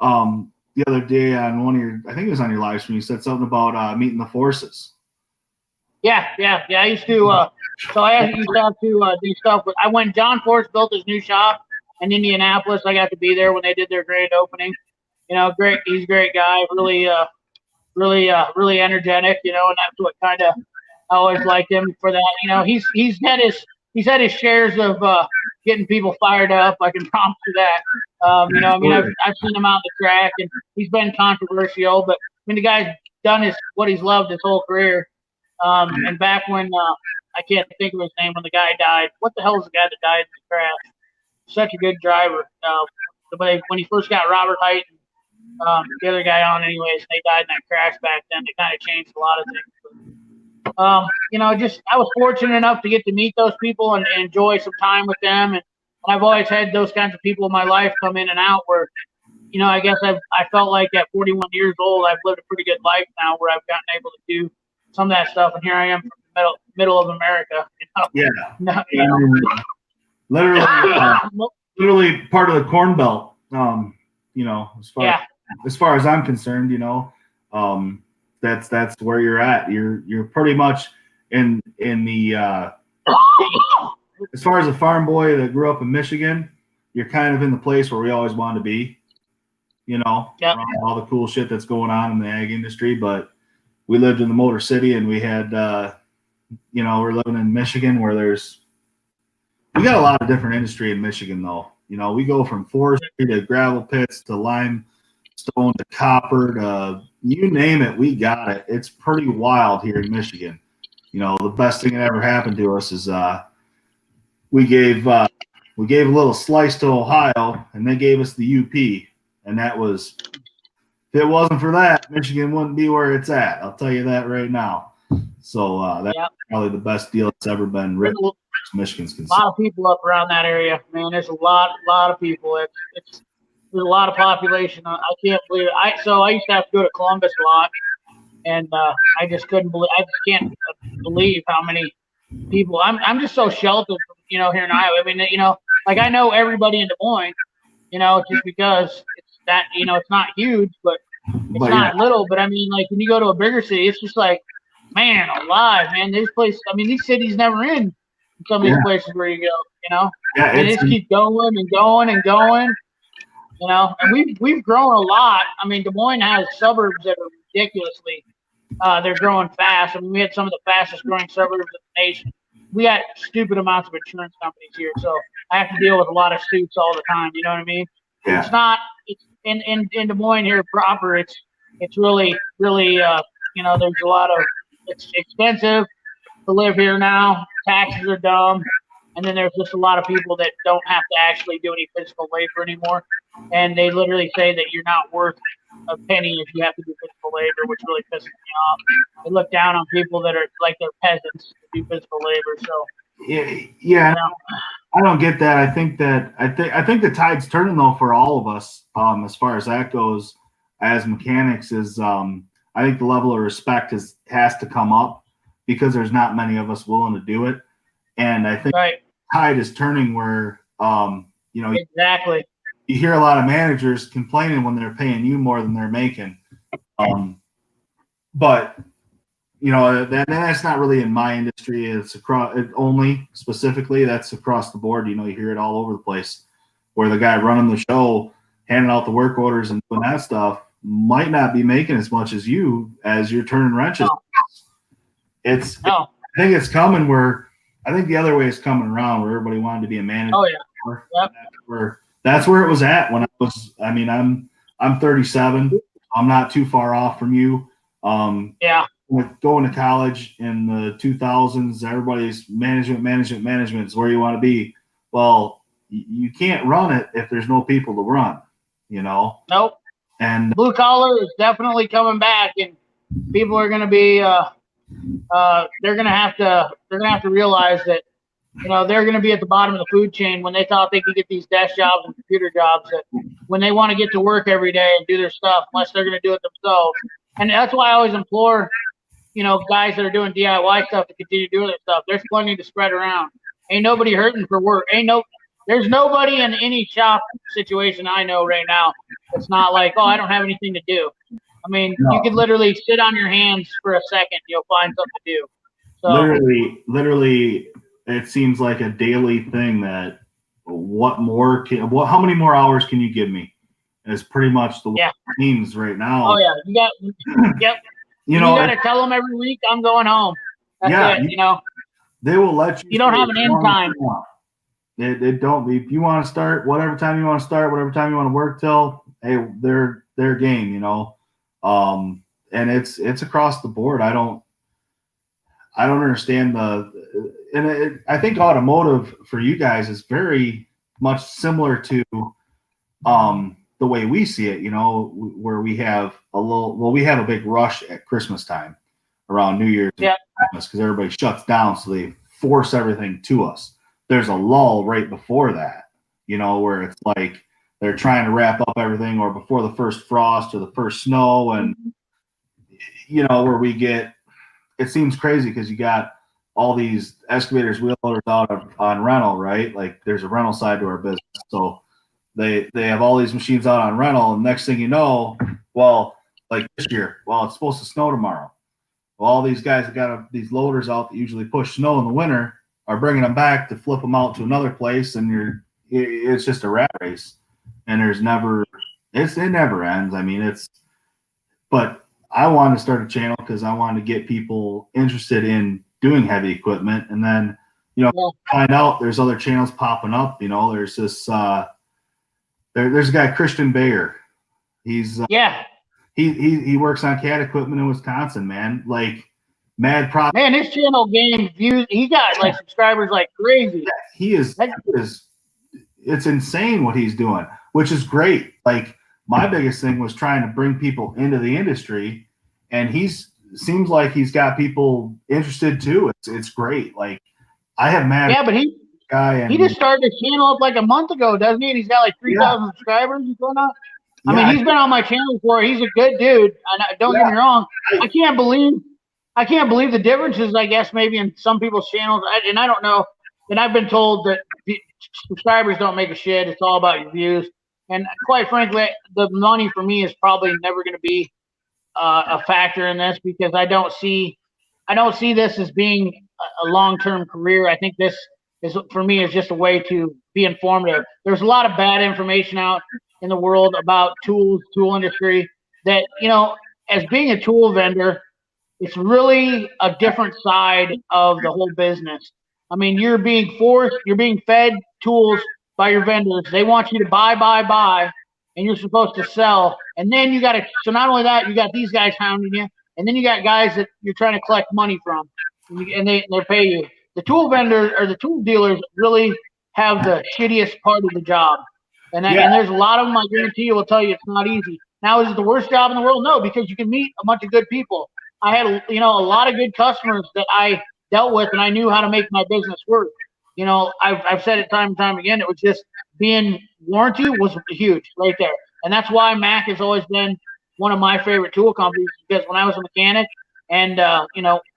Speaker 2: the other day on one of your, I think it was on your live stream, you said something about meeting the forces.
Speaker 1: Yeah. I used to. So I used to have to do stuff. When John Force built his new shop in Indianapolis, I got to be there when they did their grand opening. Great. He's a great guy. Really energetic. And that's what kind of I always liked him for that. He's had his shares of getting people fired up. I can promise you that. I've seen him out the track, and he's been controversial, but the guy's done what he's loved his whole career. And back when I can't think of his name when the guy died. What the hell is the guy that died in the crash? Such a good driver. When he first got Robert Height and the other guy on, anyways, they died in that crash back then. They kind of changed a lot of things. But, I was fortunate enough to get to meet those people and enjoy some time with them. And I've always had those kinds of people in my life come in and out where, I guess I felt like at 41 years old, I've lived a pretty good life now where I've gotten able to do some of that stuff. And here I am from the middle of America.
Speaker 2: Yeah. Literally part of the Corn Belt. As far as I'm concerned, that's where you're at. You're pretty much in the as far as a farm boy that grew up in Michigan, you're kind of in the place where we always wanted to be. All the cool shit that's going on in the ag industry, but we lived in the Motor City, and we had we're living in Michigan where we got a lot of different industry in Michigan though. We go from forestry to gravel pits to limestone to copper to you name it, we got it. It's pretty wild here in Michigan. The best thing that ever happened to us is we gave a little slice to Ohio, and they gave us the UP, and that was, if it wasn't for that, Michigan wouldn't be where it's at. I'll tell you that right now. So that's probably the best deal that's ever been written. Michigan's concerned.
Speaker 1: A lot of people up around that area, man. There's a lot of people. There's a lot of population. I can't believe it. So I used to have to go to Columbus a lot, and I just couldn't believe. I just can't believe how many people. I'm just so sheltered, here in Iowa. I mean, I know everybody in Des Moines, just because it's that, it's not huge, but It's not little, but I mean, like when you go to a bigger city, it's just like, man, alive, man. This place, I mean, these cities never end. Some of these places where you go, you know,
Speaker 2: Yeah,
Speaker 1: and they just keep going and going and going, you know. And we've grown a lot. I mean, Des Moines has suburbs that are ridiculously, they're growing fast. I mean, we had some of the fastest growing suburbs in the nation. We got stupid amounts of insurance companies here, so I have to deal with a lot of suits all the time. You know what I mean?
Speaker 2: Yeah.
Speaker 1: It's not. It's in Des Moines here proper. It's really you know, there's a lot of, it's expensive to live here now. Taxes are dumb. And then there's just a lot of people that don't have to actually do any physical labor anymore. And they literally say that you're not worth a penny if you have to do physical labor, which really pisses me off. They look down on people that are like they're peasants to do physical labor. So
Speaker 2: yeah,
Speaker 1: you know,
Speaker 2: I don't get that. I think the tide's turning though for all of us, as far as that goes, as mechanics is I think the level of respect has to come up because there's not many of us willing to do it. And I think the tide is turning where you know,
Speaker 1: exactly.
Speaker 2: You hear a lot of managers complaining when they're paying you more than they're making. But you know, that's not really in my industry. It's across only specifically, that's across the board. You know, you hear it all over the place where the guy running the show, handing out the work orders and doing that stuff might not be making as much as you're turning wrenches. I think it's coming where I think the other way is coming around where everybody wanted to be a manager.
Speaker 1: Oh yeah. Yep.
Speaker 2: That's where it was at when I was. I mean, I'm 37. I'm not too far off from you.
Speaker 1: Yeah.
Speaker 2: With going to college in the 2000s, everybody's management is where you want to be. Well, you can't run it if there's no people to run. You know.
Speaker 1: Nope.
Speaker 2: And
Speaker 1: blue collar is definitely coming back, and people are going to be they're going to have to realize that, you know, they're going to be at the bottom of the food chain when they thought they could get these desk jobs and computer jobs, that when they want to get to work every day and do their stuff, unless they're going to do it themselves. And that's why I always implore, you know, guys that are doing DIY stuff to continue doing their stuff. There's plenty to spread around. Ain't nobody hurting for work. There's nobody in any shop situation I know right now that's not like, oh, I don't have anything to do. I mean, you could literally sit on your hands for a second. You'll find something to do. So,
Speaker 2: literally, it seems like a daily thing that how many more hours can you give me? Is pretty much the way it seems right now.
Speaker 1: Oh yeah, yep. You got to tell them every week I'm going home. That's it. You know,
Speaker 2: they will let you.
Speaker 1: You don't have an end time.
Speaker 2: They don't. If you want to start, whatever time you want to start, whatever time you want to work till, hey, they're game. You know, and it's across the board. I don't understand I think automotive for you guys is very much similar to the way we see it, you know, where we have we have a big rush at Christmas time around New Year's and Christmas because everybody shuts down, so they force everything to us. There's a lull right before that, you know, where it's like they're trying to wrap up everything or before the first frost or the first snow, and you know, where we get, it seems crazy because you got all these excavators, wheel loaders out on rental, right? Like there's a rental side to our business. So they have all these machines out on rental, and next thing you know, well, like this year, well, it's supposed to snow tomorrow. Well, all these guys that got these loaders out that usually push snow in the winter are bringing them back to flip them out to another place, and it's just a rat race. And it never ends. I mean, but I wanted to start a channel because I wanted to get people interested in doing heavy equipment, and then, you know, find out there's other channels popping up. You know, there's this there's a guy, Christian Bayer. He's he works on CAT equipment in Wisconsin, man. Like mad prop.
Speaker 1: Man, his channel gained views. He got like subscribers like crazy.
Speaker 2: He is it's insane what he's doing, which is great. Like my biggest thing was trying to bring people into the industry, and seems like he's got people interested too. It's great. Like I have mad.
Speaker 1: Yeah, but he just started his channel up like a month ago, doesn't he? And he's got like 3,000 subscribers and whatnot. I mean, he's been on my channel before. He's a good dude. Don't get me wrong. I can't believe the differences, I guess, maybe in some people's channels. And I don't know. And I've been told that the subscribers don't make a shit. It's all about your views. And quite frankly, the money for me is probably never going to be a factor in this because I don't see this as being a long-term career. I think this is for me is just a way to be informative. There's a lot of bad information out in the world about tools, tool industry that, as being a tool vendor, it's really a different side of the whole business. I mean, you're being fed tools by your vendors. They want you to buy, and you're supposed to sell. And then so not only that, you got these guys hounding you, and then you got guys that you're trying to collect money from, and they pay you. The tool vendors or the tool dealers really have the shittiest part of the job. And there's a lot of them, I guarantee you, will tell you it's not easy. Now, is it the worst job in the world? No, because you can meet a bunch of good people. I had, a lot of good customers that I dealt with, and I knew how to make my business work. I've said it time and time again. It was just being warranty was huge right there, and that's why Mac has always been one of my favorite tool companies. Because when I was a mechanic, and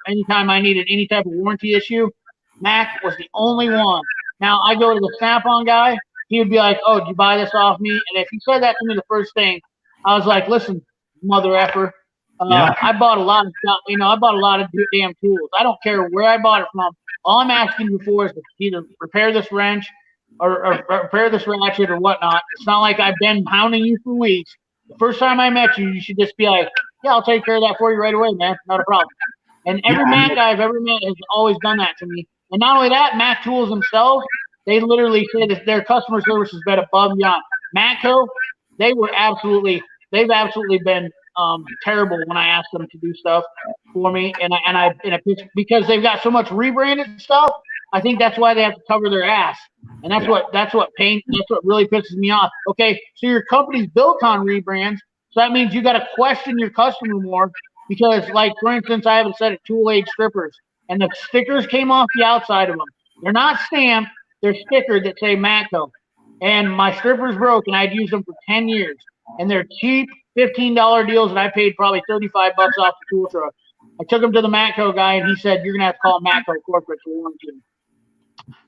Speaker 1: anytime I needed any type of warranty issue, Mac was the only one. Now I go to the Snap-on guy. He would be like, "Oh, did you buy this off me?" And if he said that to me the first thing, I was like, "Listen, mother effer. I bought a lot of stuff. I bought a lot of damn tools. I don't care where I bought it from. All I'm asking you for is to either repair this wrench or repair this ratchet or whatnot. It's not like I've been hounding you for weeks. The first time I met you, you should just be like, yeah, I'll take care of that for you right away, man. Not a problem." And every Mac guy I've ever met has always done that to me. And not only that, Mac Tools themselves, they literally say that their customer service has been above and beyond. Matco, they've absolutely been terrible when I ask them to do stuff for me, because they've got so much rebranded stuff. I think that's why they have to cover their ass, and that's what really pisses me off. Okay, so your company's built on rebrands, so that means you got to question your customer more because, like for instance, I have a set of tool age strippers, and the stickers came off the outside of them. They're not stamped; they're stickered that say Matco, and my strippers broke, and I'd used them for 10 years, and they're cheap. $15 deals that I paid probably $35 off the tool truck. I took them to the Matco guy, and he said, "You're gonna have to call Matco corporate to warranty them."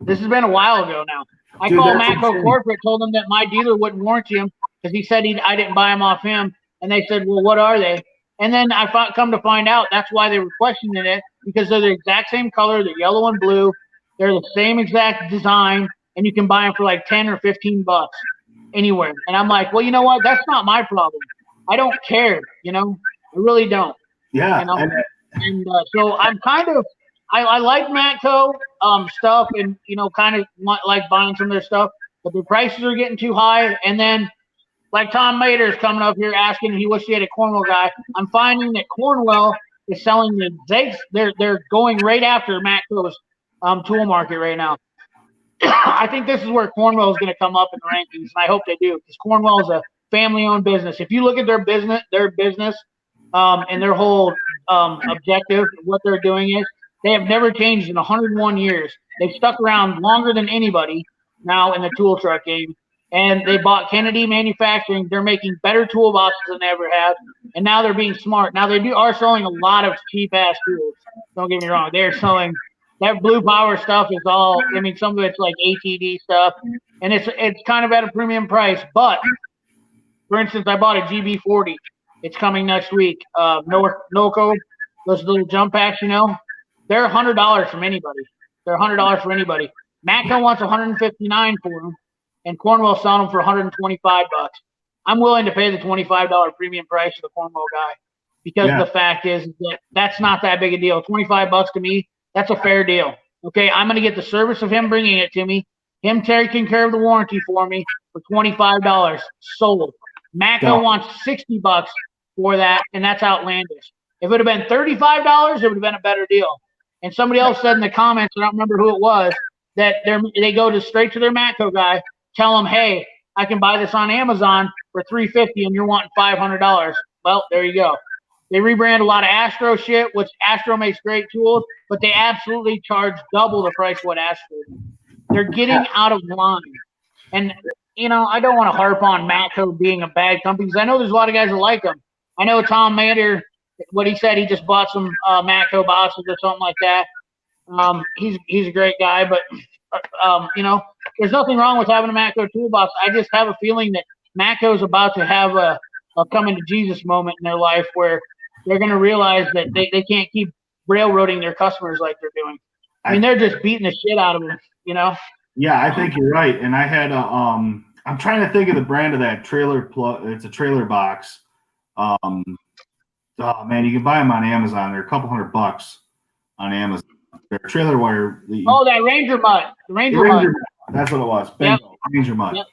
Speaker 1: This has been a while ago now. I called Matco corporate, told them that my dealer wouldn't warranty them because he said I didn't buy them off him, and they said, "Well, what are they?" And then I come to find out that's why they were questioning it, because they're the exact same color, they're yellow and blue, they're the same exact design, and you can buy them for like 10 or 15 bucks anywhere. And I'm like, well, you know what? That's not my problem. I don't care, I really don't.
Speaker 2: Yeah.
Speaker 1: So I'm kind of, I like Matco stuff, and kind of like buying some of their stuff, but the prices are getting too high. And then like Tom Mater is coming up here asking, he wished he had a Cornwell guy. I'm finding that Cornwell is selling they're going right after Matco's tool market right now. I think this is where Cornwell is going to come up in the rankings, and I hope they do, because Cornwell is a family-owned business. If you look at their business, and their whole objective, what they're doing is they have never changed in 101 years. They've stuck around longer than anybody now in the tool truck game, and they bought Kennedy Manufacturing. They're making better toolboxes than they ever have, and now they're being smart. Now they are selling a lot of cheap-ass tools. Don't get me wrong. They're selling that Blue Power stuff is all. I mean, some of it's like ATD stuff, and it's kind of at a premium price, but. For instance, I bought a GB40. It's coming next week. Norco, those little jump packs, they're $100 from anybody. They're $100 for anybody. Matco wants $159 for them, and Cornwell's selling them for $125. I'm willing to pay the $25 premium price for the Cornwell guy, because the fact is that that's not that big a deal. $25 to me, that's a fair deal. Okay, I'm going to get the service of him bringing it to me, him taking care of the warranty for me for $25. Sold. Matco wants $60 for that, and that's outlandish. If it would have been $35, it would have been a better deal. And somebody else said in the comments, I don't remember who it was, that they go straight to their Matco guy, tell them, hey, I can buy this on Amazon for $350 and you're wanting $500. Well, there you go. They rebrand a lot of Astro shit, which Astro makes great tools, but they absolutely charge double the price of what Astro is. They're getting out of line. And I don't want to harp on Matco being a bad company, because I know there's a lot of guys that like them. I know Tom Mater, what he said, he just bought some Matco boxes or something like that. He's a great guy, but there's nothing wrong with having a Matco toolbox. I just have a feeling that Matco's about to have a coming to Jesus moment in their life where they're going to realize that they can't keep railroading their customers like they're doing. I mean, they're just beating the shit out of them, you know?
Speaker 2: Yeah, I think you're right. And I had I'm trying to think of the brand of that trailer. It's a trailer box. Oh man, you can buy them on Amazon. They're a couple $100 on Amazon. They're trailer wire.
Speaker 1: That Ranger Mutt. The Ranger Mutt.
Speaker 2: That's what it was. Bingo. Yep. Ranger Mutt. Yep.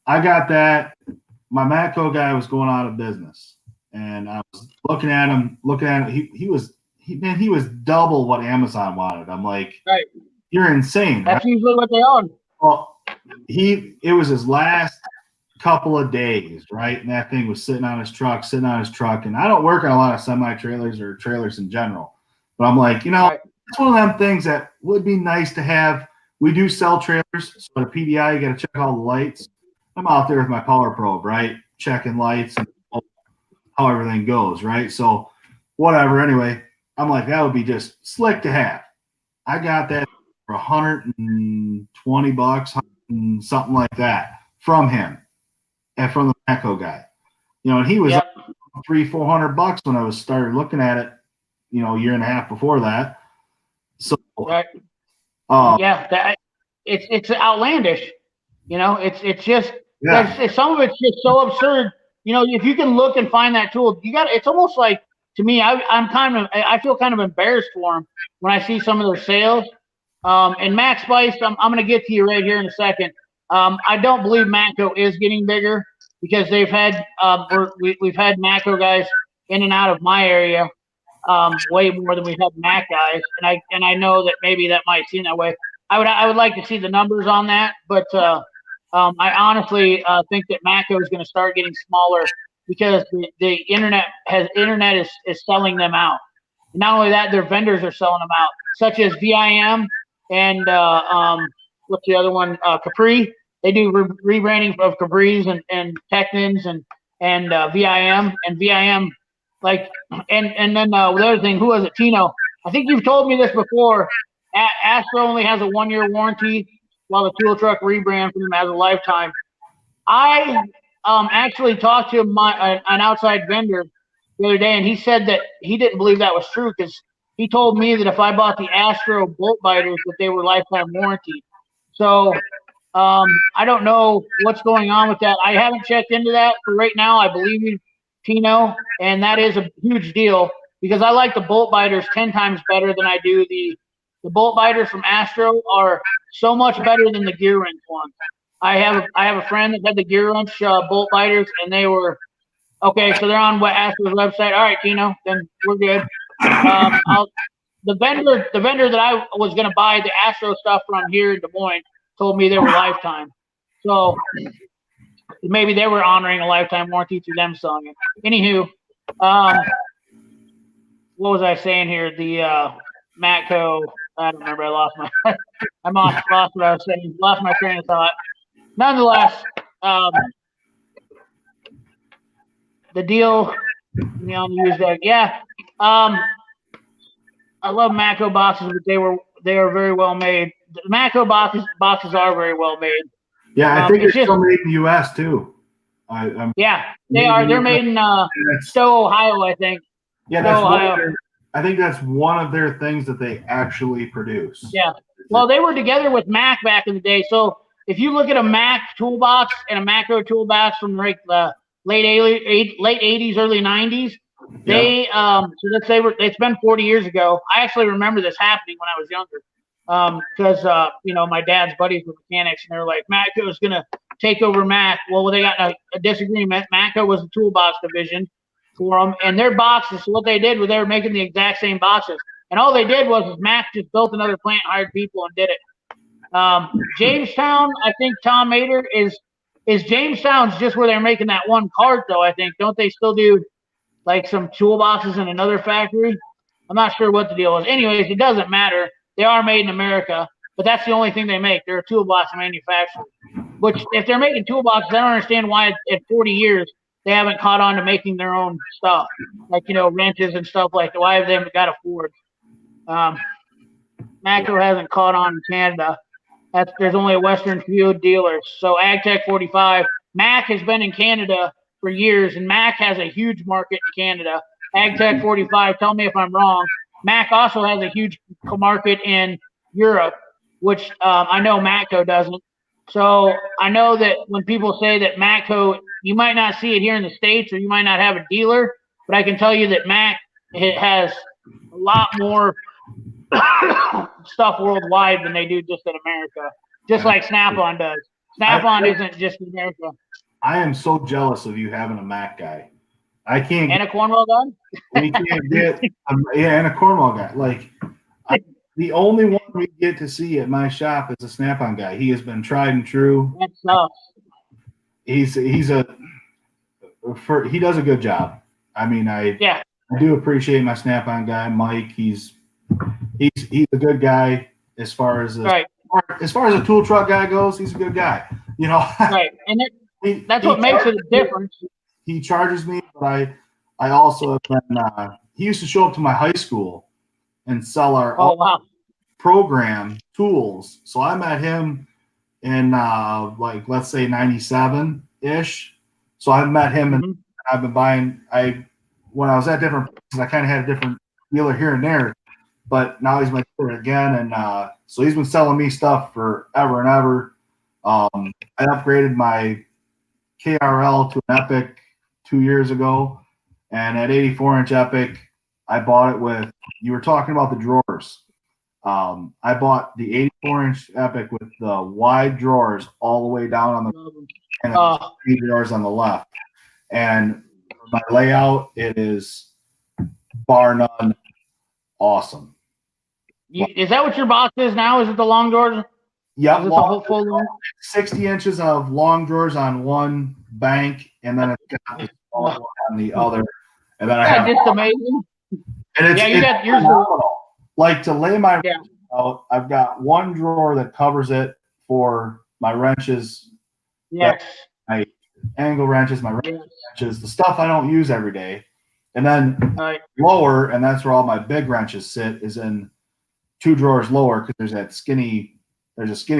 Speaker 2: I got that. My Matco guy was going out of business, and I was looking at him. He was double what Amazon wanted. I'm like,
Speaker 1: right.
Speaker 2: You're insane.
Speaker 1: That's right? Usually what they own.
Speaker 2: Well, it was his last couple of days, right? And that thing was sitting on his truck. And I don't work on a lot of semi-trailers or trailers in general. But I'm like, right. It's one of them things that would be nice to have. We do sell trailers. So at a PDI, you got to check all the lights. I'm out there with my power probe, right? Checking lights and how everything goes, right? So whatever. Anyway, I'm like, that would be just slick to have. I got that for $120, something like that from him and from the Matco guy. And he was
Speaker 1: yep.
Speaker 2: $300-400 when I started looking at it, a year and a half before that. So
Speaker 1: right. It's outlandish. It's just some of it's just so absurd. If you can look and find that tool, it's almost like, to me, I feel kind of embarrassed for them when I see some of their sales. And Max Spice, I'm going to get to you right here in a second. I don't believe Matco is getting bigger because they've had we've had Matco guys in and out of my area way more than we've had Mac guys, and I know that maybe that might seem that way. I would like to see the numbers on that, but I honestly think that Matco is going to start getting smaller because the internet is selling them out. Not only that, their vendors are selling them out, such as VIM and what's the other one? Capri. They do rebranding of Capris and Technins and VIM and VIM. And then the other thing, who was it? Tino. I think you've told me this before. Astro only has a 1-year warranty, while the tool truck rebrand for them has a lifetime. I actually talked to an outside vendor the other day, and he said that he didn't believe that was true because he told me that if I bought the Astro bolt biters, that they were lifetime warranty. So I don't know what's going on with that. I haven't checked into that for right now. I believe you, Tino, and that is a huge deal because I like the bolt biters 10 times better than I do the bolt biters from Astro are so much better than the gear wrench ones. I have a friend that had the gear wrench bolt biters, and they were okay. So they're on Astro's website. All right, Tino, then we're good. The vendor that I was going to buy the Astro stuff from here in Des Moines told me they were lifetime. So maybe they were honoring a lifetime warranty through them selling it. Anywho, what was I saying here? The Matco. I don't remember. I lost my what I was saying. Lost my train of thought. Nonetheless, the deal on the used deck. Yeah. I love Matco boxes, but they are very well made. The Matco boxes are very well made.
Speaker 2: Yeah, I think it's still made in the U.S. too.
Speaker 1: Yeah, they are. They're made in Stowe, Ohio, I think.
Speaker 2: Yeah, that's Ohio. I think that's one of their things that they actually produce.
Speaker 1: Yeah. Well, they were together with Mac back in the day. So if you look at a Mac toolbox and a Matco toolbox from like the late 80s, early 90s, they so let's say it's been 40 years ago. I actually remember this happening when I was younger because my dad's buddies were mechanics, and they were like, Matco is going to take over Mac. Well, they got a disagreement. Matco was the toolbox division for them, and their boxes. So what they did was they were making the exact same boxes, and all they did was Mac just built another plant, hired people, and did it. Jamestown, I think Tom Mater is Jamestown's just where they're making that one cart, though. I think don't they still do like some toolboxes in another factory? I'm not sure what the deal is. Anyways, it doesn't matter. They are made in America, but that's the only thing they make. They're a toolbox manufacturer. Which, if they're making toolboxes, I don't understand why at 40 years they haven't caught on to making their own stuff, like wrenches and stuff like that. Why have they got a Ford? Matco hasn't caught on in Canada. There's only a Western few dealers. So AgTech 45, Mac has been in Canada for years, and Mac has a huge market in Canada. AgTech 45, tell me if I'm wrong. Mac also has a huge market in Europe, which I know Matco doesn't. So I know that when people say that Matco, you might not see it here in the States or you might not have a dealer, but I can tell you that Mac has a lot more stuff worldwide than they do just in America, just like Snap-on does. Snap-on isn't just in America.
Speaker 2: I am so jealous of you having a Mac guy. I can't.
Speaker 1: And a Cornwell gun?
Speaker 2: We can't get, and a Cornwell guy. Like, the only one we get to see at my shop is a Snap-on guy. He has been tried and true.
Speaker 1: That's tough.
Speaker 2: He does a good job. I mean, I do appreciate my Snap-on guy, Mike. He's a good guy as far as as far as a tool truck guy goes. He's a good guy, you know.
Speaker 1: Right, and that's what makes it a difference.
Speaker 2: He charges me, but I also have been. He used to show up to my high school and sell our program tools. So I met him in like, let's say 97 ish. So I met him and I've been buying. When I was at different places, I kind of had a different dealer here and there. But now he's my dealer again, and so he's been selling me stuff forever and ever. I upgraded my KRL to an Epic 2 years ago, and at 84-inch Epic, I bought it with. You were talking about the drawers. I bought the 84-inch Epic with the wide drawers all the way down on the and the drawers on the left. And my layout, it is bar none awesome.
Speaker 1: Is that what your box is now? Is it the long drawers?
Speaker 2: Yeah,
Speaker 1: the whole full
Speaker 2: 60 inches of long drawers on one bank, and then it's got the small one on the other. And then I have
Speaker 1: just amazing.
Speaker 2: And
Speaker 1: you got yours.
Speaker 2: Like, to lay my wrench out, I've got one drawer that covers it for my wrenches.
Speaker 1: Yes.
Speaker 2: My angle wrenches, my wrenches, the stuff I don't use every day. And then lower, and that's where all my big wrenches sit, is in 2 drawers lower, because there's a skinny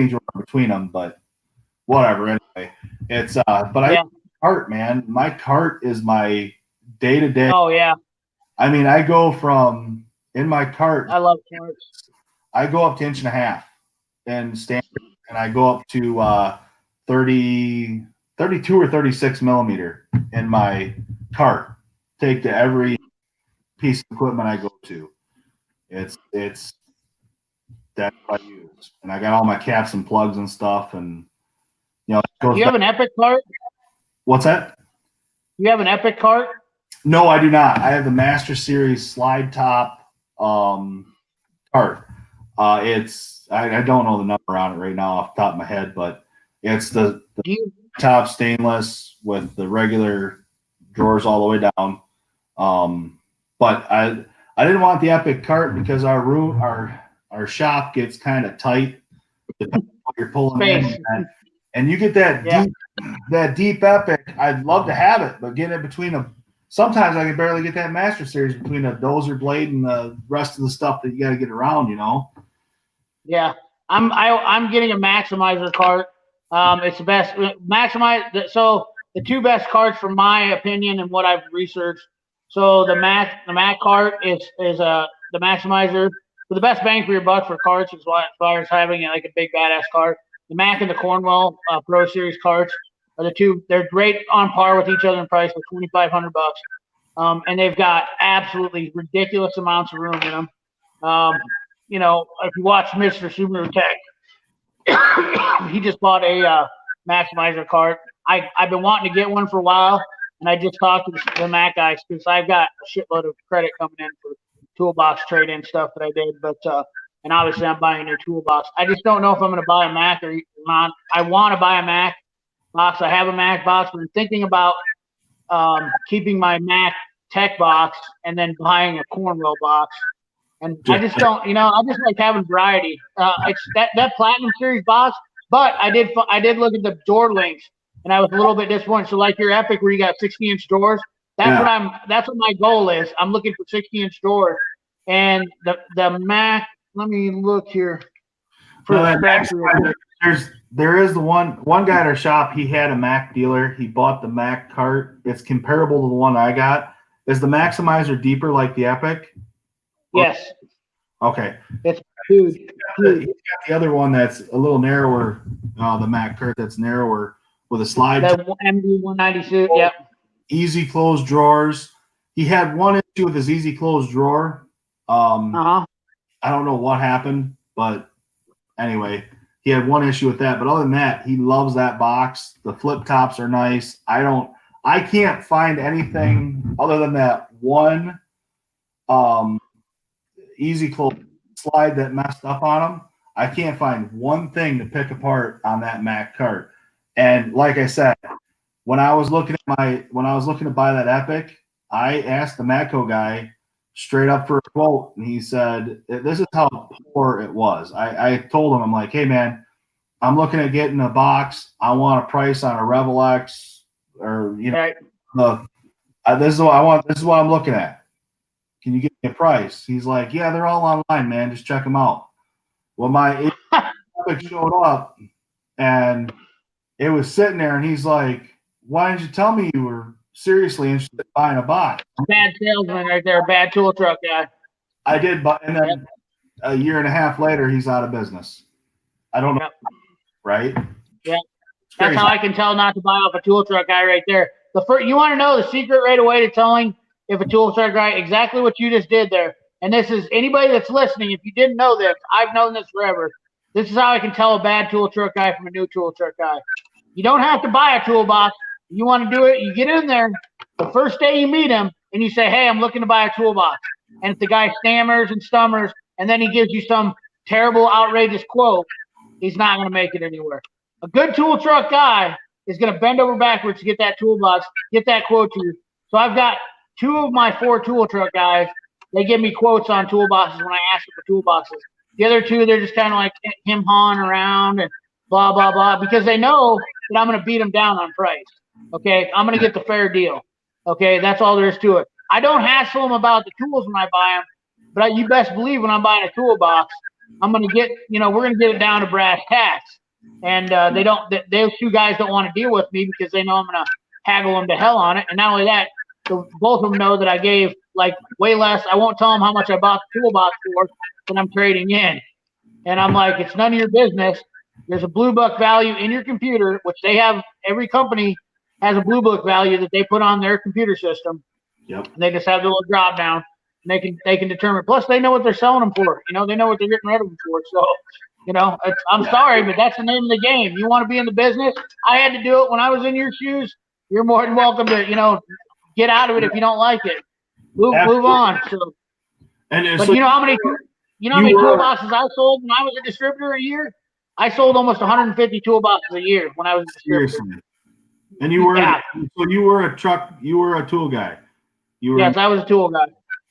Speaker 2: drawer between them, but whatever. Anyway, it's cart, man. My cart is my day-to-day.
Speaker 1: Oh yeah.
Speaker 2: I mean, I go from in my cart.
Speaker 1: I love carts.
Speaker 2: I go up to 1.5 inches and standard, and I go up to 32 or 36 millimeter in my cart. Take to every piece of equipment I go to. It's that's what I use, and I got all my caps and plugs and stuff, and
Speaker 1: do you have an Epic cart?
Speaker 2: What's that?
Speaker 1: You have an Epic cart?
Speaker 2: No, I do not. I have the Master Series slide top cart. It's I don't know the number on it right now off the top of my head, but it's the top stainless with the regular drawers all the way down. But I didn't want the Epic cart because our shop gets kind of tight depending on what you're pulling in, and you get that deep Epic. I'd love to have it, but getting it between sometimes I can barely get that Master Series between a dozer blade and the rest of the stuff that you got to get around, you know.
Speaker 1: Yeah, I'm getting a Maximizer cart. It's the best Maximize. So the 2 best carts, from my opinion and what I've researched. So the Mac cart is the Maximizer. For the best bang for your buck for carts, as far as having like a big badass cart. The Mac and the Cornwell Pro Series carts are the 2. They're great on par with each other in price for $2,500. And they've got absolutely ridiculous amounts of room in them. You know, if you watch Mr. Subaru Tech, he just bought a Maximizer cart. I've been wanting to get one for a while, and I just talked to the Mac guys because I've got a shitload of credit coming in for toolbox trade-in stuff that I did, but and obviously I'm buying a new toolbox. I just don't know if I'm going to buy a Mac or not. I want to buy a Mac box. I have a Mac box, but I'm thinking about keeping my Mac Tech box and then buying a Cornwell box. And I just don't, I just like having variety. It's that Platinum Series box, but I did look at the door links, and I was a little bit disappointed. So like your Epic, where you got 60-inch doors, that's what my goal is. I'm looking for 60-inch doors, and the Mac. Let me look here.
Speaker 2: There is the one guy at our shop. He had a Mac dealer. He bought the Mac cart. It's comparable to the one I got. Is the Maximizer deeper like the Epic?
Speaker 1: Yes.
Speaker 2: Okay.
Speaker 1: It's huge.
Speaker 2: He's got the other one that's a little narrower. The Mac cart that's narrower with a slide.
Speaker 1: The MD190 suit. Yep.
Speaker 2: Easy close drawers. He had one issue with his easy close drawer. I don't know what happened, but anyway, he had one issue with that. But other than that, he loves that box. The flip tops are nice. I can't find anything other than that one easy close slide that messed up on him. I can't find one thing to pick apart on that Mac cart. And like I said, when I was looking to buy that Epic, I asked the Matco guy straight up for a quote, and he said, "This is how poor it was." I told him, I'm like, "Hey man, I'm looking at getting a box. I want a price on a Revel X, or
Speaker 1: Right.
Speaker 2: this is what I want. This is what I'm looking at. Can you give me a price?" He's like, "Yeah, they're all online, man. Just check them out." Well, my Epic showed up, and it was sitting there, and he's like, "Why didn't you tell me you were seriously interested in buying a box?"
Speaker 1: Bad salesman right there. Bad tool truck guy.
Speaker 2: I did, and then a year and a half later, he's out of business. I don't know,
Speaker 1: Yep.
Speaker 2: right?
Speaker 1: Yeah. That's how I can tell not to buy off a tool truck guy right there. You want to know the secret right away to telling if a tool truck guy, exactly what you just did there. And this is anybody that's listening. If you didn't know this, I've known this forever. This is how I can tell a bad tool truck guy from a new tool truck guy. You don't have to buy a toolbox. You want to do it, you get in there the first day you meet him and you say, "Hey, I'm looking to buy a toolbox." And if the guy stammers and stummers and then he gives you some terrible, outrageous quote, he's not going to make it anywhere. A good tool truck guy is going to bend over backwards to get that toolbox, get that quote to you. So I've got 2 of my 4 tool truck guys. They give me quotes on toolboxes when I ask them for toolboxes. The other 2, they're just kind of like him-hawing around and blah, blah, blah, because they know that I'm going to beat them down on price. Okay, I'm going to get the fair deal. Okay, that's all there is to it. I don't hassle them about the tools when I buy them, but you best believe when I'm buying a toolbox, I'm going to get, we're going to get it down to brass tacks. And those 2 guys don't want to deal with me because they know I'm going to haggle them to hell on it. And not only that, both of them know that I gave like way less. I won't tell them how much I bought the toolbox for when I'm trading in. And I'm like, it's none of your business. There's a Blue Book value in your computer, which they have. Every company has a Blue Book value that they put on their computer system.
Speaker 2: Yep.
Speaker 1: And they just have the little drop down. And they can determine. Plus, they know what they're selling them for. They know what they're getting rid of them for. So, I'm sorry, but that's the name of the game. You want to be in the business? I had to do it when I was in your shoes. You're more than welcome to, get out of it if you don't like it. Move on. So, but you know how many toolboxes I sold when I was a distributor a year? I sold almost 150 toolboxes a year when I was a distributor.
Speaker 2: Seriously. And you were so you were a tool guy.
Speaker 1: Yes, I was a tool guy.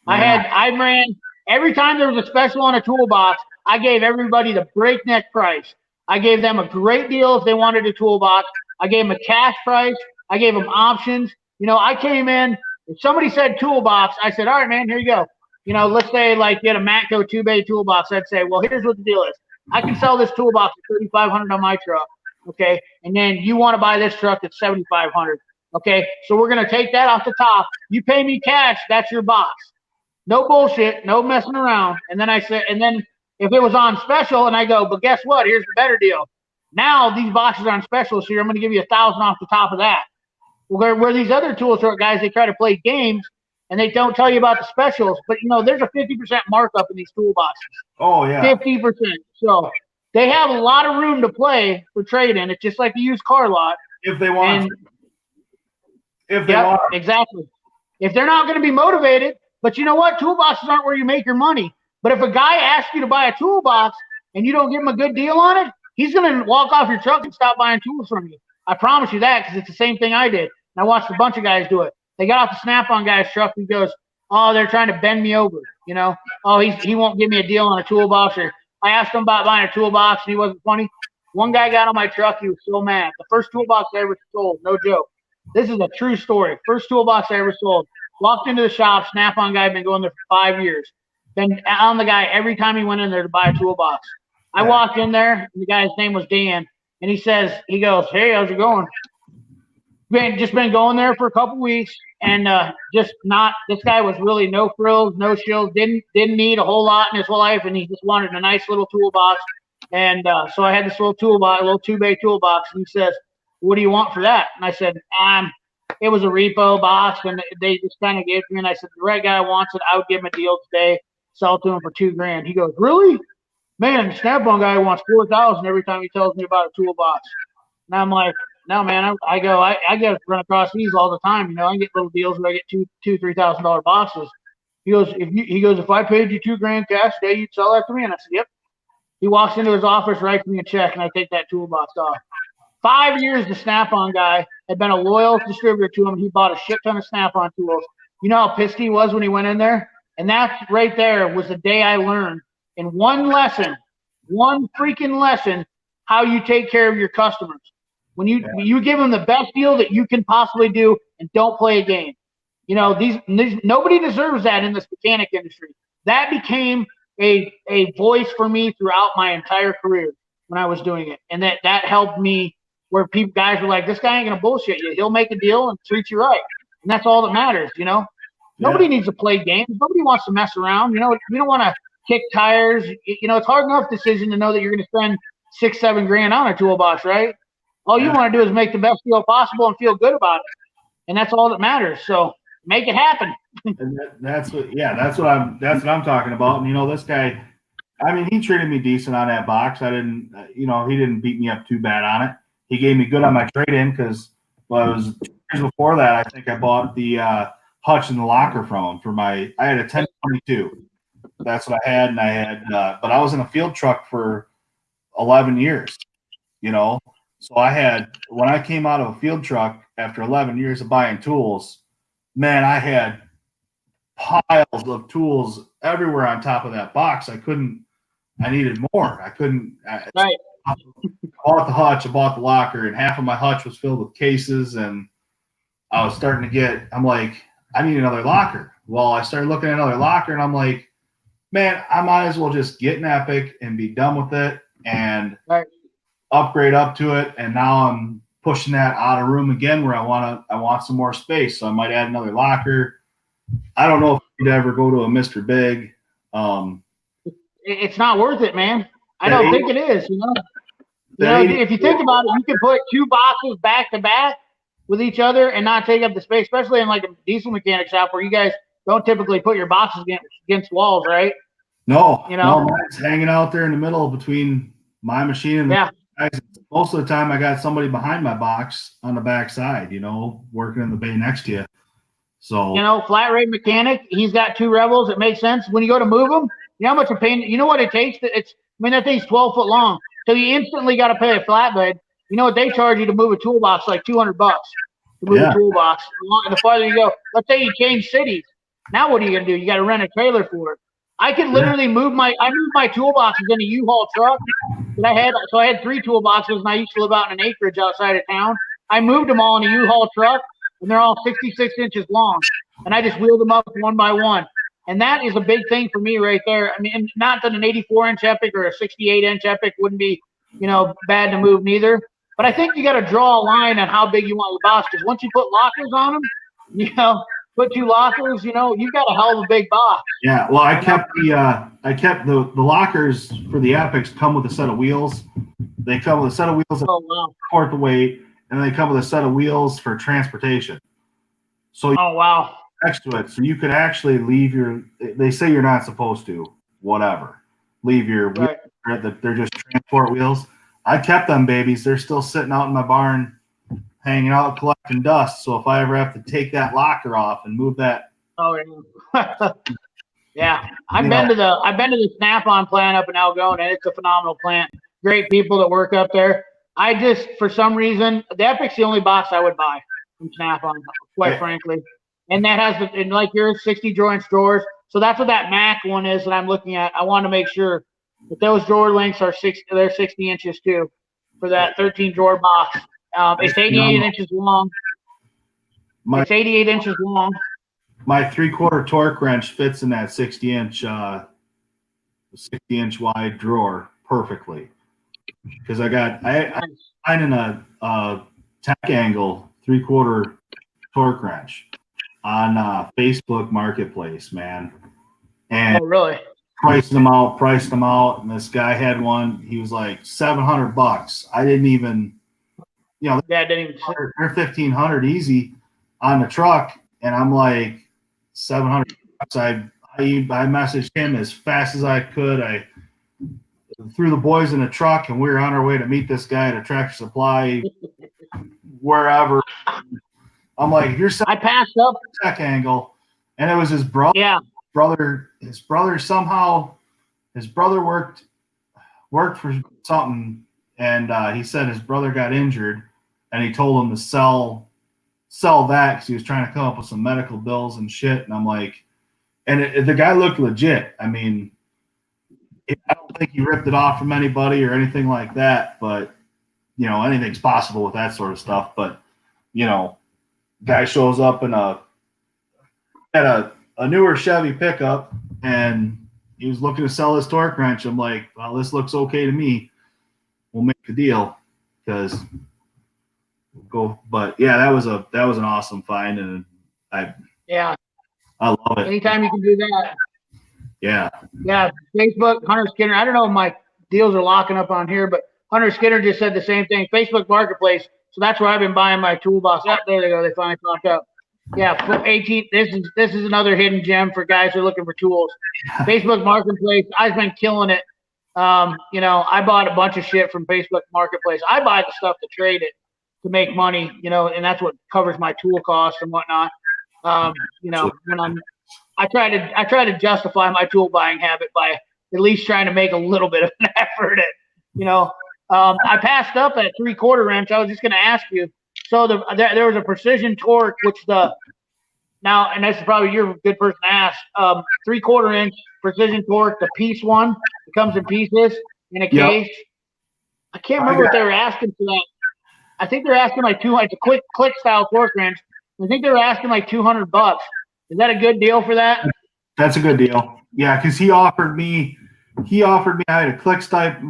Speaker 1: Yeah. I ran every time there was a special on a toolbox, I gave everybody the breakneck price. I gave them a great deal if they wanted a toolbox. I gave them a cash price. I gave them options. I came in, if somebody said toolbox, I said, "All right, man, here you go." Let's say like you had a Matco 2-bay toolbox. I'd say, "Well, here's what the deal is. I can sell this toolbox for $3,500 on my truck. Okay. And then you want to buy this truck at $7,500. Okay. So we're going to take that off the top. You pay me cash. That's your box. No bullshit. No messing around." And then I said, and then if it was on special and I go, "But guess what? Here's the better deal. Now these boxes are on special. So I'm going to give you $1,000 off the top of that." Where these other tool truck guys, they try to play games and they don't tell you about the specials, but there's a 50% markup in these toolboxes.
Speaker 2: Oh yeah.
Speaker 1: 50%. So they have a lot of room to play for trading. It's just like a used car lot.
Speaker 2: If they want.
Speaker 1: Exactly. If they're not going to be motivated, but you know what? Toolboxes aren't where you make your money. But if a guy asks you to buy a toolbox and you don't give him a good deal on it, he's going to walk off your truck and stop buying tools from you. I promise you that, because it's the same thing I did. And I watched a bunch of guys do it. They got off the Snap-on guy's truck and he goes, "Oh, they're trying to bend me over. Oh, he won't give me a deal on a toolbox." Or I asked him about buying a toolbox and he wasn't funny. One guy got on my truck. He was so mad. The first toolbox I ever sold, no joke. This is a true story. First toolbox I ever sold. Walked into the shop. Snap-on guy, been going there for 5 years. Been on the guy every time he went in there to buy a toolbox. I walked in there, and the guy's name was Dan, and he goes, "Hey, how's it going?" Just been going there for a couple weeks, and this guy was really no frills, no shills, didn't need a whole lot in his life, and he just wanted a nice little toolbox. And so I had this little toolbox, a little 2-bay toolbox, and he says, "What do you want for that?" And I said, it was a repo box, and they just kind of gave it to me, and I said, "The right guy wants it. I would give him a deal today, sell it to him for $2,000. He goes, "Really? Man, the Snap-on guy wants $4,000 every time he tells me about a toolbox." And I'm like, "No, man." I get to run across these all the time. You know, I get little deals where I get $2,000-$3,000 boxes. He goes, if I paid you $2,000 cash today, you'd sell that to me?" And I said, "Yep." He walks into his office, writes me a check, and I take that toolbox off. 5 years, the Snap-on guy had been a loyal distributor to him. He bought a shit ton of Snap-on tools. You know how pissed he was when he went in there? And that right there was the day I learned in one freaking lesson, how you take care of your customers. When you give them the best deal that you can possibly do and don't play a game. You know, nobody deserves that in this mechanic industry. That became a voice for me throughout my entire career when I was doing it. And that helped me where guys were like, "This guy ain't going to bullshit you. He'll make a deal and treat you right." And that's all that matters, you know? Yeah. Nobody needs to play games. Nobody wants to mess around. You know, you don't want to kick tires. You know, it's hard enough decision to know that you're going to spend $6-7 grand on a toolbox, right? All you want to do is make the best deal possible and feel good about it. And that's all that matters. So make it happen.
Speaker 2: And that's what I'm talking about. And, you know, this guy, I mean, he treated me decent on that box. He didn't beat me up too bad on it. He gave me good on my trade-in because it was 2 years before that. I think I bought the hutch in the locker from him I had a 1022. That's what I had. And but I was in a field truck for 11 years, you know. So when I came out of a field truck after 11 years of buying tools, man, I had piles of tools everywhere on top of that box. I needed more.
Speaker 1: Right.
Speaker 2: I bought the hutch, I bought the locker, and half of my hutch was filled with cases. And I was starting to I'm like, I need another locker. Well, I started looking at another locker, and I'm like, man, I might as well just get an Epic and be done with it and upgrade up to it. And now I'm pushing that out of room again where I want some more space. So I might add another locker. I don't know if you'd ever go to a Mr. Big.
Speaker 1: It's not worth it, man. I don't think it is, you know. If you think about it, you can put 2 boxes back to back with each other and not take up the space, especially in like a diesel mechanic shop where you guys don't typically put your boxes against walls, right?
Speaker 2: No, mine's hanging out there in the middle between my machine and the guys. Most of the time I got somebody behind my box on the back side, you know, working in the bay next to you. So,
Speaker 1: you know, flat rate mechanic, he's got 2 Rebels. It makes sense. When you go to move them, you know how much a pain, you know what it takes? That thing's 12 foot long. So you instantly got to pay a flatbed. You know what they charge you to move a toolbox? Like $200 to move a toolbox. And the farther you go, let's say you change cities. Now what are you going to do? You got to rent a trailer for it. I could literally moved my toolboxes in a U-Haul truck that I had. So I had 3 toolboxes, and I used to live out in an acreage outside of town. I moved them all in a U-Haul truck, and they're all 66 inches long. And I just wheeled them up one by one. And that is a big thing for me right there. I mean, not that an 84-inch Epic or a 68-inch Epic wouldn't be, you know, bad to move neither. But I think you got to draw a line on how big you want the box. Because once you put lockers on them, you know, put 2 lockers, you know, you've got a hell of a big box.
Speaker 2: Yeah, well, I kept the lockers for the Epics come with a set of wheels. They come with a set of wheels that support the weight, and they come with a set of wheels for transportation. So next to it, so you could actually leave they say you're not supposed to, leave your wheels, they're just transport wheels. I kept them babies. They're still sitting out in my barn, hanging out, collecting dust. So if I ever have to take that locker off and move that.
Speaker 1: Oh, yeah. I've been to the Snap-on plant up in Algona, and it's a phenomenal plant. Great people that work up there. I just, for some reason, the Epic's the only box I would buy from Snap-on, quite frankly. And that has, and like yours, 60 inch drawers. So that's what that Mac one is that I'm looking at. I want to make sure that those drawer lengths are 60 inches too for that 13 drawer box. It's 88 inches long. It's 88 inches long.
Speaker 2: My 3/4 torque wrench fits in that 60 inch wide drawer. perfectly because I find in a tack angle 3/4 torque wrench on Facebook Marketplace, man, and
Speaker 1: Oh, really?
Speaker 2: priced them out, and this guy had one. He was like $700. I didn't even,
Speaker 1: Yeah, I didn't even.
Speaker 2: they're 1,500 easy on the truck, and I'm like $700. I messaged him as fast as I could. I threw the boys in a truck, and we were on our way to meet this guy at a Tractor Supply, wherever. I'm like, if you're
Speaker 1: I passed up.
Speaker 2: tech angle, and it was his brother.
Speaker 1: Yeah.
Speaker 2: His brother somehow, his brother worked for something, and he said his brother got injured, and he told him to sell that because he was trying to come up with some medical bills and shit. And I'm like, and the guy looked legit. I mean, I don't think he ripped it off from anybody or anything like that, but you know, anything's possible with that sort of stuff. But you know, guy shows up in a newer Chevy pickup, and he was looking to sell his torque wrench. I'm like, well, this looks okay to me. We'll make a deal because we'll go. But yeah, that was an awesome find, and I love it.
Speaker 1: Anytime you can do that.
Speaker 2: Yeah.
Speaker 1: Yeah. Facebook, Hunter Skinner. I don't know if my deals are locking up on here, but Hunter Skinner just said the same thing. Facebook Marketplace. So that's where I've been buying my toolbox. Oh, there they go. They finally popped up. Yeah, 18. This is another hidden gem for guys who are looking for tools. Facebook Marketplace. I've been killing it. You know, I bought a bunch of shit from Facebook Marketplace. I buy the stuff to trade it to make money. You know, and that's what covers my tool costs and whatnot. You know, when I try to justify my tool buying habit by at least trying to make a little bit of an effort at, you know. I passed up that 3/4 wrench. I was just going to ask you. So there was a Precision Torque, which now, and that's probably you're a good person to ask. 3/4 inch Precision Torque, the piece one, it comes in pieces in a case. I can't remember what they were asking for that. I think they're asking like it's a click style torque wrench. I think they were asking like $200. Is that a good deal for that?
Speaker 2: That's a good deal. Yeah, because he offered me. I had a click type.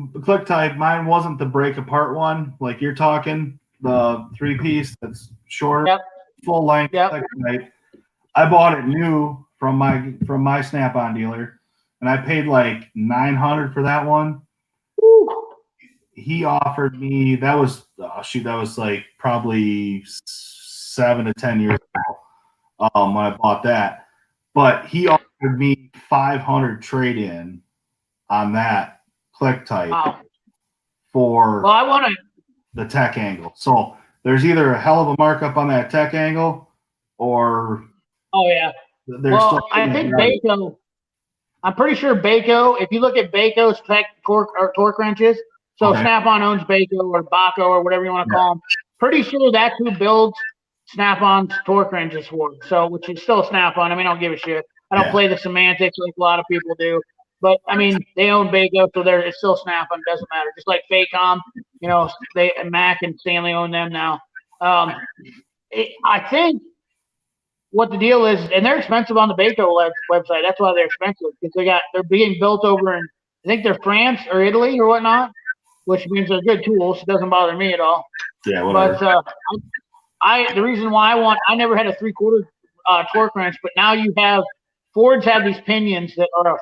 Speaker 2: Mine wasn't the break apart one, like you're talking, the 3-piece that's shorter, full length. Click type. I bought it new from my Snap-on dealer, and I paid like $900 for that one.
Speaker 1: Woo.
Speaker 2: He offered me that was like probably 7 to 10 years ago when I bought that, but he offered me $500 trade in on that click type for the tech angle. So there's either a hell of a markup on that tech angle, or
Speaker 1: I think Baco. I'm pretty sure Baco. If you look at Baco's torque wrenches, so Snap-on owns Baco or Baco or whatever you want to call them. Pretty sure that's who builds Snap-on's torque wrenches for. So, which is still Snap-on. I mean, I don't give a shit. I don't play the semantics like a lot of people do. But I mean, they own Baco, so it's still Snap-on. It doesn't matter. Just like Facom, you know, Mac and Stanley own them now. I think what the deal is, and they're expensive on the Baco website. That's why they're expensive, because they're being built over in, I think they're France or Italy or whatnot, which means they're good tools. It doesn't bother me at all.
Speaker 2: Yeah, whatever.
Speaker 1: But the reason why I never had a 3/4 torque wrench, but now Fords have these pinions that are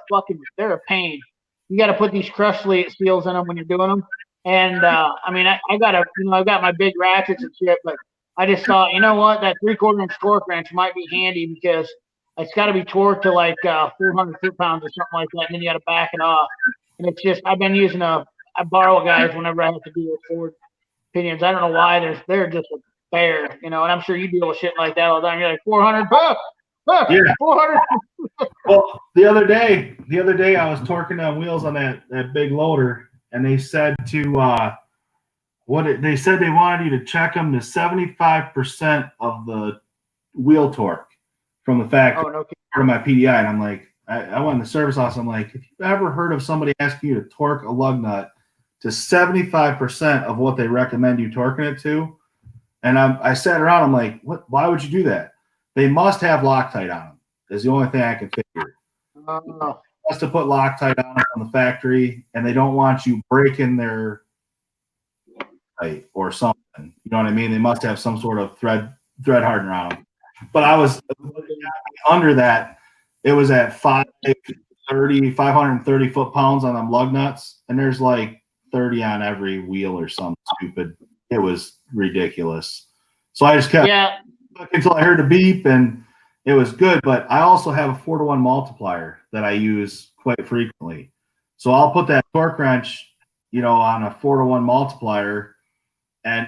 Speaker 1: they're a pain. You got to put these crush seals in them when you're doing them. And I mean, I've got my big ratchets and shit, but I just thought, you know what, that 3/4 inch torque wrench might be handy because it's got to be torqued to like 400 foot-pounds or something like that, and then you got to back it off. And it's just, I've been using I borrow guys whenever I have to deal with Ford pinions. I don't know why they're just a bear, you know. And I'm sure you deal with shit like that all the time. You're like 400 bucks. Yeah. 400.
Speaker 2: Well, the other day I was torquing on wheels on that big loader, and they said they said they wanted you to check them to 75% of the wheel torque from the factory.
Speaker 1: Oh, no.
Speaker 2: Part of my PDI, and I'm like, I went in the service house. I'm like, have you ever heard of somebody asking you to torque a lug nut to 75% of what they recommend you torquing it to? And I sat around. I'm like, what? Why would you do that? They must have Loctite on them. Is the only thing I can figure. has to put Loctite on it from the factory, and they don't want you breaking their tight or something. You know what I mean? They must have some sort of thread hardener on them. But I was under that. It was at 530 foot-pounds on them lug nuts, and there's like 30 on every wheel or something stupid. It was ridiculous. So I just kept until I heard a beep, and it was good. But I also have a 4-to-1 multiplier that I use quite frequently. So I'll put that torque wrench, on a 4-to-1 multiplier, and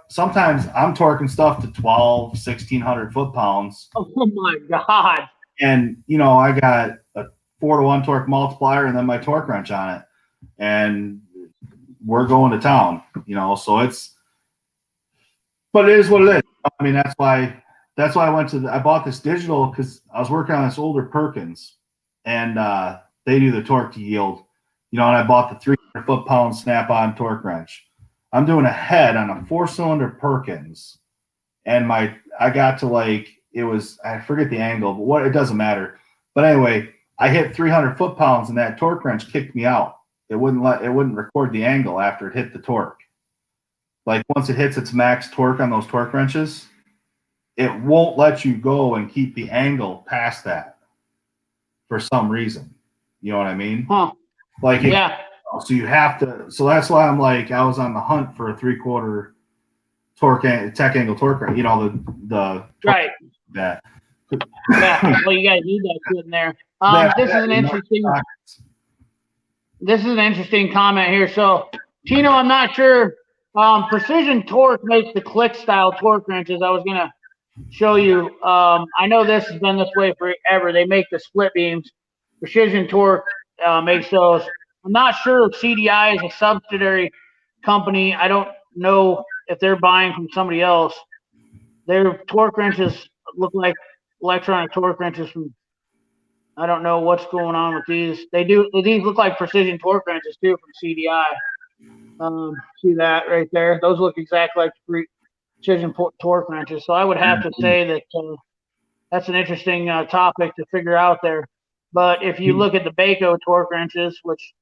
Speaker 2: sometimes I'm torquing stuff to 1,600 foot-pounds.
Speaker 1: Oh my God.
Speaker 2: And, I got a 4-to-1 torque multiplier and then my torque wrench on it. And we're going to town, so but it is what it is. I mean, that's why I bought this digital, because I was working on this older Perkins, and they do the torque to yield, and I bought the 300 foot-pound snap-on torque wrench. I'm doing a head on a 4-cylinder Perkins, and I got to I forget the angle, but it doesn't matter. But anyway, I hit 300 foot-pounds, and that torque wrench kicked me out. It wouldn't record the angle after it hit the torque. Like once it hits its max torque on those torque wrenches, it won't let you go and keep the angle past that for some reason. You know what I mean?
Speaker 1: Huh.
Speaker 2: So you have to. So that's why I'm I was on the hunt for a 3/4 torque tech angle torque wrench. The
Speaker 1: right.
Speaker 2: That.
Speaker 1: Yeah. Well, you guys need that shit in there. This is an interesting comment here. So, Tino, I'm not sure. Precision Torque makes the click style torque wrenches. I was gonna show you. I know this has been this way forever. They make the split beams. Precision Torque makes those. I'm not sure if CDI is a subsidiary company. I don't know if they're buying from somebody else. Their torque wrenches look like electronic torque wrenches from. I don't know what's going on with these. These look like precision torque wrenches too from CDI. See that right there? Those look exactly like precision torque wrenches. So I would have to say that that's an interesting topic to figure out there. But if you look at the Baco torque wrenches, which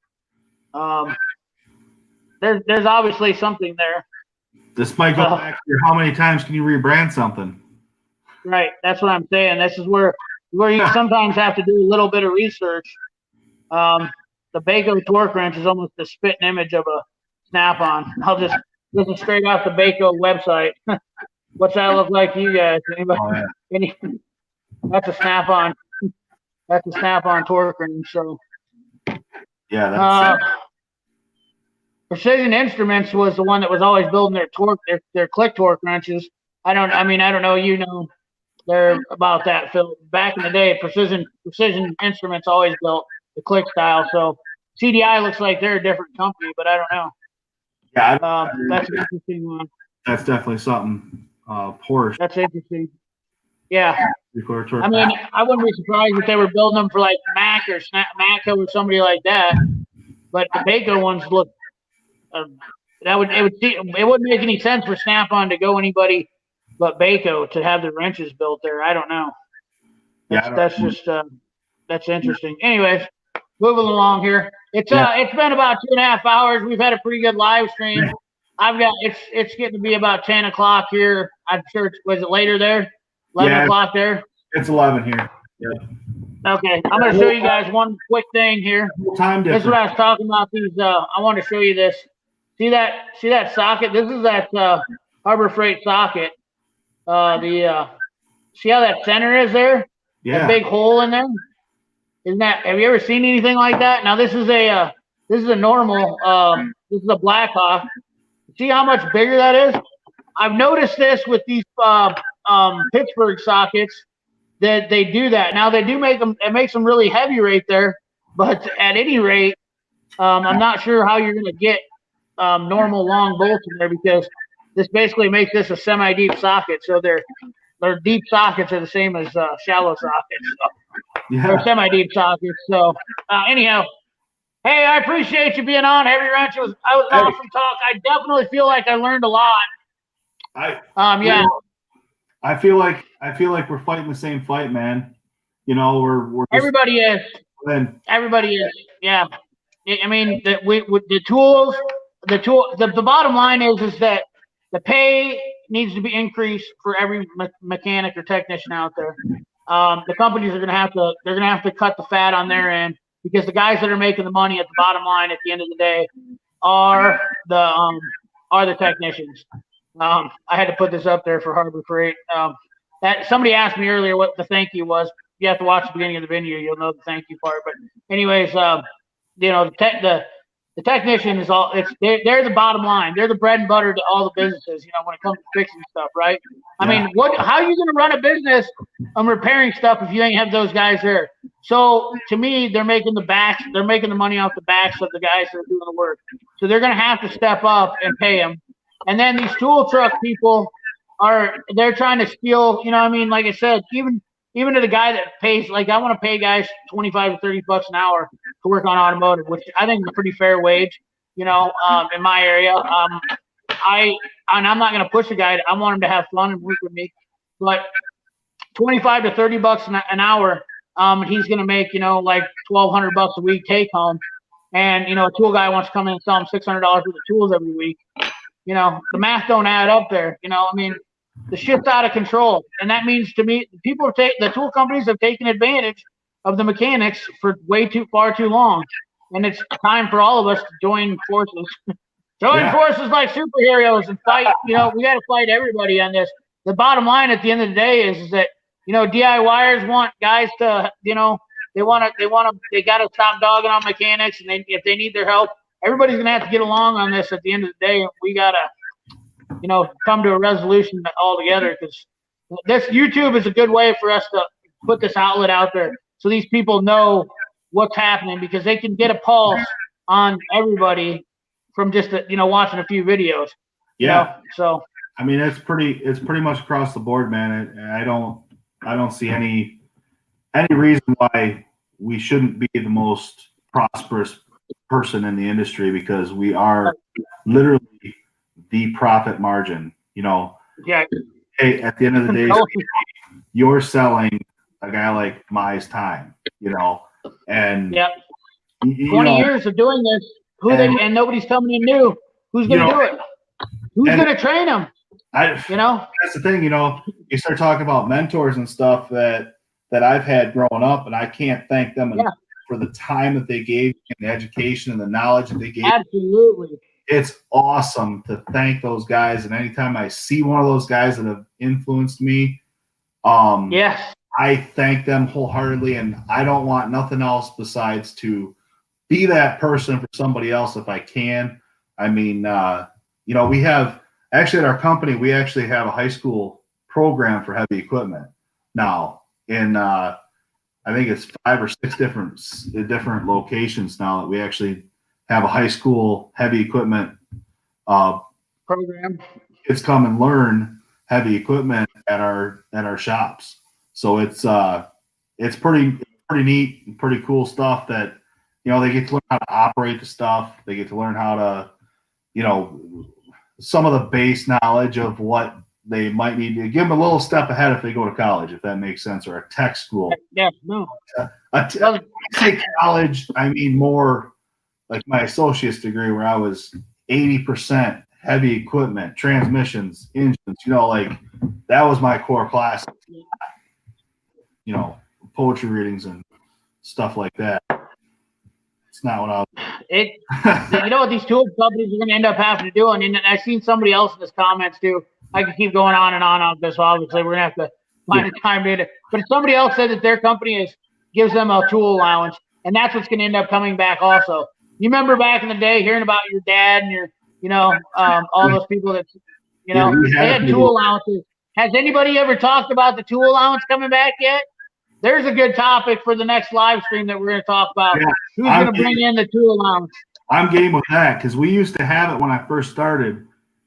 Speaker 1: there's obviously something there.
Speaker 2: This might go back to how many times can you rebrand something?
Speaker 1: Right. That's what I'm saying. This is where you sometimes have to do a little bit of research. The Baco torque wrench is almost the spitting image of a snap-on. This is straight off the Baco website. What's that look like to you guys? Anybody? That's a snap-on. That's a snap-on torque wrench. So
Speaker 2: yeah,
Speaker 1: Precision Instruments was the one that was always building their click torque wrenches. I don't know. They're about that, Phil. Back in the day, Precision Instruments always built the click style. So CDI looks like they're a different company, but I don't know.
Speaker 2: Yeah,
Speaker 1: that's an interesting one.
Speaker 2: That's definitely something. Porsche.
Speaker 1: That's interesting. Yeah. I mean, I wouldn't be surprised if they were building them for like Mac or Matco or somebody like that. But the Baco ones look. It wouldn't make any sense for Snap-on to go anybody but Baco to have the wrenches built there. I don't know. That's interesting. Anyways, moving along here. It's been about 2.5 hours. We've had a pretty good live stream. It's getting to be about 10 o'clock here. I'm sure was it later there? 11 o'clock there?
Speaker 2: It's 11 here. Yeah.
Speaker 1: Okay, I'm going to show you guys one quick thing here.
Speaker 2: Time difference.
Speaker 1: This is what I was talking about. I want to show you this. See that socket? This is that Harbor Freight socket. See how that center is there?
Speaker 2: Yeah.
Speaker 1: That big hole in there. Have you ever seen anything like that? Now this is a normal. This is a Blackhawk. See how much bigger that is? I've noticed this with these Pittsburgh sockets that they do that. Now they do make them. It makes them really heavy right there. But at any rate, I'm not sure how you're going to get normal long bolts in there, because this basically makes this a semi-deep socket. So their deep sockets are the same as shallow sockets. So they're semi-deep sockets. So anyhow, hey, I appreciate you being on Heavy Wrench. It was awesome talk. I definitely feel like I learned a lot.
Speaker 2: I feel like we're fighting the same fight, man. We're
Speaker 1: everybody is.
Speaker 2: And
Speaker 1: Everybody is, yeah. I mean, with the tools, the bottom line is that the pay needs to be increased for every mechanic or technician out there. The companies are they're gonna have to cut the fat on their end, because the guys that are making the money at the bottom line at the end of the day are the technicians. I had to put this up there for Harbor Freight. That somebody asked me earlier what the thank you was. You have to watch the beginning of the video, you'll know the thank you part. But anyways, the technician is they're the bottom line. They're the bread and butter to all the businesses, when it comes to fixing stuff, right? I mean, how are you going to run a business repairing stuff if you ain't have those guys there? So to me, they're making the money off the backs of the guys that are doing the work. So they're going to have to step up and pay them. And then these tool truck people they're trying to steal, like I said, even to the guy that pays, like, I want to pay guys 25 to $30 an hour to work on automotive, which I think is a pretty fair wage, in my area. I'm not going to push a guy. I want him to have fun and work with me, but 25 to $30 an hour, he's going to make, like $1,200 a week take home. And, a tool guy wants to come in and sell him $600 worth of tools every week. The math don't add up there. The shit's out of control. And that means, to me, the tool companies have taken advantage of the mechanics for far too long. And it's time for all of us to join forces. Forces like superheroes and fight. We got to fight everybody on this. The bottom line at the end of the day is that, DIYers want guys to, they got to stop dogging on mechanics. And if they need their help, everybody's going to have to get along on this at the end of the day. We got to, come to a resolution all together, because this YouTube is a good way for us to put this outlet out there so these people know what's happening, because they can get a pulse on everybody from just watching a few videos. So
Speaker 2: I mean, it's pretty much across the board, man. And I don't see any reason why we shouldn't be the most prosperous person in the industry, because we are literally the profit margin.
Speaker 1: Yeah.
Speaker 2: Hey, at the end of the day, you're selling a guy like Mize time, and
Speaker 1: 20 years of doing this, and nobody's coming in new. Who's going to do it? Who's going to train them?
Speaker 2: That's the thing. You start talking about mentors and stuff that I've had growing up, and I can't thank them enough for the time that they gave me, and the education and the knowledge that they gave.
Speaker 1: Absolutely.
Speaker 2: It's awesome to thank those guys, and anytime I see one of those guys that have influenced me, I thank them wholeheartedly, and I don't want nothing else besides to be that person for somebody else if I can. I mean, we have actually at our company, we actually have a high school program for heavy equipment now in I think it's 5 or 6 different locations now that we actually have a high school heavy equipment
Speaker 1: program.
Speaker 2: Kids come and learn heavy equipment at our shops. So it's pretty neat and pretty cool stuff that, they get to learn how to operate the stuff. They get to learn how to, some of the base knowledge of what they might need to give them a little step ahead if they go to college, if that makes sense, or a tech school.
Speaker 1: Yeah, no.
Speaker 2: I say college, I mean more like my associate's degree, where I was 80% heavy equipment, transmissions, engines, like that was my core class, poetry readings and stuff like that. It's not what I was.
Speaker 1: What these tool companies are going to end up having to do, and I've seen somebody else in his comments too. I can keep going on and on this. Obviously, we're going to have to find a time in it. But somebody else said that their company gives them a tool allowance, and that's what's going to end up coming back also. You remember back in the day hearing about your dad and your, all those people that, they had tool allowances. Has anybody ever talked about the tool allowance coming back yet? There's a good topic for the next live stream that we're going to talk about. Yeah, who's going to bring in the tool allowance?
Speaker 2: I'm game with that, because we used to have it when I first started,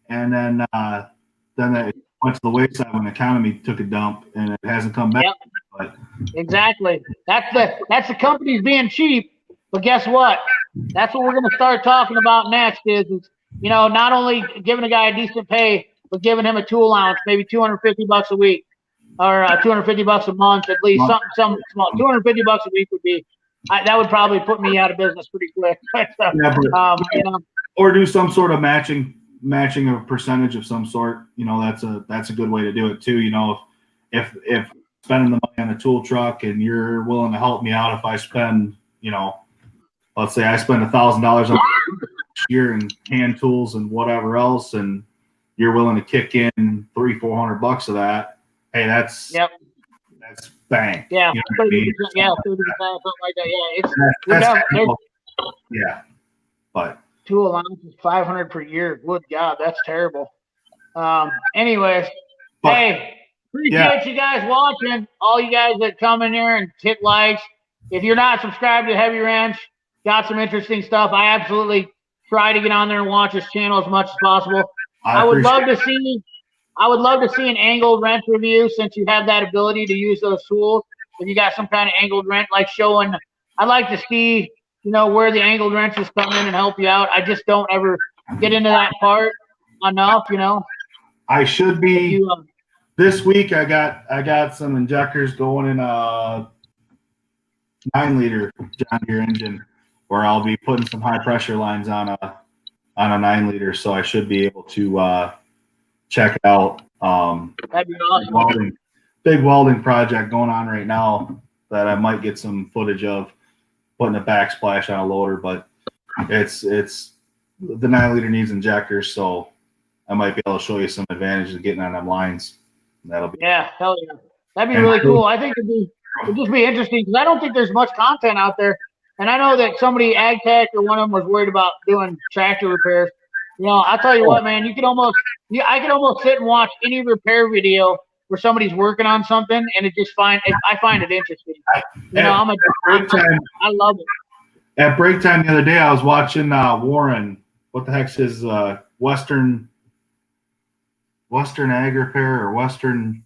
Speaker 2: and then it went to the wayside when the economy took a dump, and it hasn't come back.
Speaker 1: Yep.
Speaker 2: But
Speaker 1: exactly. That's the companies being cheap. But guess what? That's what we're going to start talking about next is, not only giving a guy a decent pay, but giving him a tool allowance, maybe $250 a week or $250 a month, at least something small. $250 a week would be that would probably put me out of business pretty quick.
Speaker 2: Or do some sort of matching a percentage of some sort. That's a good way to do it too. If spending the money on a tool truck and you're willing to help me out, if I spend, let's say I spend $1,000 on year in hand tools and whatever else, and you're willing to kick in $300-400 of that. Hey, that's bang.
Speaker 1: Yeah, 30%, yeah, 30%, something like that. Yeah,
Speaker 2: but
Speaker 1: tool allowance is $500 per year. Good God, that's terrible. Anyways, hey, appreciate you guys watching. All you guys that come in here and hit likes. If you're not subscribed to Heavy Wrench, got some interesting stuff. I absolutely try to get on there and watch his channel as much as possible. I would love to see an angled wrench review, since you have that ability to use those tools. If you got some kind of angled wrench, like showing, I'd like to see, where the angled wrenches come in and help you out. I just don't ever get into that part enough,
Speaker 2: I should be. This week I got some injectors going in a 9-liter John Deere engine, where I'll be putting some high pressure lines on a 9-liter, so I should be able to check it out.
Speaker 1: That'd be awesome.
Speaker 2: Big welding project going on right now that I might get some footage of, putting a backsplash on a loader, but it's the 9-liter needs injectors, so I might be able to show you some advantages of getting on them lines. That'll be
Speaker 1: hell yeah. That'd be really cool. I think it'd just be interesting, because I don't think there's much content out there. And I know that somebody, AgTech or one of them, was worried about doing tractor repairs. I'll tell you what, man, I could almost sit and watch any repair video where somebody's working on something, and I find it interesting. I love it.
Speaker 2: At break time the other day, I was watching Warren. What the heck's his Western Ag Repair or Western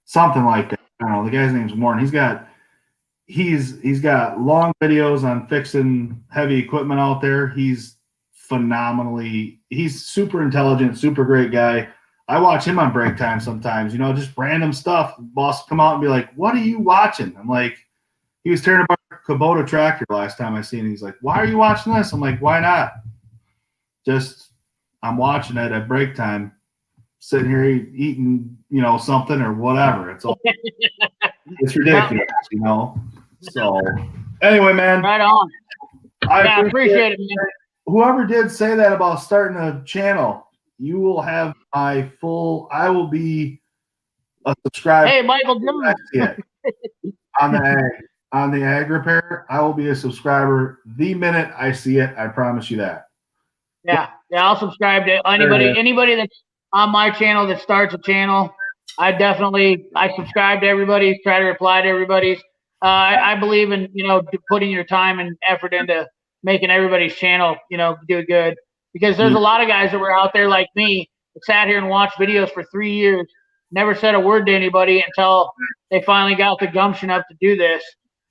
Speaker 2: something like that? I don't know. The guy's name's Warren. He's got long videos on fixing heavy equipment out there. He's super intelligent, super great guy. I watch him on break time sometimes, just random stuff. Boss come out and be like, "What are you watching?" I'm like, he was tearing apart a Kubota tractor last time I seen him. He's like, "Why are you watching this?" I'm like, "Why not?" I'm watching it at break time, sitting here eating, something or whatever. It's ridiculous, So anyway, man.
Speaker 1: Right on. I appreciate it, man.
Speaker 2: Whoever did say that about starting a channel, you will have I will be a subscriber.
Speaker 1: Hey, Michael Jones.
Speaker 2: on the ag repair, I will be a subscriber the minute I see it. I promise you that.
Speaker 1: Yeah, I'll subscribe to anybody that's on my channel that starts a channel. I subscribe to everybody, try to reply to everybody's. I believe in, putting your time and effort into making everybody's channel, do good, because there's a lot of guys that were out there like me that sat here and watched videos for 3 years, never said a word to anybody until they finally got the gumption up to do this,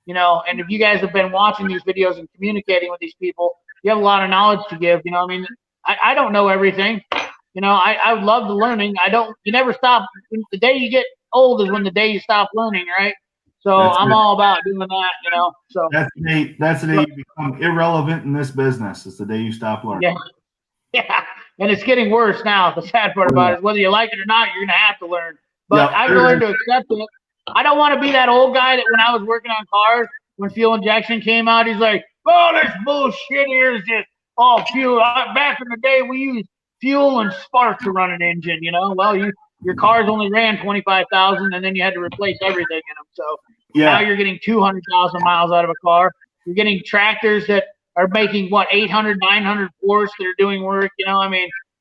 Speaker 1: and if you guys have been watching these videos and communicating with these people, you have a lot of knowledge to give, I don't know everything, I love the learning. You never stop. The day you get old is when the day you stop learning, right? So I'm all about doing that, So
Speaker 2: that's the day you become irrelevant in this business. It's the day you stop learning.
Speaker 1: Yeah. And it's getting worse now. The sad part about it is, whether you like it or not, you're gonna have to learn. But I've learned to accept it. I don't want to be that old guy that when I was working on cars, when fuel injection came out, he's like, "Oh, this bullshit here is just all fuel." Back in the day, we used fuel and spark to run an engine. Well, your cars only ran 25,000, and then you had to replace everything in them. So now you're getting 200,000 miles out of a car. You're getting tractors that are making 800, 900 horse that are doing work.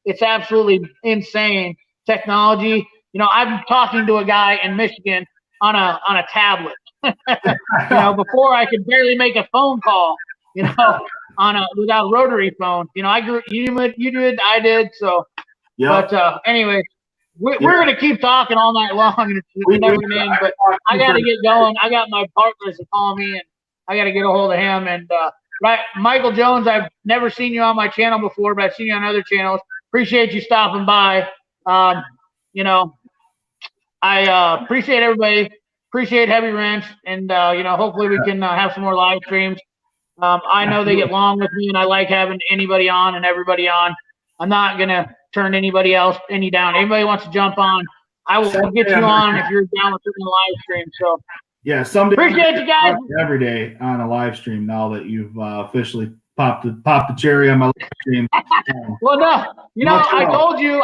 Speaker 1: It's absolutely insane technology. I'm talking to a guy in Michigan on a tablet. Before I could barely make a phone call. Without a rotary phone. You did, I did. So, but anyway. We're going to keep talking all night long. It's never going to end, but I got to get going. I got my partners to call me, and I got to get a hold of him. And Michael Jones, I've never seen you on my channel before, but I've seen you on other channels. Appreciate you stopping by. I appreciate everybody. appreciate Heavy Wrench, and hopefully we can have some more live streams. I know they get long with me, and I like having anybody on and everybody on. I'm not gonna turn anybody down. Anybody wants to jump on, I will get you on if you're down with doing a live stream. So
Speaker 2: yeah, someday
Speaker 1: appreciate you guys.
Speaker 2: every day on a live stream now that you've officially popped the cherry on my live stream.
Speaker 1: Well, no, I told you.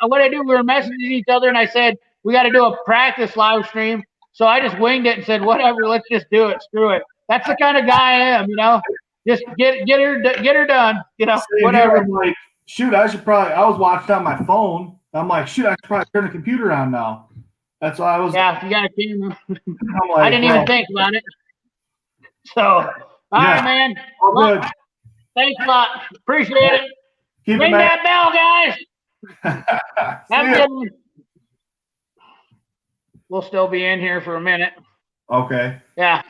Speaker 1: What I do. We were messaging each other, and I said we got to do a practice live stream. So I just winged it and said, whatever, let's just do it. Screw it. That's the kind of guy I am, Just get her done, whatever.
Speaker 2: I'm like, shoot, I was watching on my phone. I'm like, shoot, I should probably turn the computer on now. That's why I was.
Speaker 1: Yeah, if you got a camera.
Speaker 2: I'm like,
Speaker 1: I didn't even think about it. So, all right, man.
Speaker 2: All good.
Speaker 1: Thanks a lot. Appreciate it. Ring that bell, guys. Have a good one. We'll still be in here for a minute.
Speaker 2: Okay.
Speaker 1: Yeah.